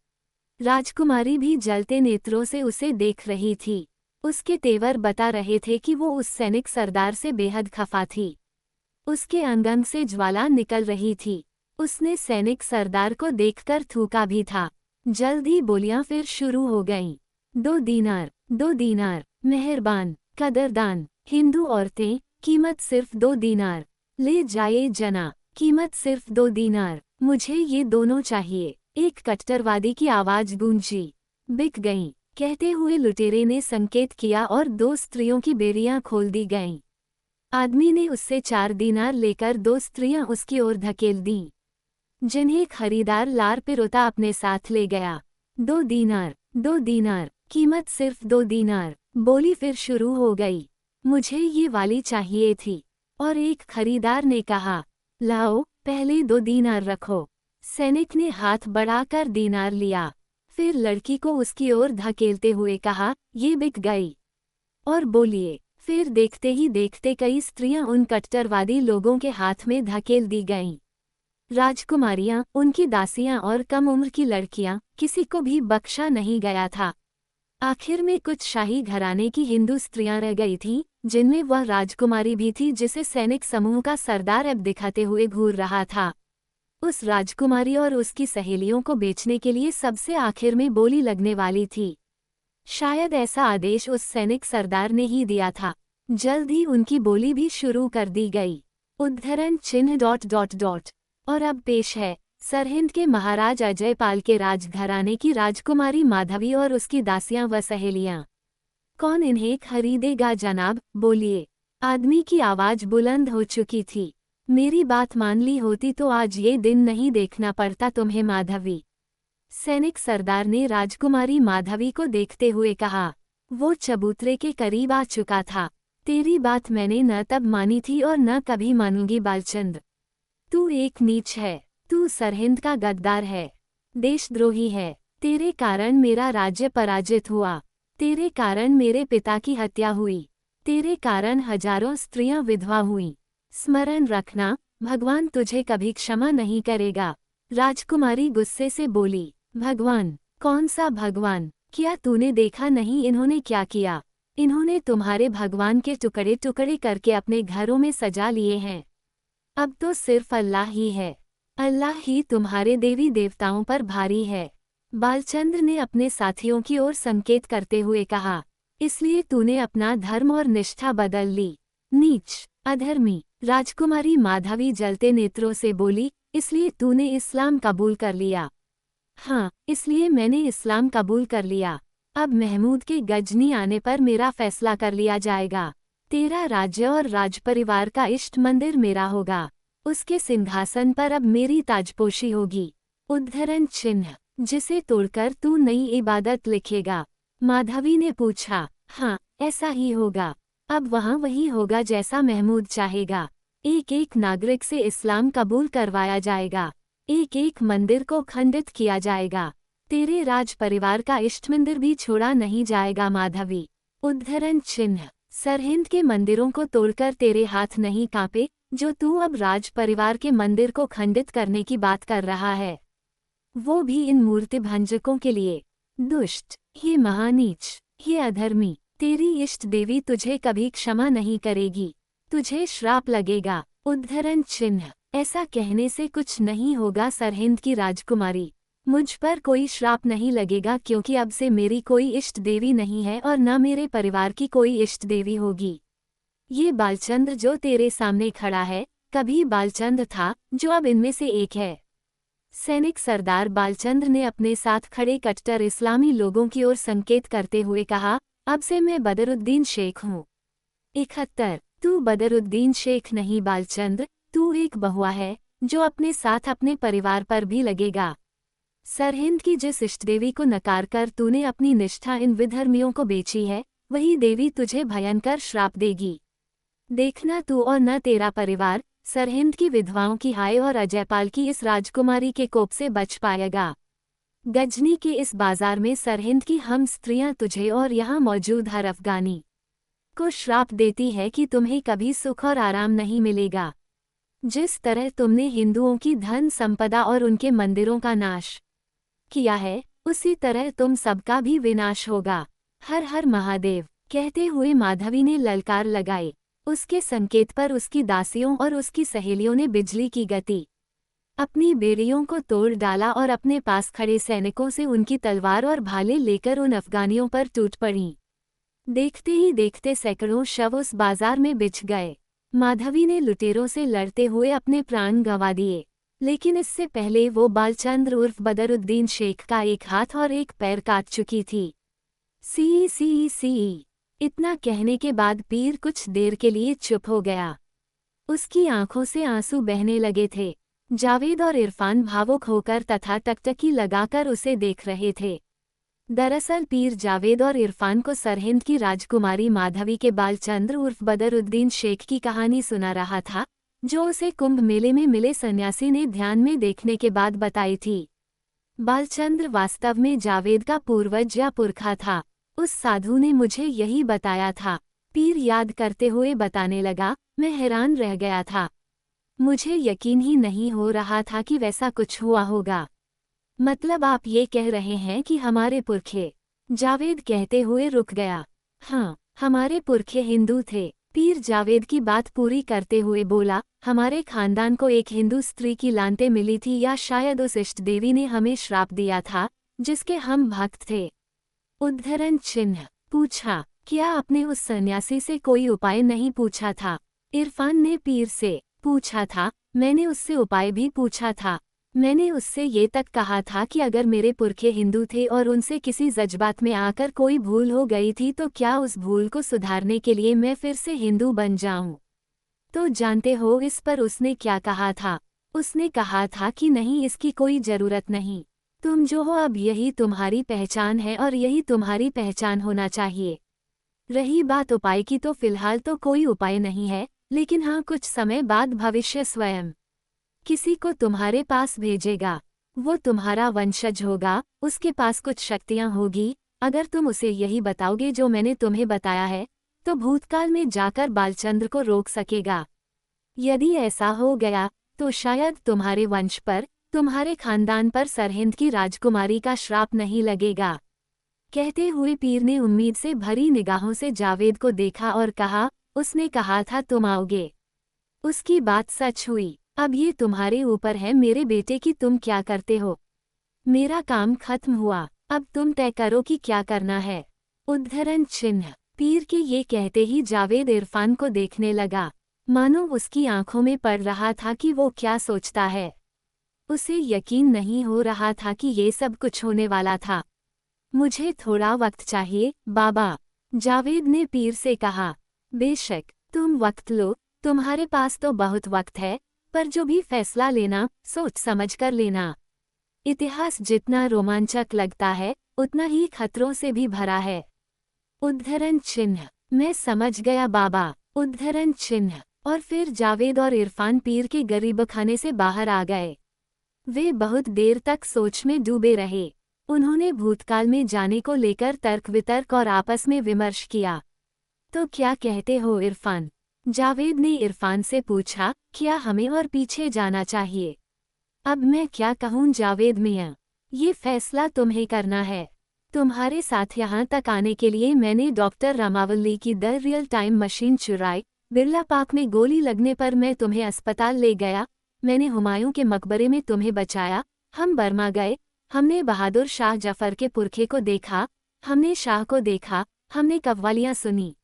राजकुमारी भी जलते नेत्रों से उसे देख रही थी। उसके तेवर बता रहे थे कि वो उस सैनिक सरदार से बेहद खफा थी। उसके अंग अंग से ज्वाला निकल रही थी। उसने सैनिक सरदार को देखकर थूका भी था। जल्द ही बोलियां फिर शुरू हो गईं। 2 दीनार, 2 दीनार, मेहरबान, कदरदान, हिंदू औरतें, कीमत सिर्फ 2 दीनार, ले जाए जना, कीमत सिर्फ 2 दीनार, मुझे ये दोनों चाहिए। एक कट्टरवादी की आवाज गूंजी। बिक गईं, कहते हुए लुटेरे ने संकेत किया और 2 स्त्रियों की बेड़ियां खोल दी गईं। आदमी ने उससे 4 दीनार लेकर 2 स्त्रियां उसकी ओर धकेल दीं, जिन्हें खरीदार लार पिरोता अपने साथ ले गया। 2 दीनार, 2 दीनार, कीमत सिर्फ 2 दीनार, बोली फिर शुरू हो गई। मुझे ये वाली चाहिए थी। और एक खरीदार ने कहा, लाओ, पहले 2 दीनार रखो। सैनिक ने हाथ बढ़ाकर दीनार लिया, फिर लड़की को उसकी ओर धकेलते हुए कहा, ये बिक गई। और बोलिए, फिर देखते ही देखते कई स्त्रियां उन कट्टरवादी लोगों के हाथ में धकेल दी गईं। राजकुमारियां, उनकी दासियां और कम उम्र की लड़कियां, किसी को भी बख्शा नहीं गया था। आखिर में कुछ शाही घराने की हिंदू स्त्रियां रह गई थीं, जिनमें वह राजकुमारी भी थी जिसे सैनिक समूह का सरदार अब दिखाते हुए घूर रहा था। उस राजकुमारी और उसकी सहेलियों को बेचने के लिए सबसे आखिर में बोली लगने वाली थी। शायद ऐसा आदेश उस सैनिक सरदार ने ही दिया था। जल्द ही उनकी बोली भी शुरू कर दी गई। उद्धरण चिन्ह ... और अब पेश है सरहिंद के महाराज अजय पाल के राजघराने की राजकुमारी माधवी और उसकी दासियां व सहेलियां। कौन इन्हें खरीदेगा जनाब, बोलिए। आदमी की आवाज बुलंद हो चुकी थी। मेरी बात मान ली होती तो आज ये दिन नहीं देखना पड़ता तुम्हें माधवी। सैनिक सरदार ने राजकुमारी माधवी को देखते हुए कहा। वो चबूतरे के करीब आ चुका था। तेरी बात मैंने न तब मानी थी और न कभी मानूंगी बालचंद। तू एक नीच है। तू सरहिंद का गद्दार है, देशद्रोही है। तेरे कारण मेरा राज्य पराजित हुआ। तेरे कारण मेरे पिता की हत्या हुई। तेरे कारण हजारों स्त्रियां विधवा हुईं। स्मरण रखना, भगवान तुझे कभी क्षमा नहीं करेगा। राजकुमारी गुस्से से बोली। भगवान? कौन सा भगवान? क्या तूने देखा नहीं इन्होंने क्या किया? इन्होंने तुम्हारे भगवान के टुकड़े टुकड़े करके अपने घरों में सजा लिए हैं। अब तो सिर्फ अल्लाह ही है। अल्लाह ही तुम्हारे देवी देवताओं पर भारी है। बालचंद्र ने अपने साथियों की ओर संकेत करते हुए कहा। इसलिए तूने अपना धर्म और निष्ठा बदल ली। नीच, अधर्मी। राजकुमारी माधवी जलते नेत्रों से बोली, इसलिए तूने इस्लाम कबूल कर लिया? हाँ, इसलिए मैंने इस्लाम कबूल कर लिया। अब महमूद के गजनी आने पर मेरा फैसला कर लिया जाएगा। तेरा राज्य और राजपरिवार का इष्ट मंदिर मेरा होगा। उसके सिंहासन पर अब मेरी ताजपोशी होगी। उद्धरण चिन्ह, जिसे तोड़कर तू नई इबादत लिखेगा? माधवी ने पूछा। हाँ, ऐसा ही होगा। अब वहाँ वही होगा जैसा महमूद चाहेगा। एक एक नागरिक से इस्लाम कबूल करवाया जाएगा। एक एक मंदिर को खंडित किया जाएगा। तेरे राज परिवार का इष्ट मंदिर भी छोड़ा नहीं जाएगा माधवी। उद्धरण चिन्ह, सरहिंद के मंदिरों को तोड़कर तेरे हाथ नहीं कांपे, जो तू अब राज परिवार के मंदिर को खंडित करने की बात कर रहा है, वो भी इन मूर्ति भंजकों के लिए। दुष्ट, ये महानीच, ये अधर्मी, तेरी इष्ट देवी तुझे कभी क्षमा नहीं करेगी। तुझे श्राप लगेगा। उद्धरण चिन्ह, ऐसा कहने से कुछ नहीं होगा सरहिंद की राजकुमारी। मुझ पर कोई श्राप नहीं लगेगा क्योंकि अब से मेरी कोई इष्ट देवी नहीं है और न मेरे परिवार की कोई इष्ट देवी होगी। ये बालचंद्र जो तेरे सामने खड़ा है कभी बालचंद्र था जो अब इनमें से एक है। सैनिक सरदार बालचंद्र ने अपने साथ खड़े कट्टर इस्लामी लोगों की ओर संकेत करते हुए कहा, अब से मैं बदरुद्दीन शेख हूँ। 71 तू बदरुद्दीन शेख नहीं बालचंद्र, तू एक बहुआ है जो अपने साथ अपने परिवार पर भी लगेगा। सरहिंद की जिस इष्ट देवी को नकार कर तूने अपनी निष्ठा इन विधर्मियों को बेची है, वही देवी तुझे भयंकर श्राप देगी। देखना तू और न तेरा परिवार सरहिंद की विधवाओं की हाय और अजयपाल की इस राजकुमारी के कोप से बच पाएगा। गजनी के इस बाजार में सरहिंद की हम स्त्रियां तुझे और यहाँ मौजूद हर अफगानी को श्राप देती है कि तुम्हें कभी सुख और आराम नहीं मिलेगा। जिस तरह तुमने हिंदुओं की धन संपदा और उनके मंदिरों का नाश किया है, उसी तरह तुम सबका भी विनाश होगा। हर हर महादेव कहते हुए माधवी ने ललकार लगाई। उसके संकेत पर उसकी दासियों और उसकी सहेलियों ने बिजली की गति अपनी बेड़ियों को तोड़ डाला और अपने पास खड़े सैनिकों से उनकी तलवार और भाले लेकर उन अफगानियों पर टूट पड़ी। देखते ही देखते सैकड़ों शव उस बाजार में बिछ गए। माधवी ने लुटेरों से लड़ते हुए अपने प्राण गंवा दिए, लेकिन इससे पहले वो बालचंद्र उर्फ बदरुद्दीन शेख का एक हाथ और एक पैर काट चुकी थी। सी इतना कहने के बाद पीर कुछ देर के लिए चुप हो गया। उसकी आंखों से आंसू बहने लगे थे। जावेद और इरफान भावुक होकर तथा टकटकी लगाकर उसे देख रहे थे। दरअसल पीर जावेद और इरफान को सरहिंद की राजकुमारी माधवी के बालचंद्र उर्फ बदरुद्दीन शेख की कहानी सुना रहा था, जो उसे कुंभ मेले में मिले सन्यासी ने ध्यान में देखने के बाद बताई थी। बालचंद्र वास्तव में जावेद का पूर्वज या पुरखा था। उस साधु ने मुझे यही बताया था। पीर याद करते हुए बताने लगा, मैं हैरान रह गया था। मुझे यकीन ही नहीं हो रहा था कि वैसा कुछ हुआ होगा। मतलब आप ये कह रहे हैं कि हमारे पुरखे? जावेद कहते हुए रुक गया। हाँ, हमारे पुरखे हिंदू थे। पीर जावेद की बात पूरी करते हुए बोला, हमारे खानदान को एक हिंदू स्त्री की लानतें मिली थी, या शायद उस इष्ट देवी ने हमें श्राप दिया था जिसके हम भक्त थे। उद्धरण चिन्ह। पूछा, क्या आपने उस सन्यासी से कोई उपाय नहीं पूछा था? इरफान ने पीर से पूछा था। मैंने उससे उपाय भी पूछा था। मैंने उससे ये तक कहा था कि अगर मेरे पुरखे हिंदू थे और उनसे किसी जज्बात में आकर कोई भूल हो गई थी तो क्या उस भूल को सुधारने के लिए मैं फिर से हिंदू बन जाऊं? तो जानते हो इस पर उसने क्या कहा था? उसने कहा था कि नहीं, इसकी कोई जरूरत नहीं। तुम जो हो अब यही तुम्हारी पहचान है और यही तुम्हारी पहचान होना चाहिए। रही बात उपाय की, तो फिलहाल तो कोई उपाय नहीं है, लेकिन हाँ, कुछ समय बाद भविष्य स्वयं किसी को तुम्हारे पास भेजेगा। वो तुम्हारा वंशज होगा, उसके पास कुछ शक्तियाँ होगी। अगर तुम उसे यही बताओगे जो मैंने तुम्हें बताया है, तो भूतकाल में जाकर बालचंद्र को रोक सकेगा। यदि ऐसा हो गया तो शायद तुम्हारे वंश पर, तुम्हारे खानदान पर सरहिंद की राजकुमारी का श्राप नहीं लगेगा। कहते हुए पीर ने उम्मीद से भरी निगाहों से जावेद को देखा और कहा, उसने कहा था तुम आओगे। उसकी बात सच हुई। अब ये तुम्हारे ऊपर है मेरे बेटे कि तुम क्या करते हो। मेरा काम खत्म हुआ, अब तुम तय करो कि क्या करना है। उद्धरण चिन्ह। पीर के ये कहते ही जावेद इरफान को देखने लगा, मानो उसकी आंखों में पड़ रहा था कि वो क्या सोचता है। उसे यकीन नहीं हो रहा था कि ये सब कुछ होने वाला था। मुझे थोड़ा वक्त चाहिए बाबा, जावेद ने पीर से कहा। बेशक, तुम वक्त लो, तुम्हारे पास तो बहुत वक्त है, पर जो भी फैसला लेना सोच समझ कर लेना। इतिहास जितना रोमांचक लगता है उतना ही खतरों से भी भरा है। उद्धरण चिन्ह। मैं समझ गया बाबा। उद्धरण चिन्ह। और फिर जावेद और इरफान पीर के गरीबखाने से बाहर आ गए। वे बहुत देर तक सोच में डूबे रहे। उन्होंने भूतकाल में जाने को लेकर तर्क वितर्क और आपस में विमर्श किया। तो क्या कहते हो इरफान? जावेद ने इरफान से पूछा, क्या हमें और पीछे जाना चाहिए? अब मैं क्या कहूँ जावेद मियाँ, ये फैसला तुम्हें करना है। तुम्हारे साथ यहाँ तक आने के लिए मैंने डॉक्टर रामावली की द रियल टाइम मशीन चुराई। बिरला पार्क में गोली लगने पर मैं तुम्हें अस्पताल ले गया। मैंने हुमायूं के मकबरे में तुम्हें बचाया। हम बर्मा गए, हमने बहादुर शाह जफर के पुरखे को देखा, हमने शाह को देखा, हमने कव्वालियाँ सुनी।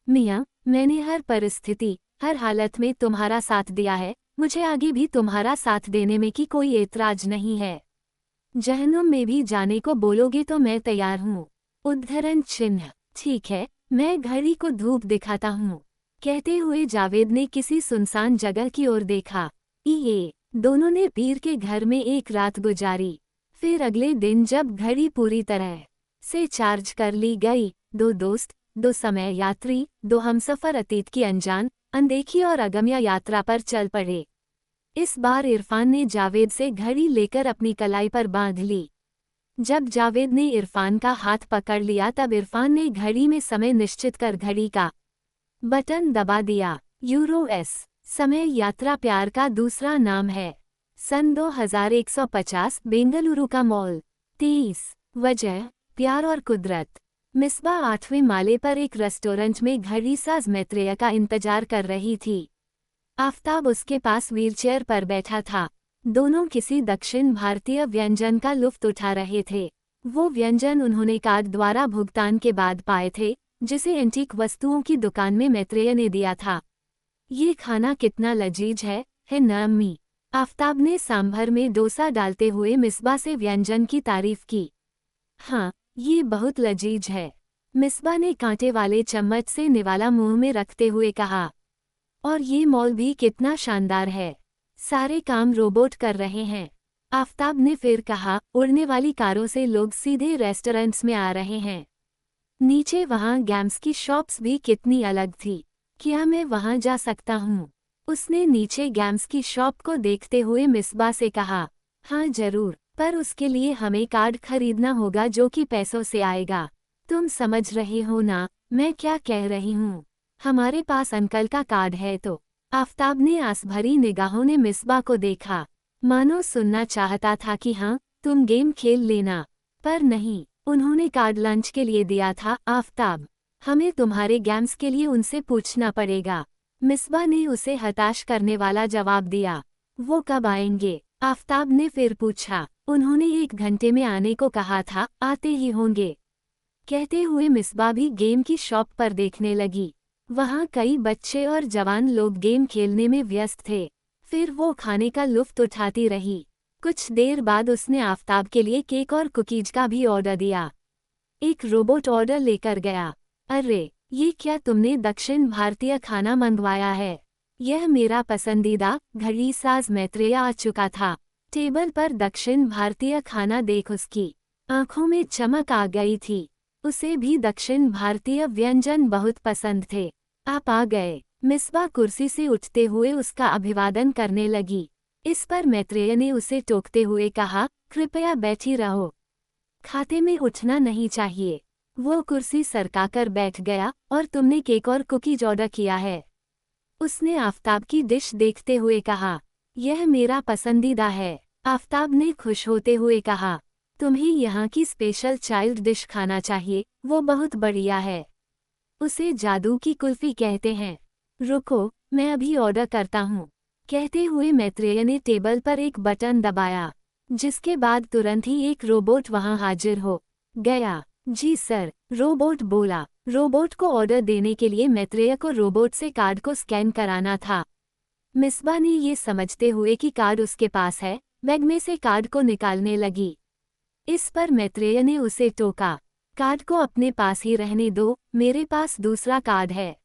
मियाँ, मैंने हर परिस्थिति, हर हालत में तुम्हारा साथ दिया है, मुझे आगे भी तुम्हारा साथ देने में की कोई ऐतराज नहीं है। जहन्नुम में भी जाने को बोलोगे तो मैं तैयार हूँ। उद्धरण चिन्ह। ठीक है, मैं घड़ी को धूप दिखाता हूँ। कहते हुए जावेद ने किसी सुनसान जगह की ओर देखा। ये दोनों ने पीर के घर में एक रात गुजारी। फिर अगले दिन जब घड़ी पूरी तरह से चार्ज कर ली गई, दो दोस्त, दो समय यात्री, दो हमसफर अतीत की अनजान, अनदेखी और अगम्य यात्रा पर चल पड़े। इस बार इरफान ने जावेद से घड़ी लेकर अपनी कलाई पर बांध ली। जब जावेद ने इरफान का हाथ पकड़ लिया तब इरफान ने घड़ी में समय निश्चित कर घड़ी का बटन दबा दिया। यूरो-एस समय यात्रा प्यार का दूसरा नाम है। सन 2150 बेंगलुरु का मॉल। 30 वजह प्यार और कुदरत। मिसबा 8वें माले पर एक रेस्टोरेंट में घड़ी साज मैत्रेय का इंतजार कर रही थी। आफताब उसके पास व्हीलचेयर पर बैठा था। दोनों किसी दक्षिण भारतीय व्यंजन का लुफ्त उठा रहे थे। वो व्यंजन उन्होंने कार्ड द्वारा भुगतान के बाद पाए थे, जिसे एंटीक वस्तुओं की दुकान में मैत्रेय ने दिया था। ये खाना कितना लजीज है न अम्मी? आफताब ने सांभर में डोसा डालते हुए मिसबा से व्यंजन की तारीफ की। हाँ, ये बहुत लजीज है, मिसबा ने कांटे वाले चम्मच से निवाला मुंह में रखते हुए कहा। और ये मॉल भी कितना शानदार है, सारे काम रोबोट कर रहे हैं। आफताब ने फिर कहा, उड़ने वाली कारों से लोग सीधे रेस्टोरेंट्स में आ रहे हैं। नीचे वहाँ गेम्स की शॉप्स भी कितनी अलग थी। क्या मैं वहाँ जा सकता हूँ? उसने नीचे गेम्स की शॉप को देखते हुए मिसबा से कहा। हाँ जरूर, पर उसके लिए हमें कार्ड खरीदना होगा जो कि पैसों से आएगा। तुम समझ रहे हो ना मैं क्या कह रही हूँ? हमारे पास अंकल का कार्ड है तो। आफताब ने आस भरी निगाहों ने मिसबा को देखा, मानो सुनना चाहता था कि हाँ तुम गेम खेल लेना, पर नहीं, उन्होंने कार्ड लंच के लिए दिया था। आफताब, हमें तुम्हारे गेम्स के लिए उनसे पूछना पड़ेगा। मिसबा ने उसे हताश करने वाला जवाब दिया। वो कब आएंगे? आफताब ने फिर पूछा। उन्होंने 1 घंटे में आने को कहा था, आते ही होंगे। कहते हुए मिसबा भी गेम की शॉप पर देखने लगी। वहाँ कई बच्चे और जवान लोग गेम खेलने में व्यस्त थे। फिर वो खाने का लुफ्त उठाती रही। कुछ देर बाद उसने आफताब के लिए केक और कुकीज का भी ऑर्डर दिया। एक रोबोट ऑर्डर लेकर गया। अरे, ये क्या तुमने दक्षिण भारतीय खाना मंगवाया है? यह मेरा पसंदीदा घड़ी साज मैत्रेय आ चुका था। टेबल पर दक्षिण भारतीय खाना देख उसकी आंखों में चमक आ गई थी। उसे भी दक्षिण भारतीय व्यंजन बहुत पसंद थे। आप आ गए। मिसबा कुर्सी से उठते हुए उसका अभिवादन करने लगी। इस पर मैत्रेय ने उसे टोकते हुए कहा, कृपया बैठी रहो, खाते में उठना नहीं चाहिए। वो कुर्सी सरकाकर बैठ गया। और तुमने केक और कुकीज ऑर्डर किया है? उसने आफताब की डिश देखते हुए कहा। यह मेरा पसंदीदा है। आफताब ने खुश होते हुए कहा। तुम्हें यहाँ की स्पेशल चाइल्ड डिश खाना चाहिए, वो बहुत बढ़िया है। उसे जादू की कुल्फी कहते हैं। रुको, मैं अभी ऑर्डर करता हूँ। कहते हुए मैत्रेय ने टेबल पर एक बटन दबाया, जिसके बाद तुरंत ही एक रोबोट वहां हाजिर हो गया। जी सर, रोबोट बोला। रोबोट को ऑर्डर देने के लिए मैत्रेय को रोबोट से कार्ड को स्कैन कराना था। मिसबा ने ये समझते हुए कि कार्ड उसके पास है, बैग में से कार्ड को निकालने लगी। इस पर मैत्रेय ने उसे टोका, कार्ड को अपने पास ही रहने दो, मेरे पास दूसरा कार्ड है।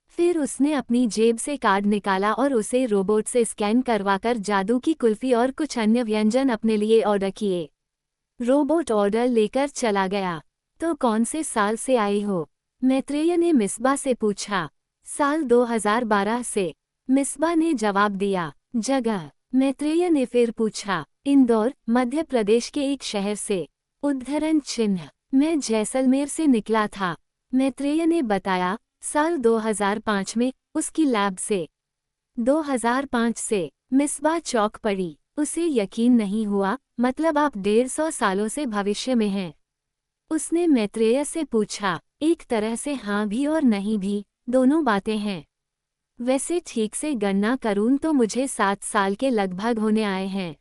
फिर उसने अपनी जेब से कार्ड निकाला और उसे रोबोट से स्कैन करवाकर जादू की कुल्फी और कुछ अन्य व्यंजन अपने लिए ऑर्डर किए। रोबोट ऑर्डर लेकर चला गया। तो कौन से साल से आई हो? मैत्रेय ने मिसबा से पूछा। साल 2012 से, मिसबा ने जवाब दिया। जगह? मैत्रेय ने फिर पूछा। इंदौर, मध्य प्रदेश के एक शहर से। उद्धरण चिन्ह। मैं जैसलमेर से निकला था, मैत्रेय ने बताया। साल 2005 में, उसकी लैब से। 2005 से, मिसबा चौंक पड़ी। उसे यकीन नहीं हुआ, मतलब आप 150 सालों से भविष्य में हैं? उसने मैत्रेय से पूछा। एक तरह से हाँ भी और नहीं भी, दोनों बातें हैं। वैसे ठीक से गणना करूं तो मुझे 7 साल के लगभग होने आए हैं।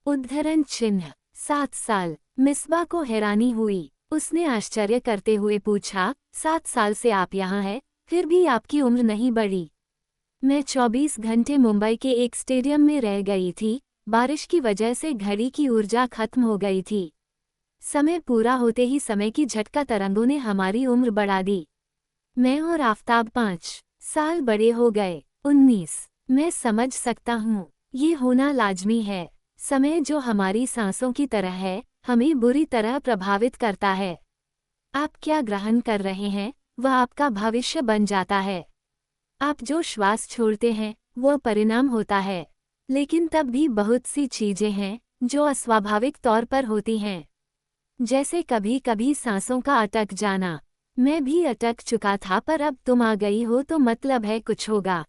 उद्धरण चिन्ह। 7 साल? मिसबा को हैरानी हुई। उसने आश्चर्य करते हुए पूछा, 7 साल से आप यहाँ हैं, फिर भी आपकी उम्र नहीं बढ़ी। मैं 24 घंटे मुंबई के एक स्टेडियम में रह गई थी। बारिश की वजह से घड़ी की ऊर्जा खत्म हो गई थी। समय पूरा होते ही समय की झटका तरंगों ने हमारी उम्र बढ़ा दी। मैं और आफताब 5 साल बड़े हो गए। 19। मैं समझ सकता हूँ, ये होना लाजमी है। समय जो हमारी सांसों की तरह है, हमें बुरी तरह प्रभावित करता है। आप क्या ग्रहण कर रहे हैं, वह आपका भविष्य बन जाता है। आप जो श्वास छोड़ते हैं, वह परिणाम होता है। लेकिन तब भी बहुत सी चीजें हैं जो अस्वाभाविक तौर पर होती हैं। जैसे कभी कभी सांसों का अटक जाना। मैं भी अटक चुका था, पर अब तुम आ गई हो तो मतलब है कुछ होगा।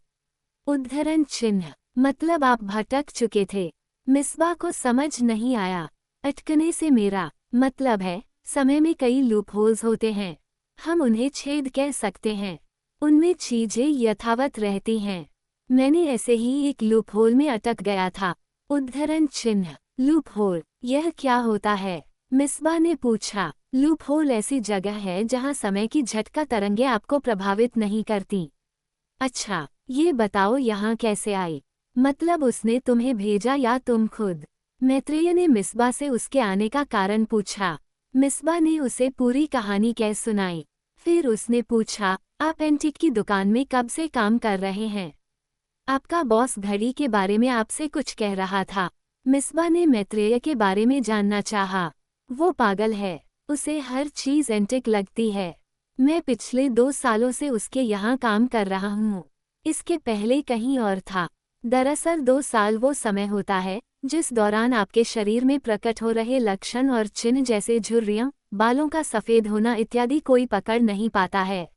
उद्धरण चिन्ह। मतलब आप भटक चुके थे। मिसबा को समझ नहीं आया। अटकने से मेरा मतलब है, समय में कई लूप होल्स होते हैं। हम उन्हें छेद कह सकते हैं। उनमें चीजें यथावत रहती हैं। मैंने ऐसे ही एक लूप होल में अटक गया था। उद्धरण चिन्ह। लूप होल, यह क्या होता है? मिसबा ने पूछा। लूप होल ऐसी जगह है जहां समय की झटका तरंगें आपको प्रभावित नहीं करती। अच्छा, ये बताओ यहाँ कैसे आई? मतलब उसने तुम्हें भेजा या तुम खुद? मैत्रेय ने मिसबा से उसके आने का कारण पूछा। मिसबा ने उसे पूरी कहानी कह सुनाई। फिर उसने पूछा, आप एंटीक की दुकान में कब से काम कर रहे हैं? आपका बॉस घड़ी के बारे में आपसे कुछ कह रहा था। मिसबा ने मैत्रेय के बारे में जानना चाहा। वो पागल है, उसे हर चीज एंटीक लगती है। मैं पिछले 2 सालों से उसके यहाँ काम कर रहा हूँ। इसके पहले कहीं और था। दरअसल 2 साल वो समय होता है जिस दौरान आपके शरीर में प्रकट हो रहे लक्षण और चिन्ह जैसे झुर्रियां, बालों का सफ़ेद होना इत्यादि कोई पकड़ नहीं पाता है।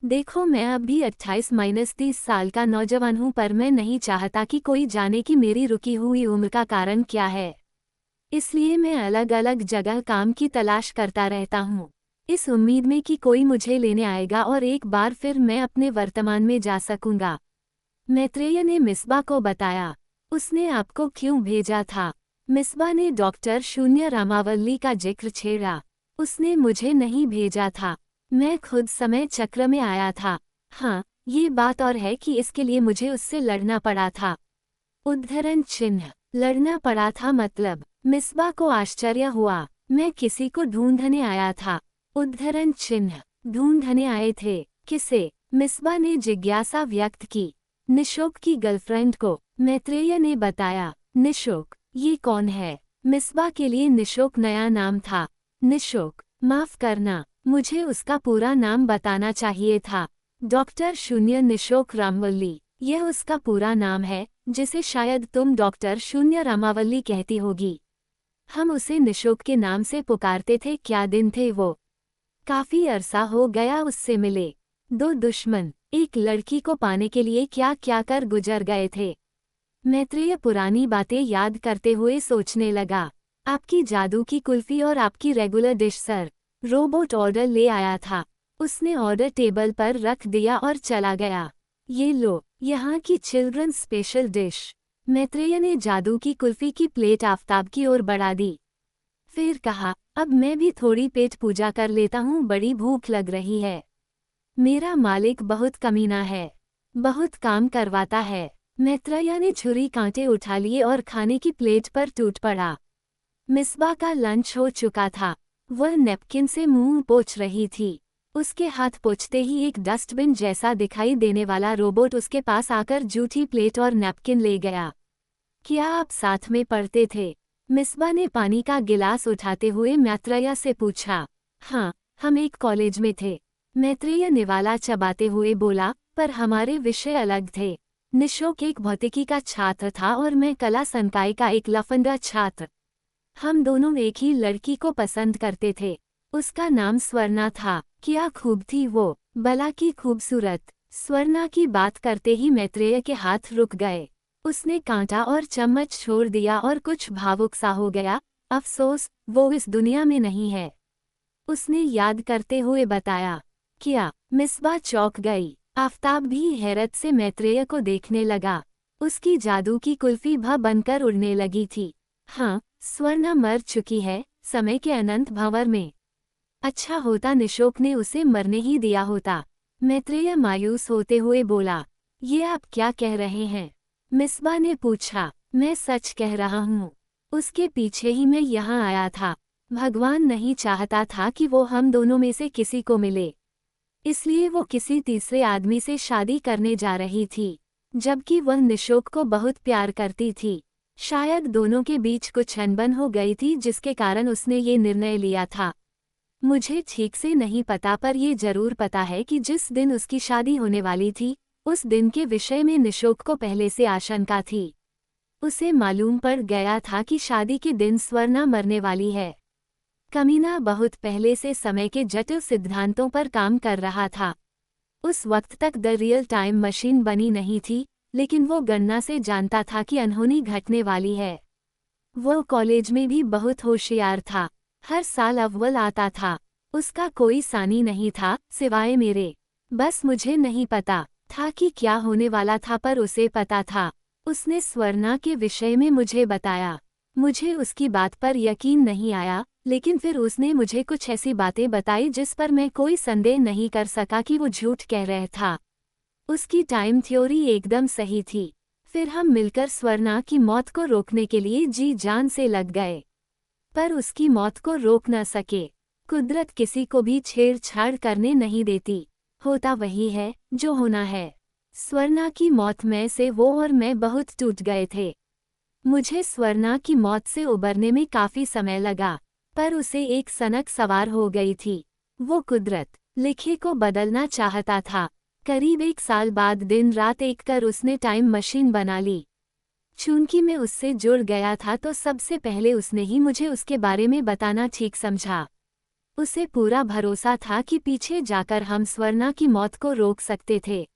देखो, मैं अब भी 28-30 साल का नौजवान हूँ, पर मैं नहीं चाहता कि कोई जाने कि मेरी रुकी हुई उम्र का कारण क्या है। इसलिए मैं अलग अलग जगह काम की तलाश करता रहता हूँ, इस उम्मीद में कि कोई मुझे लेने आएगा और एक बार फिर मैं अपने वर्तमान में जा सकूंगा। मैत्रेय ने मिसबा को बताया। उसने आपको क्यों भेजा था? मिसबा ने डॉक्टर शून्य रामावल्ली का जिक्र छेड़ा। उसने मुझे नहीं भेजा था, मैं खुद समय चक्र में आया था। हाँ, ये बात और है कि इसके लिए मुझे उससे लड़ना पड़ा था। उद्धरण चिन्ह। लड़ना पड़ा था मतलब? मिसबा को आश्चर्य हुआ। मैं किसी को ढूंढने आया था। उद्धरण चिन्ह। ढूंढने आए थे? किसे? मिसबा ने जिज्ञासा व्यक्त की। निशोक की गर्लफ्रेंड को, मैत्रेय ने बताया। निशोक? ये कौन है? मिसबा के लिए निशोक नया नाम था। निशोक? माफ करना, मुझे उसका पूरा नाम बताना चाहिए था। डॉक्टर शून्य निशोक रामवल्ली, यह उसका पूरा नाम है, जिसे शायद तुम डॉक्टर शून्य रामावल्ली कहती होगी। हम उसे निशोक के नाम से पुकारते थे। क्या दिन थे वो! काफी अरसा हो गया उससे मिले। 2 दुश्मन एक लड़की को पाने के लिए क्या क्या कर गुजर गए थे। मैत्रेय पुरानी बातें याद करते हुए सोचने लगा। आपकी जादू की कुल्फी और आपकी regular dish sir. Robot order ले आया था। उसने ऑर्डर टेबल पर रख दिया और चला गया। ये लो, यहाँ की चिल्ड्रन स्पेशल डिश। मैत्रेय ने जादू की कुल्फी की प्लेट आफताब की ओर बढ़ा दी। फिर कहा, अब मैं भी थोड़ी पेट पूजा कर लेता हूँ, बड़ी भूख लग रही है। मेरा मालिक बहुत कमीना है, बहुत काम करवाता है। मैत्रेय ने छुरी कांटे उठा लिए और खाने की प्लेट पर टूट पड़ा। मिसबा का लंच हो चुका था। वह नैपकिन से मुंह पोंछ रही थी। उसके हाथ पोंछते ही एक डस्टबिन जैसा दिखाई देने वाला रोबोट उसके पास आकर जूठी प्लेट और नैपकिन ले गया। क्या आप साथ में पढ़ते थे? मिसबा ने पानी का गिलास उठाते हुए मैत्रेय से पूछा। हाँ, हम एक कॉलेज में थे। मैत्रेय निवाला चबाते हुए बोला, पर हमारे विषय अलग थे। निशोक एक भौतिकी का छात्र था और मैं कला संकाय का एक लफंगा छात्र। हम दोनों एक ही लड़की को पसंद करते थे। उसका नाम स्वर्णा था। क्या खूब थी वो, भला की खूबसूरत। स्वर्णा की बात करते ही मैत्रेय के हाथ रुक गए। उसने कांटा और चम्मच छोड़ दिया और कुछ भावुक सा हो गया। अफसोस, वो इस दुनिया में नहीं है, उसने याद करते हुए बताया। क्या? मिसबा चौंक गई। आफताब भी हैरत से मैत्रेय को देखने लगा। उसकी जादू की कुल्फी बनकर उड़ने लगी थी। हाँ, स्वर्णा मर चुकी है, समय के अनंत भंवर में। अच्छा होता निशोक ने उसे मरने ही दिया होता। मैत्रेय मायूस होते हुए बोला, ये आप क्या कह रहे हैं? मिसबा ने पूछा। मैं सच कह रहा हूँ। उसके पीछे ही मैं यहाँ आया था। भगवान नहीं चाहता था कि वो हम दोनों में से किसी को मिले, इसलिए वो किसी तीसरे आदमी से शादी करने जा रही थी, जबकि वह निशोक को बहुत प्यार करती थी। शायद दोनों के बीच कुछ अनबन हो गई थी जिसके कारण उसने ये निर्णय लिया था। मुझे ठीक से नहीं पता, पर ये जरूर पता है कि जिस दिन उसकी शादी होने वाली थी, उस दिन के विषय में निशोक को पहले से आशंका थी। उसे मालूम पड़ गया था कि शादी के दिन स्वर्णा मरने वाली है। कमीना बहुत पहले से समय के जटिल सिद्धांतों पर काम कर रहा था। उस वक्त तक द रियल टाइम मशीन बनी नहीं थी, लेकिन वो गणना से जानता था कि अनहोनी घटने वाली है। वो कॉलेज में भी बहुत होशियार था, हर साल अव्वल आता था। उसका कोई सानी नहीं था सिवाय मेरे। बस मुझे नहीं पता था कि क्या होने वाला था, पर उसे पता था। उसने स्वर्णा के विषय में मुझे बताया। मुझे उसकी बात पर यकीन नहीं आया, लेकिन फिर उसने मुझे कुछ ऐसी बातें बताई जिस पर मैं कोई संदेह नहीं कर सका कि वो झूठ कह रहा था। उसकी टाइम थ्योरी एकदम सही थी। फिर हम मिलकर स्वर्णा की मौत को रोकने के लिए जी जान से लग गए, पर उसकी मौत को रोक न सके। कुदरत किसी को भी छेड़छाड़ करने नहीं देती, होता वही है जो होना है। स्वर्णा की मौत में से वो और मैं बहुत टूट गए थे। मुझे स्वर्णा की मौत से उबरने में काफी समय लगा, पर उसे एक सनक सवार हो गई थी। वो कुदरत लिखे को बदलना चाहता था। करीब 1 साल बाद दिन रात एक कर उसने टाइम मशीन बना ली। चूंकि मैं उससे जुड़ गया था तो सबसे पहले उसने ही मुझे उसके बारे में बताना ठीक समझा। उसे पूरा भरोसा था कि पीछे जाकर हम स्वर्णा की मौत को रोक सकते थे।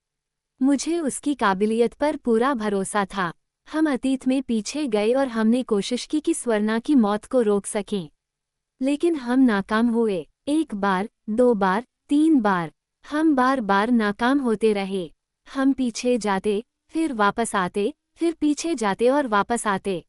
मुझे उसकी काबिलियत पर पूरा भरोसा था। हम अतीत में पीछे गए और हमने कोशिश की कि स्वर्णा की मौत को रोक सकें, लेकिन हम नाकाम हुए। 1 बार, 2 बार, 3 बार, हम बार बार नाकाम होते रहे। हम पीछे जाते, फिर वापस आते, फिर पीछे जाते और वापस आते।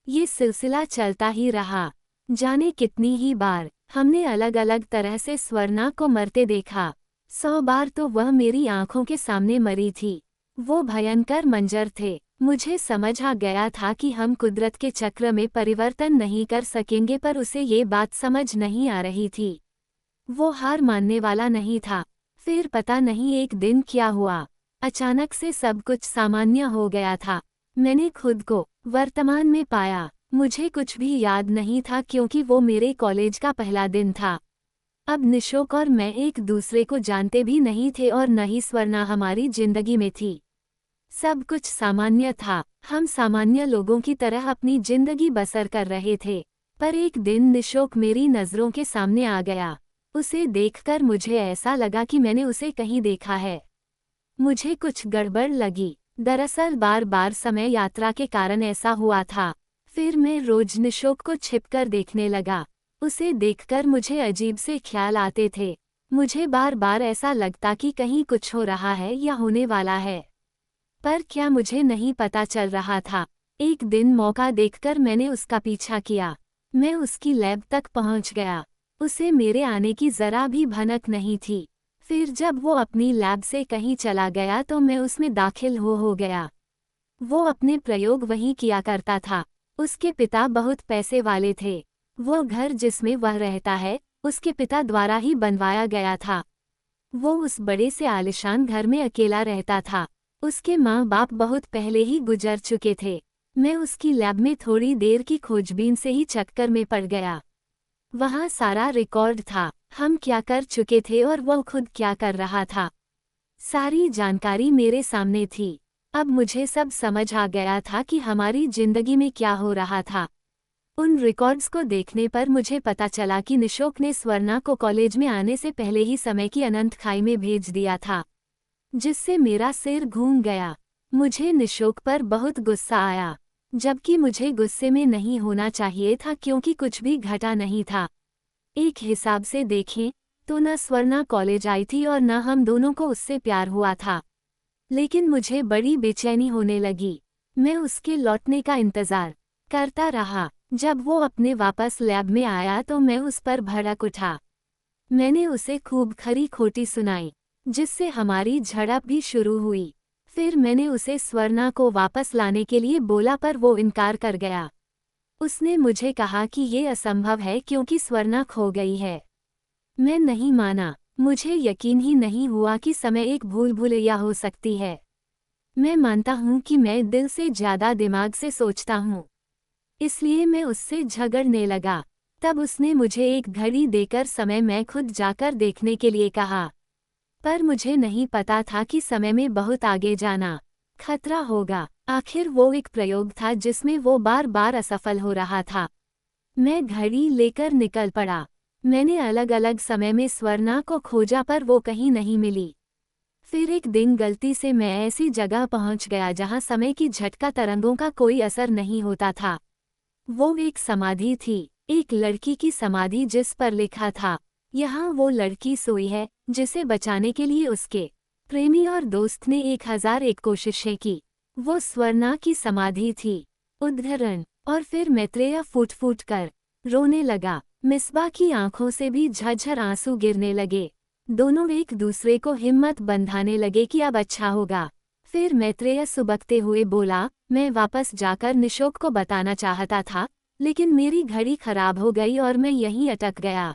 ये सिलसिला चलता ही रहा। जाने कितनी ही बार हमने अलग अलग तरह से स्वर्णा को मरते देखा। 100 बार तो वह मेरी आंखों के सामने मरी थी। वो भयंकर मंजर थे। मुझे समझ आ गया था कि हम कुदरत के चक्र में परिवर्तन नहीं कर सकेंगे, पर उसे ये बात समझ नहीं आ रही थी। वो हार मानने वाला नहीं था। फिर पता नहीं एक दिन क्या हुआ, अचानक से सब कुछ सामान्य हो गया था। मैंने खुद को वर्तमान में पाया। मुझे कुछ भी याद नहीं था क्योंकि वो मेरे कॉलेज का पहला दिन था। अब निशोक और मैं एक दूसरे को जानते भी नहीं थे और न ही स्वर्णा हमारी जिंदगी में थी। सब कुछ सामान्य था। हम सामान्य लोगों की तरह अपनी जिंदगी बसर कर रहे थे। पर एक दिन निशोक मेरी नज़रों के सामने आ गया। उसे देखकर मुझे ऐसा लगा कि मैंने उसे कहीं देखा है। मुझे कुछ गड़बड़ लगी। दरअसल बार बार समय यात्रा के कारण ऐसा हुआ था। फिर मैं रोज निशोक को छिपकर देखने लगा। उसे देखकर मुझे अजीब से ख्याल आते थे। मुझे बार बार ऐसा लगता कि कहीं कुछ हो रहा है या होने वाला है, पर क्या मुझे नहीं पता चल रहा था। एक दिन मौका देखकर मैंने उसका पीछा किया। मैं उसकी लैब तक पहुंच गया। उसे मेरे आने की जरा भी भनक नहीं थी। फिर जब वो अपनी लैब से कहीं चला गया तो मैं उसमें दाखिल हो गया। वो अपने प्रयोग वहीं किया करता था। उसके पिता बहुत पैसे वाले थे। वो घर जिसमें वह रहता है, उसके पिता द्वारा ही बनवाया गया था। वो उस बड़े से आलिशान घर में अकेला रहता था। उसके माँ बाप बहुत पहले ही गुजर चुके थे। मैं उसकी लैब में थोड़ी देर की खोजबीन से ही चक्कर में पड़ गया। वहाँ सारा रिकॉर्ड था, हम क्या कर चुके थे और वह खुद क्या कर रहा था। सारी जानकारी मेरे सामने थी। अब मुझे सब समझ आ गया था कि हमारी जिंदगी में क्या हो रहा था। उन रिकॉर्ड्स को देखने पर मुझे पता चला कि निशोक ने स्वर्णा को कॉलेज में आने से पहले ही समय की अनंत खाई में भेज दिया था, जिससे मेरा सिर घूम गया। मुझे निशोक पर बहुत गुस्सा आया, जबकि मुझे गुस्से में नहीं होना चाहिए था क्योंकि कुछ भी घटा नहीं था। एक हिसाब से देखें तो न स्वर्णा कॉलेज आई थी और न हम दोनों को उससे प्यार हुआ था। लेकिन मुझे बड़ी बेचैनी होने लगी। मैं उसके लौटने का इंतजार करता रहा। जब वो अपने वापस लैब में आया तो मैं उस पर भड़क उठा। मैंने उसे खूब खरी खोटी सुनाई। जिससे हमारी झड़प भी शुरू हुई। फिर मैंने उसे स्वर्णा को वापस लाने के लिए बोला पर वो इनकार कर गया। उसने मुझे कहा कि ये असंभव है क्योंकि स्वर्णा खो गई है। मैं नहीं माना। मुझे यकीन ही नहीं हुआ कि समय एक भूल भुलैया हो सकती है। मैं मानता हूँ कि मैं दिल से ज्यादा दिमाग से सोचता हूँ, इसलिए मैं उससे झगड़ने लगा। तब उसने मुझे एक घड़ी देकर समय मैं खुद जाकर देखने के लिए कहा, पर मुझे नहीं पता था कि समय में बहुत आगे जाना खतरा होगा। आखिर वो एक प्रयोग था जिसमें वो बार बार असफल हो रहा था। मैं घड़ी लेकर निकल पड़ा। मैंने अलग अलग समय में स्वर्णा को खोजा पर वो कहीं नहीं मिली। फिर एक दिन गलती से मैं ऐसी जगह पहुंच गया जहां समय की झटका तरंगों का कोई असर नहीं होता था। वो एक समाधि थी, एक लड़की की समाधि जिस पर लिखा था, यहाँ वो लड़की सोई है जिसे बचाने के लिए उसके प्रेमी और दोस्त ने 1001 कोशिशें की। वो स्वर्णा की समाधि थी। उद्धरण। और फिर मैत्रेय फूट फूट कर रोने लगा। मिसबा की आंखों से भी झरझर आंसू गिरने लगे। दोनों एक दूसरे को हिम्मत बंधाने लगे कि अब अच्छा होगा। फिर मैत्रेय सुबकते हुए बोला, मैं वापस जाकर निशोक को बताना चाहता था, लेकिन मेरी घड़ी खराब हो गई और मैं यहीं अटक गया।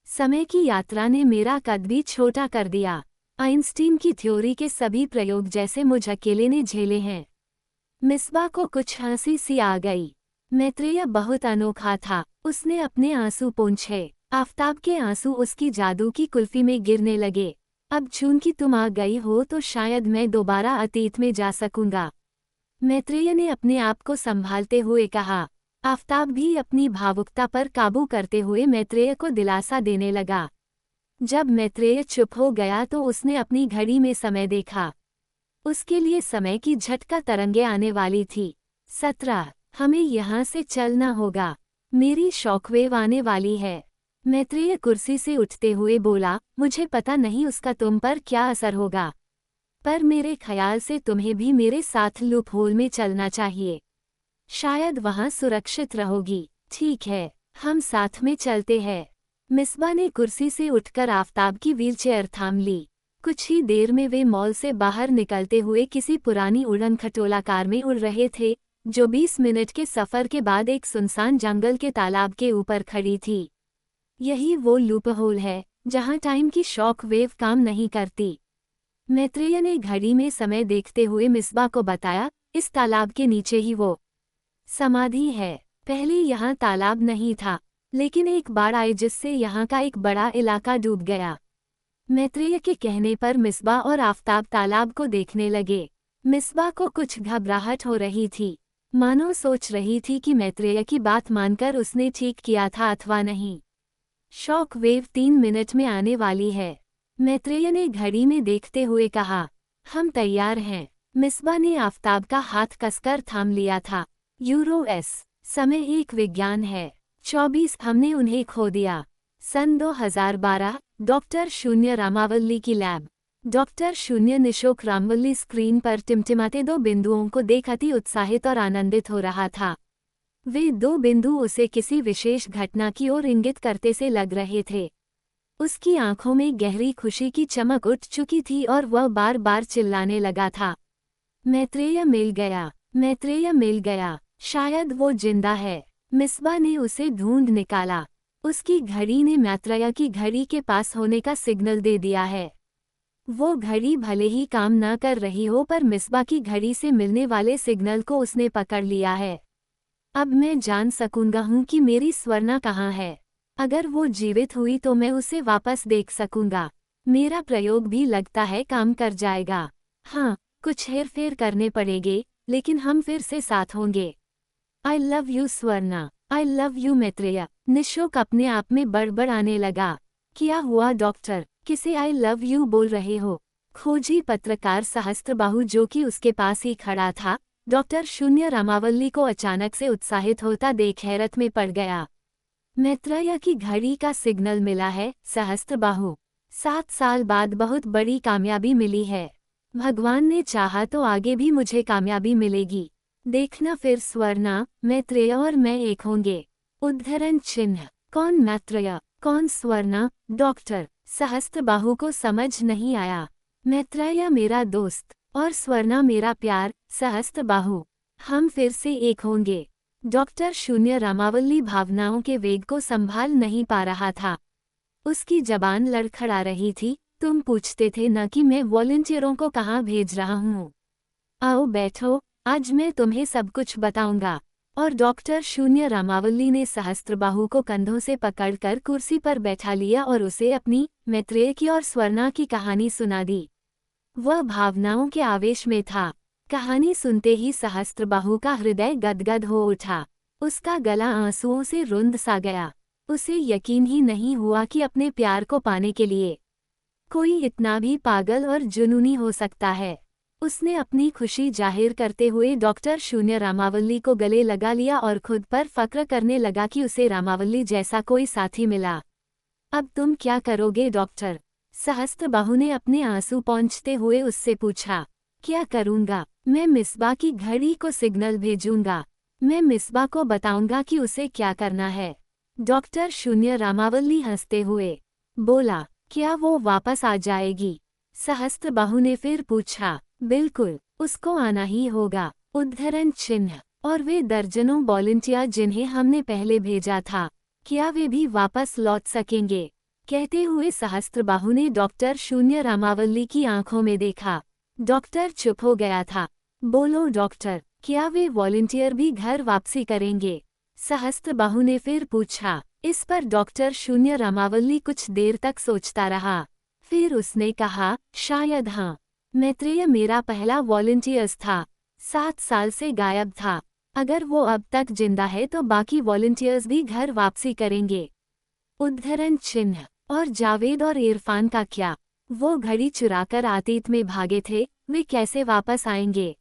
समय की यात्रा ने मेरा कद भी छोटा कर दिया। आइंस्टीन की थ्योरी के सभी प्रयोग जैसे मुझ अकेले ने झेले हैं। मिसबा को कुछ हंसी सी आ गई। मैत्रेय बहुत अनोखा था। उसने अपने आंसू पोंछे। आफताब के आंसू उसकी जादू की कुल्फी में गिरने लगे। अब चूंकि तुम आ गई हो तो शायद मैं दोबारा अतीत में जा सकूंगा। मैत्रेय ने अपने आप को संभालते हुए कहा। आफताब भी अपनी भावुकता पर काबू करते हुए मैत्रेय को दिलासा देने लगा। जब मैत्रेय चुप हो गया तो उसने अपनी घड़ी में समय देखा। उसके लिए समय की झटका तरंगे आने वाली थी। 17। हमें यहाँ से चलना होगा। मेरी शॉकवेव आने वाली है। मैत्रेय कुर्सी से उठते हुए बोला, मुझे पता नहीं उसका तुम पर क्या असर होगा, पर मेरे ख्याल से तुम्हें भी मेरे साथ लूप होल में चलना चाहिए। शायद वहाँ सुरक्षित रहोगी। ठीक है, हम साथ में चलते हैं। मिसबा ने कुर्सी से उठकर आफताब की व्हीलचेयर थाम ली। कुछ ही देर में वे मॉल से बाहर निकलते हुए किसी पुरानी उड़न खटोला कार में उड़ रहे थे, जो 20 मिनट के सफर के बाद एक सुनसान जंगल के तालाब के ऊपर खड़ी थी। यही वो लूप होल है जहां टाइम की शॉक वेव काम नहीं करती। मैत्रेय ने घड़ी में समय देखते हुए मिसबा को बताया, इस तालाब के नीचे ही वो समाधि है। पहले यहाँ तालाब नहीं था, लेकिन एक बाढ़ आई जिससे यहाँ का एक बड़ा इलाका डूब गया। मैत्रेय के कहने पर मिसबा और आफताब तालाब को देखने लगे। मिसबा को कुछ घबराहट हो रही थी, मानो सोच रही थी कि मैत्रेय की बात मानकर उसने ठीक किया था अथवा नहीं। शॉक वेव 3 मिनट में आने वाली है, मैत्रेय ने घड़ी में देखते हुए कहा। हम तैयार हैं। मिसबा ने आफताब का हाथ कसकर थाम लिया था। यूरोएस समय एक विज्ञान है। 24 हमने उन्हें खो दिया। सन 2012 डॉक्टर शून्य रामावल्ली की लैब। डॉक्टर शून्य निशोक रामवल्ली स्क्रीन पर टिमटिमाते 2 बिंदुओं को देख अति उत्साहित और आनंदित हो रहा था। वे 2 बिंदु उसे किसी विशेष घटना की ओर इंगित करते से लग रहे थे। उसकी आंखों में गहरी खुशी की चमक उठ चुकी थी और वह बार बार चिल्लाने लगा था, मैत्रेय मिल गया, मैत्रेय मिल गया, शायद वो जिंदा है। मिसबा ने उसे ढूंढ निकाला। उसकी घड़ी ने मैत्रेय की घड़ी के पास होने का सिग्नल दे दिया है। वो घड़ी भले ही काम न कर रही हो पर मिसबा की घड़ी से मिलने वाले सिग्नल को उसने पकड़ लिया है। अब मैं जान सकूंगा हूँ कि मेरी स्वर्णा कहाँ है। अगर वो जीवित हुई तो मैं उसे वापस देख सकूंगा। मेरा प्रयोग भी लगता है काम कर जाएगा। हाँ, कुछ हेरफेर करने पड़ेंगे, लेकिन हम फिर से साथ होंगे। I love you Swarna, I love you Maitreya. निशोक अपने आप में बड़बड़ाने लगा। क्या हुआ डॉक्टर, किसे आई लव यू बोल रहे हो? खोजी पत्रकार सहस्त्रबाहु जो कि उसके पास ही खड़ा था, डॉक्टर शून्य रामावल्ली को अचानक से उत्साहित होता देख हैरत में पड़ गया। मैत्रेय की घड़ी का सिग्नल मिला है सहस्त्रबाहु। 7 साल बाद बहुत बड़ी कामयाबी मिली है। भगवान ने चाहा तो आगे भी मुझे कामयाबी मिलेगी। देखना फिर स्वर्णा, मैत्रेय और मैं एक होंगे। उद्धरण चिन्ह। कौन मैत्रेय, कौन स्वर्णा? डॉक्टर सहस्त्रबाहु को समझ नहीं आया। मैत्रेय मेरा दोस्त और स्वर्णा मेरा प्यार, सहस्त्रबाहु हम फिर से एक होंगे। डॉक्टर शून्य रामावल्ली भावनाओं के वेग को संभाल नहीं पा रहा था। उसकी जबान लड़खड़ा रही थी। तुम पूछते थे न कि मैं वॉलंटियरों को कहाँ भेज रहा हूँ। आओ बैठो, आज मैं तुम्हें सब कुछ बताऊंगा। और डॉक्टर शून्य रामावल्ली ने सहस्त्रबाहु को कंधों से पकड़कर कुर्सी पर बैठा लिया और उसे अपनी, मैत्रेय की और स्वर्णा की कहानी सुना दी। वह भावनाओं के आवेश में था। कहानी सुनते ही सहस्त्रबाहु का हृदय गदगद हो उठा। उसका गला आंसुओं से रुंध सा गया। उसे यकीन ही नहीं हुआ कि अपने प्यार को पाने के लिए कोई इतना भी पागल और जुनूनी हो सकता है। उसने अपनी खुशी जाहिर करते हुए डॉक्टर शून्य रामावल्ली को गले लगा लिया और खुद पर फक्र करने लगा कि उसे रामावल्ली जैसा कोई साथी मिला। अब तुम क्या करोगे डॉक्टर? सहस्त्रबाहु ने अपने आंसू पोंछते हुए उससे पूछा। क्या करूंगा? मैं मिसबा की घड़ी को सिग्नल भेजूंगा। मैं मिसबा को बताऊंगा कि उसे क्या करना है। डॉक्टर शून्य रामावल्ली हंसते हुए बोला। क्या वो वापस आ जाएगी? सहस्त्रबाहु ने फिर पूछा। बिल्कुल, उसको आना ही होगा। उद्धरण चिन्ह। और वे दर्जनों वॉलंटियर जिन्हें हमने पहले भेजा था, क्या वे भी वापस लौट सकेंगे? कहते हुए सहस्त्रबाहु ने डॉक्टर शून्य रामावल्ली की आंखों में देखा। डॉक्टर चुप हो गया था। बोलो डॉक्टर, क्या वे वॉलंटियर भी घर वापसी करेंगे? सहस्त्रबाहु ने फिर पूछा। इस पर डॉक्टर शून्य रामावल्ली कुछ देर तक सोचता रहा। फिर उसने कहा, शायद हाँ। मैत्रेय मेरा पहला वॉलंटियर्स था। 7 साल से गायब था। अगर वो अब तक जिंदा है तो बाकी वॉलंटियर्स भी घर वापसी करेंगे। उद्धरण चिन्ह। और जावेद और इरफान का क्या? वो घड़ी चुराकर अतीत में भागे थे, वे कैसे वापस आएंगे?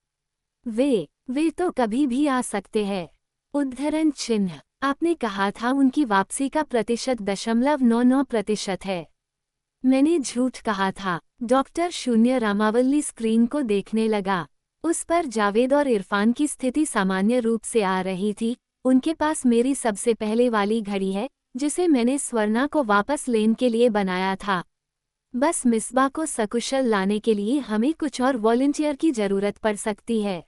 वे तो कभी भी आ सकते हैं। उद्धरण चिन्ह। आपने कहा था उनकी वापसी का प्रतिशत 0.99% है। मैंने झूठ कहा था। डॉक्टर शून्य रामावल्ली स्क्रीन को देखने लगा। उस पर जावेद और इरफान की स्थिति सामान्य रूप से आ रही थी। उनके पास मेरी सबसे पहले वाली घड़ी है, जिसे मैंने स्वर्णा को वापस लेने के लिए बनाया था। बस मिसबा को सकुशल लाने के लिए हमें कुछ और वॉलंटियर की जरूरत पड़ सकती है।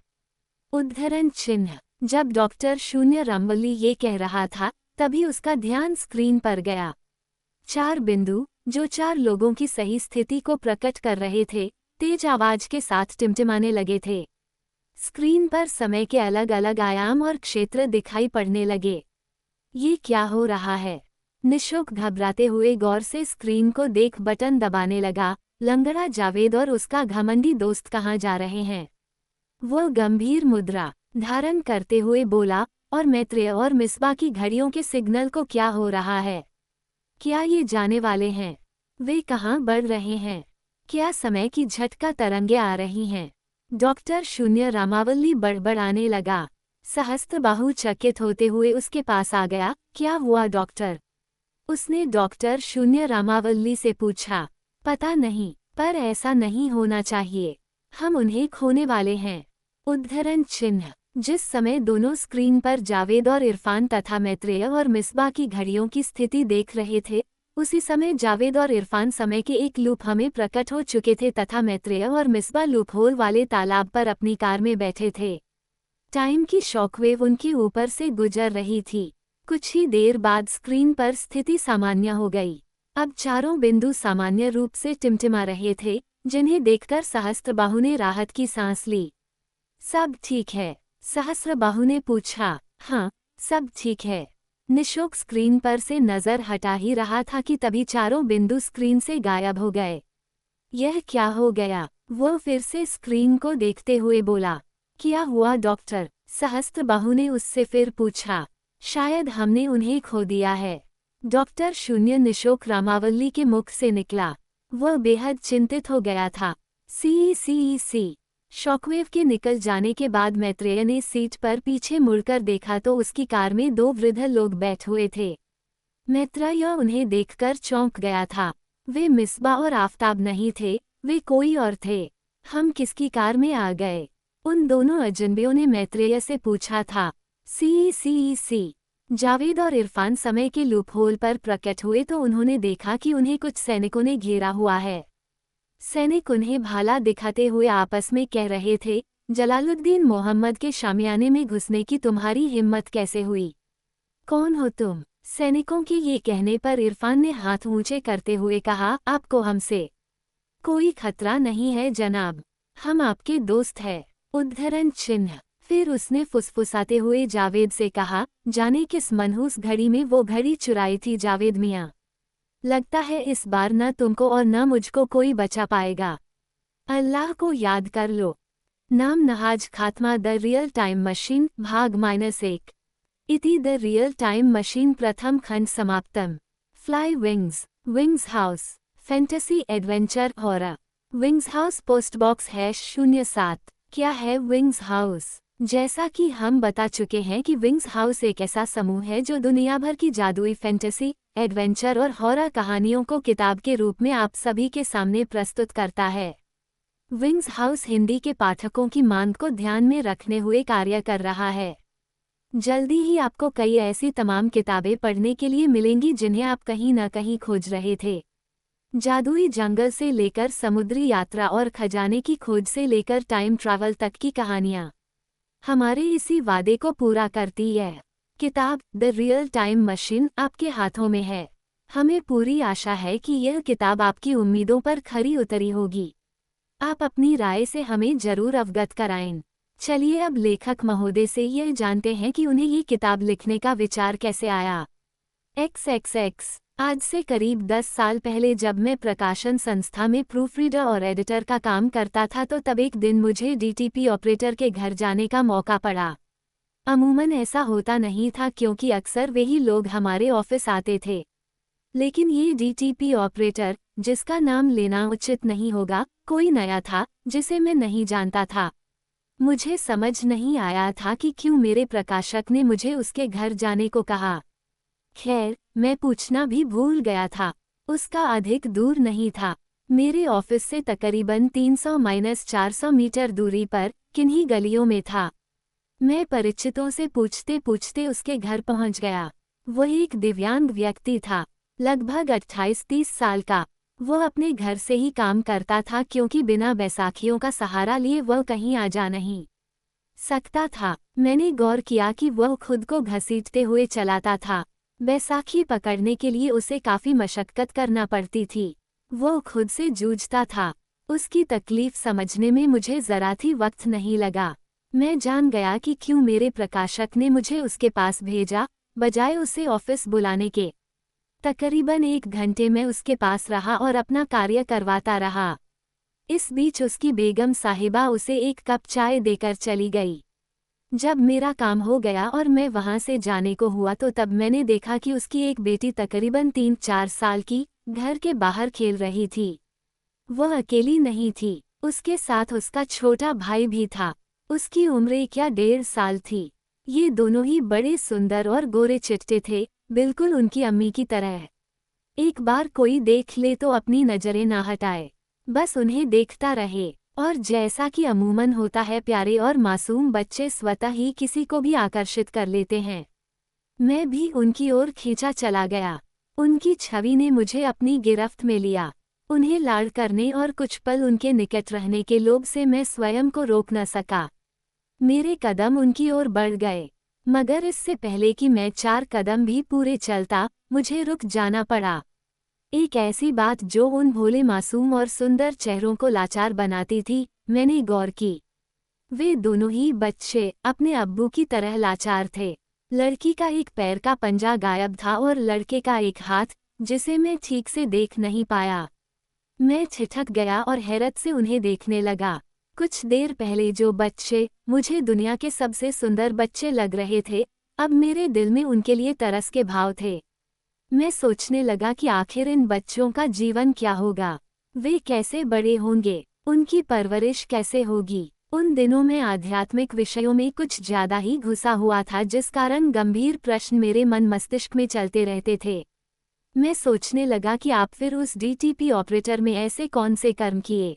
उद्धरण चिन्ह। जब डॉक्टर शून्य रामावल्ली ये कह रहा था, तभी उसका ध्यान स्क्रीन पर गया। 4 बिंदु, जो 4 लोगों की सही स्थिति को प्रकट कर रहे थे, तेज आवाज के साथ टिमटिमाने लगे थे। स्क्रीन पर समय के अलग अलग आयाम और क्षेत्र दिखाई पड़ने लगे। ये क्या हो रहा है? निशुक घबराते हुए गौर से स्क्रीन को देख बटन दबाने लगा। लंगड़ा जावेद और उसका घमंडी दोस्त कहाँ जा रहे हैं? वो गंभीर मुद्रा धारण करते हुए बोला। और मैत्रेय और मिसबा की घड़ियों के सिग्नल को क्या हो रहा है? क्या ये जाने वाले हैं? वे कहाँ बढ़ रहे हैं? क्या समय की झटका तरंगे आ रही हैं? डॉक्टर शून्य रामावल्ली बड़बड़ाने लगा। सहस्त्रबाहु चकित होते हुए उसके पास आ गया। क्या हुआ डॉक्टर? उसने डॉक्टर शून्य रामावल्ली से पूछा। पता नहीं, पर ऐसा नहीं होना चाहिए। हम उन्हें खोने वाले हैं। उद्धरण चिन्ह। जिस समय दोनों स्क्रीन पर जावेद और इरफान तथा मैत्रेय और मिसबा की घड़ियों की स्थिति देख रहे थे, उसी समय जावेद और इरफान समय के एक लूप हमें प्रकट हो चुके थे तथा मैत्रेय और मिसबा लूपहोल वाले तालाब पर अपनी कार में बैठे थे। टाइम की शॉकवेव उनके ऊपर से गुजर रही थी। कुछ ही देर बाद स्क्रीन पर स्थिति सामान्य हो गई। अब चारों बिंदु सामान्य रूप से टिमटिमा रहे थे, जिन्हें देखकर सहस्त्रबाहु ने राहत की सांस ली। सब ठीक है? सहस्त्रबाहु ने पूछा। हाँ, सब ठीक है। निशुक स्क्रीन पर से नजर हटा ही रहा था कि तभी चारों बिंदु स्क्रीन से गायब हो गए। यह क्या हो गया? वो फिर से स्क्रीन को देखते हुए बोला। क्या हुआ डॉक्टर? सहस्त्रबाहु ने उससे फिर पूछा। शायद हमने उन्हें खो दिया है। डॉक्टर शून्य निशुक रामावल्ली के मुख से निकला। वह बेहद चिंतित हो गया था। सी शॉकवेव के निकल जाने के बाद मैत्रेय ने सीट पर पीछे मुड़कर देखा तो उसकी कार में 2 वृद्ध लोग बैठे हुए थे। मैत्रेय उन्हें देखकर चौंक गया था। वे मिसबा और आफताब नहीं थे, वे कोई और थे। हम किसकी कार में आ गए? उन दोनों अजनबियों ने मैत्रेय से पूछा था। सी जावेद और इरफान समय के लूपहोल पर प्रकट हुए तो उन्होंने देखा कि उन्हें कुछ सैनिकों ने घेरा हुआ है। सैनिक उन्हें भाला दिखाते हुए आपस में कह रहे थे, जलालुद्दीन मोहम्मद के शामियाने में घुसने की तुम्हारी हिम्मत कैसे हुई? कौन हो तुम? सैनिकों के ये कहने पर इरफान ने हाथ ऊंचे करते हुए कहा, आपको हमसे कोई खतरा नहीं है जनाब, हम आपके दोस्त हैं। उद्धरण चिन्ह। फिर उसने फुसफुसाते हुए जावेद से कहा, जाने किस मनहूस घड़ी में वो घड़ी चुराई थी जावेद मियाँ। लगता है इस बार न तुमको और न मुझको कोई बचा पाएगा। अल्लाह को याद कर लो। नाम नहाज खात्मा द रियल टाइम मशीन भाग -1 इति द रियल टाइम मशीन प्रथम खंड समाप्तम। Fly wings house fantasy adventure horror. Wings house post box #07। क्या है विंग्स हाउस? जैसा कि हम बता चुके हैं कि विंग्स हाउस एक ऐसा समूह है जो दुनिया भर की जादुई फैंटेसी, एडवेंचर और हॉरर कहानियों को किताब के रूप में आप सभी के सामने प्रस्तुत करता है। विंग्स हाउस हिंदी के पाठकों की मांग को ध्यान में रखने हुए कार्य कर रहा है। जल्दी ही आपको कई ऐसी तमाम किताबें पढ़ने के लिए मिलेंगी जिन्हें आप कहीं न कहीं खोज रहे थे। जादुई जंगल से लेकर समुद्री यात्रा और खजाने की खोज से लेकर टाइम ट्रैवल तक की कहानियाँ हमारे इसी वादे को पूरा करती है। किताब द रियल टाइम मशीन आपके हाथों में है। हमें पूरी आशा है कि यह किताब आपकी उम्मीदों पर खरी उतरी होगी। आप अपनी राय से हमें जरूर अवगत कराएं। चलिए अब लेखक महोदय से यह जानते हैं कि उन्हें ये किताब लिखने का विचार कैसे आया। XXX आज से करीब 10 साल पहले जब मैं प्रकाशन संस्था में प्रूफ रीडर और एडिटर का काम करता था तो तब एक दिन मुझे डीटीपी ऑपरेटर के घर जाने का मौका पड़ा। अमूमन ऐसा होता नहीं था क्योंकि अक्सर वही लोग हमारे ऑफिस आते थे। लेकिन ये डीटीपी ऑपरेटर, जिसका नाम लेना उचित नहीं होगा, कोई नया था जिसे मैं नहीं जानता था। मुझे समझ नहीं आया था कि क्यों मेरे प्रकाशक ने मुझे उसके घर जाने को कहा। खैर, मैं पूछना भी भूल गया था। उसका अधिक दूर नहीं था। मेरे ऑफिस से तकरीबन 300-400 मीटर दूरी पर किन्हीं गलियों में था। मैं परिचितों से पूछते पूछते उसके घर पहुंच गया। वह एक दिव्यांग व्यक्ति था, लगभग 28-30 साल का। वह अपने घर से ही काम करता था क्योंकि बिना बैसाखियों का सहारा लिए वह कहीं आ जा नहीं सकता था। मैंने गौर किया कि वह खुद को घसीटते हुए चलाता था। बैसाखी पकड़ने के लिए उसे काफी मशक्कत करना पड़ती थी। वह खुद से जूझता था। उसकी तकलीफ समझने में मुझे जरा भी वक्त नहीं लगा। मैं जान गया कि क्यों मेरे प्रकाशक ने मुझे उसके पास भेजा, बजाय उसे ऑफिस बुलाने के। तकरीबन 1 घंटे में उसके पास रहा और अपना कार्य करवाता रहा। इस बीच उसकी बेगम साहिबा उसे 1 कप चाय देकर चली गई। जब मेरा काम हो गया और मैं वहां से जाने को हुआ तो तब मैंने देखा कि उसकी एक बेटी तकरीबन 3-4 साल की घर के बाहर खेल रही थी। वह अकेली नहीं थी, उसके साथ उसका छोटा भाई भी था। उसकी उम्र क्या 1.5 साल थी। ये दोनों ही बड़े सुंदर और गोरे चिट्टे थे, बिल्कुल उनकी अम्मी की तरह। एक बार कोई देख ले तो अपनी नजरें ना हटाए, बस उन्हें देखता रहे। और जैसा कि अमूमन होता है, प्यारे और मासूम बच्चे स्वतः ही किसी को भी आकर्षित कर लेते हैं। मैं भी उनकी ओर खींचा चला गया। उनकी छवि ने मुझे अपनी गिरफ्त में लिया। उन्हें लाड़ करने और कुछ पल उनके निकट रहने के लोभ से मैं स्वयं को रोक न सका। मेरे कदम उनकी ओर बढ़ गए, मगर इससे पहले कि मैं 4 कदम भी पूरे चलता, मुझे रुक जाना पड़ा। एक ऐसी बात जो उन भोले मासूम और सुंदर चेहरों को लाचार बनाती थी, मैंने गौर की। वे दोनों ही बच्चे अपने अब्बू की तरह लाचार थे। लड़की का एक पैर का पंजा गायब था और लड़के का एक हाथ, जिसे मैं ठीक से देख नहीं पाया। मैं ठिठक गया और हैरत से उन्हें देखने लगा। कुछ देर पहले जो बच्चे मुझे दुनिया के सबसे सुंदर बच्चे लग रहे थे, अब मेरे दिल में उनके लिए तरस के भाव थे। मैं सोचने लगा कि आखिर इन बच्चों का जीवन क्या होगा, वे कैसे बड़े होंगे, उनकी परवरिश कैसे होगी। उन दिनों में आध्यात्मिक विषयों में कुछ ज्यादा ही घुसा हुआ था, जिस कारण गंभीर प्रश्न मेरे मन मस्तिष्क में चलते रहते थे। मैं सोचने लगा कि आप फिर उस डीटीपी ऑपरेटर में ऐसे कौन से कर्म किए